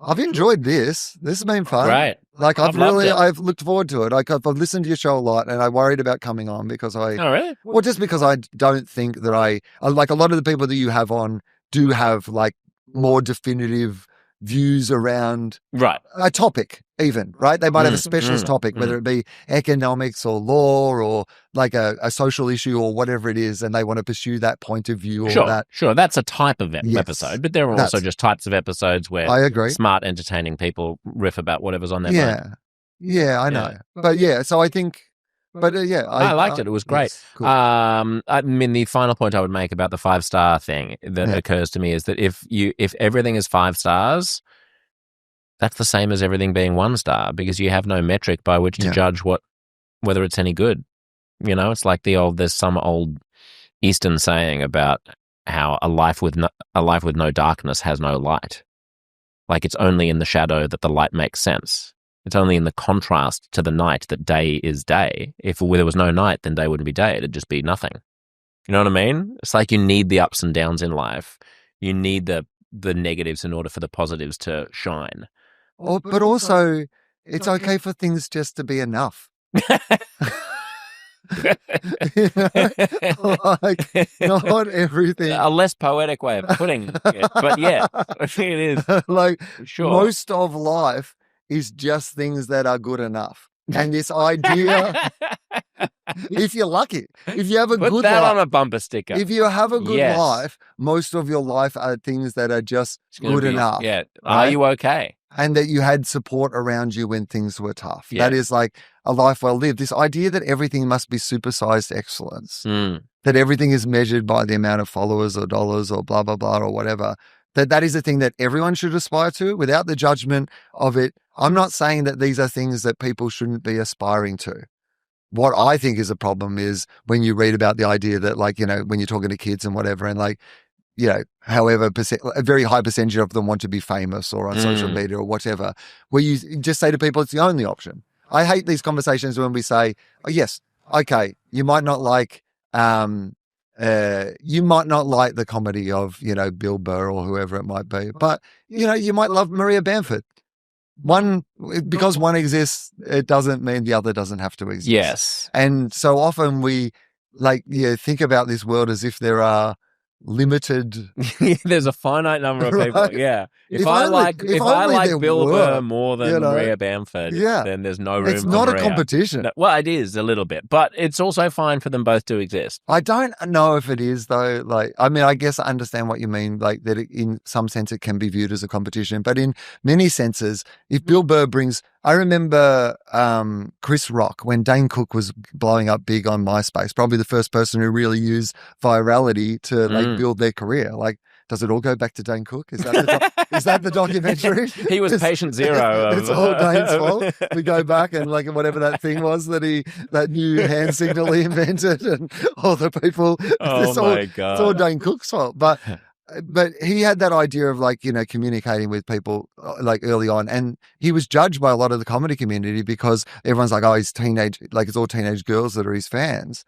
I've enjoyed this. This has been fun.
Right.
I've looked forward to it. I've listened to your show a lot, and I worried about coming on because
Oh, really?
Well, just because I don't think that a lot of the people that you have on do have more definitive views around
right
a topic. even, right? They might have a specialist topic, whether it be economics or law or like a social issue or whatever it is, and they want to pursue that point of view or that.
Sure. That's a type of episode, but there are also just types of episodes where
I agree.
Smart, entertaining people riff about whatever's on their mind.
Yeah, I know. But so I think, I
liked it. It was great.
Yes, cool.
I mean, the final point I would make about the 5-star thing that occurs to me is that if everything is 5 stars, that's the same as everything being 1 star, because you have no metric by which to judge whether it's any good. You know, it's like there's some old Eastern saying about how a life with no darkness has no light. Like, it's only in the shadow that the light makes sense. It's only in the contrast to the night that day is day. If there was no night, then day wouldn't be day. It'd just be nothing. You know what I mean? It's like you need the ups and downs in life. You need the negatives in order for the positives to shine.
But also, it's okay for things just to be enough. You know? Like, not everything.
A less poetic way of putting it, but yeah, it is.
Like,
sure.
Most of life is just things that are good enough. And this idea, if you're lucky, if you have a good life. Put that
on a bumper sticker.
If you have a good life, most of your life are things that are just good enough.
Yeah. Right? Are you okay?
And that you had support around you when things were tough. Yeah. That is like a life well lived. This idea that everything must be supersized excellence, that everything is measured by the amount of followers or dollars or blah, blah, blah, or whatever, that is a thing that everyone should aspire to without the judgment of it. I'm not saying that these are things that people shouldn't be aspiring to. What I think is a problem is when you read about the idea that, like, you know, when you're talking to kids and whatever, and like, you know, however, a very high percentage of them want to be famous or on social media or whatever, where you just say to people, it's the only option. I hate these conversations when we say, oh, yes, okay, you might not like the comedy of, you know, Bill Burr or whoever it might be, but, you know, you might love Maria Bamford. Because one exists, it doesn't mean the other doesn't have to exist.
Yes.
And so often we think about this world as if there are limited.
There's a finite number of people. Right? Yeah. If I like Bill Burr more than Maria Bamford, then there's no room for Maria.
It's not a competition.
No, well, it is a little bit, but it's also fine for them both to exist.
I don't know if it is though. Like, I mean, I guess I understand what you mean, like that in some sense it can be viewed as a competition, but in many senses, if Bill Burr brings, I remember Chris Rock, when Dane Cook was blowing up big on MySpace, probably the first person who really used virality to build their career. Like, does it all go back to Dane Cook? Is that the documentary?
He was patient zero.
It's all Dane's fault. We go back and like whatever that thing was that new hand signal he invented and all the people.
Oh my God.
It's all Dane Cook's fault. But he had that idea of like, you know, communicating with people like early on, and he was judged by a lot of the comedy community because everyone's like, oh, he's teenage, like it's all teenage girls that are his fans.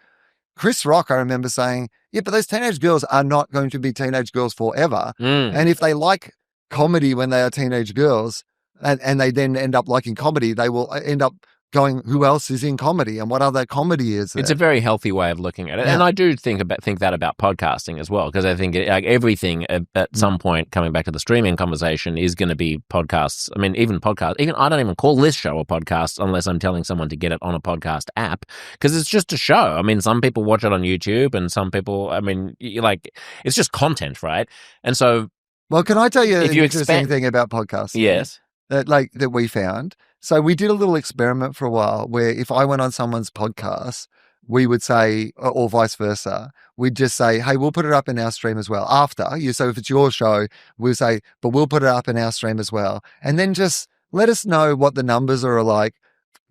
Chris Rock, I remember saying, yeah, but those teenage girls are not going to be teenage girls forever. And if they like comedy when they are teenage girls and they then end up liking comedy, they will end up going, who else is in comedy and what other comedy is there?
It's a very healthy way of looking at it. Yeah. And I do think that about podcasting as well, because I think like everything at some point, coming back to the streaming conversation, is going to be podcasts. I mean, even podcasts, I don't even call this show a podcast unless I'm telling someone to get it on a podcast app, because it's just a show. I mean, some people watch it on YouTube and some people, I mean, like, it's just content, right? And so...
Well, can I tell you an interesting thing about podcasting?
Yes.
That we found. So we did a little experiment for a while where if I went on someone's podcast, we would say, or vice versa, we'd just say, hey, we'll put it up in our stream as well. After you, so if it's your show, we'll say, but we'll put it up in our stream as well. And then just let us know what the numbers are like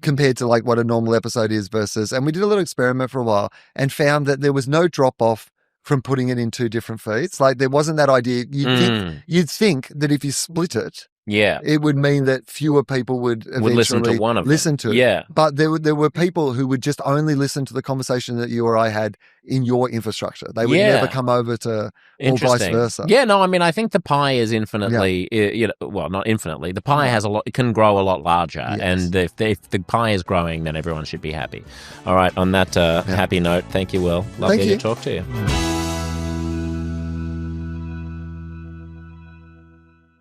compared to like what a normal episode is versus, and we did a little experiment for a while and found that there was no drop off from putting it in two different feeds. Like there wasn't that idea. You'd think that if you split it, it would mean that fewer people would eventually
listen to one of them.
Listen to it.
Yeah.
But there were people who would just only listen to the conversation that you or I had in your infrastructure. They would never come over to, or vice versa.
Yeah, no, I mean, I think the pie is infinitely, well, not infinitely. The pie has it can grow a lot larger. Yes. And if the pie is growing, then everyone should be happy. All right, on that happy note, thank you, Wil. Lovely to talk to you.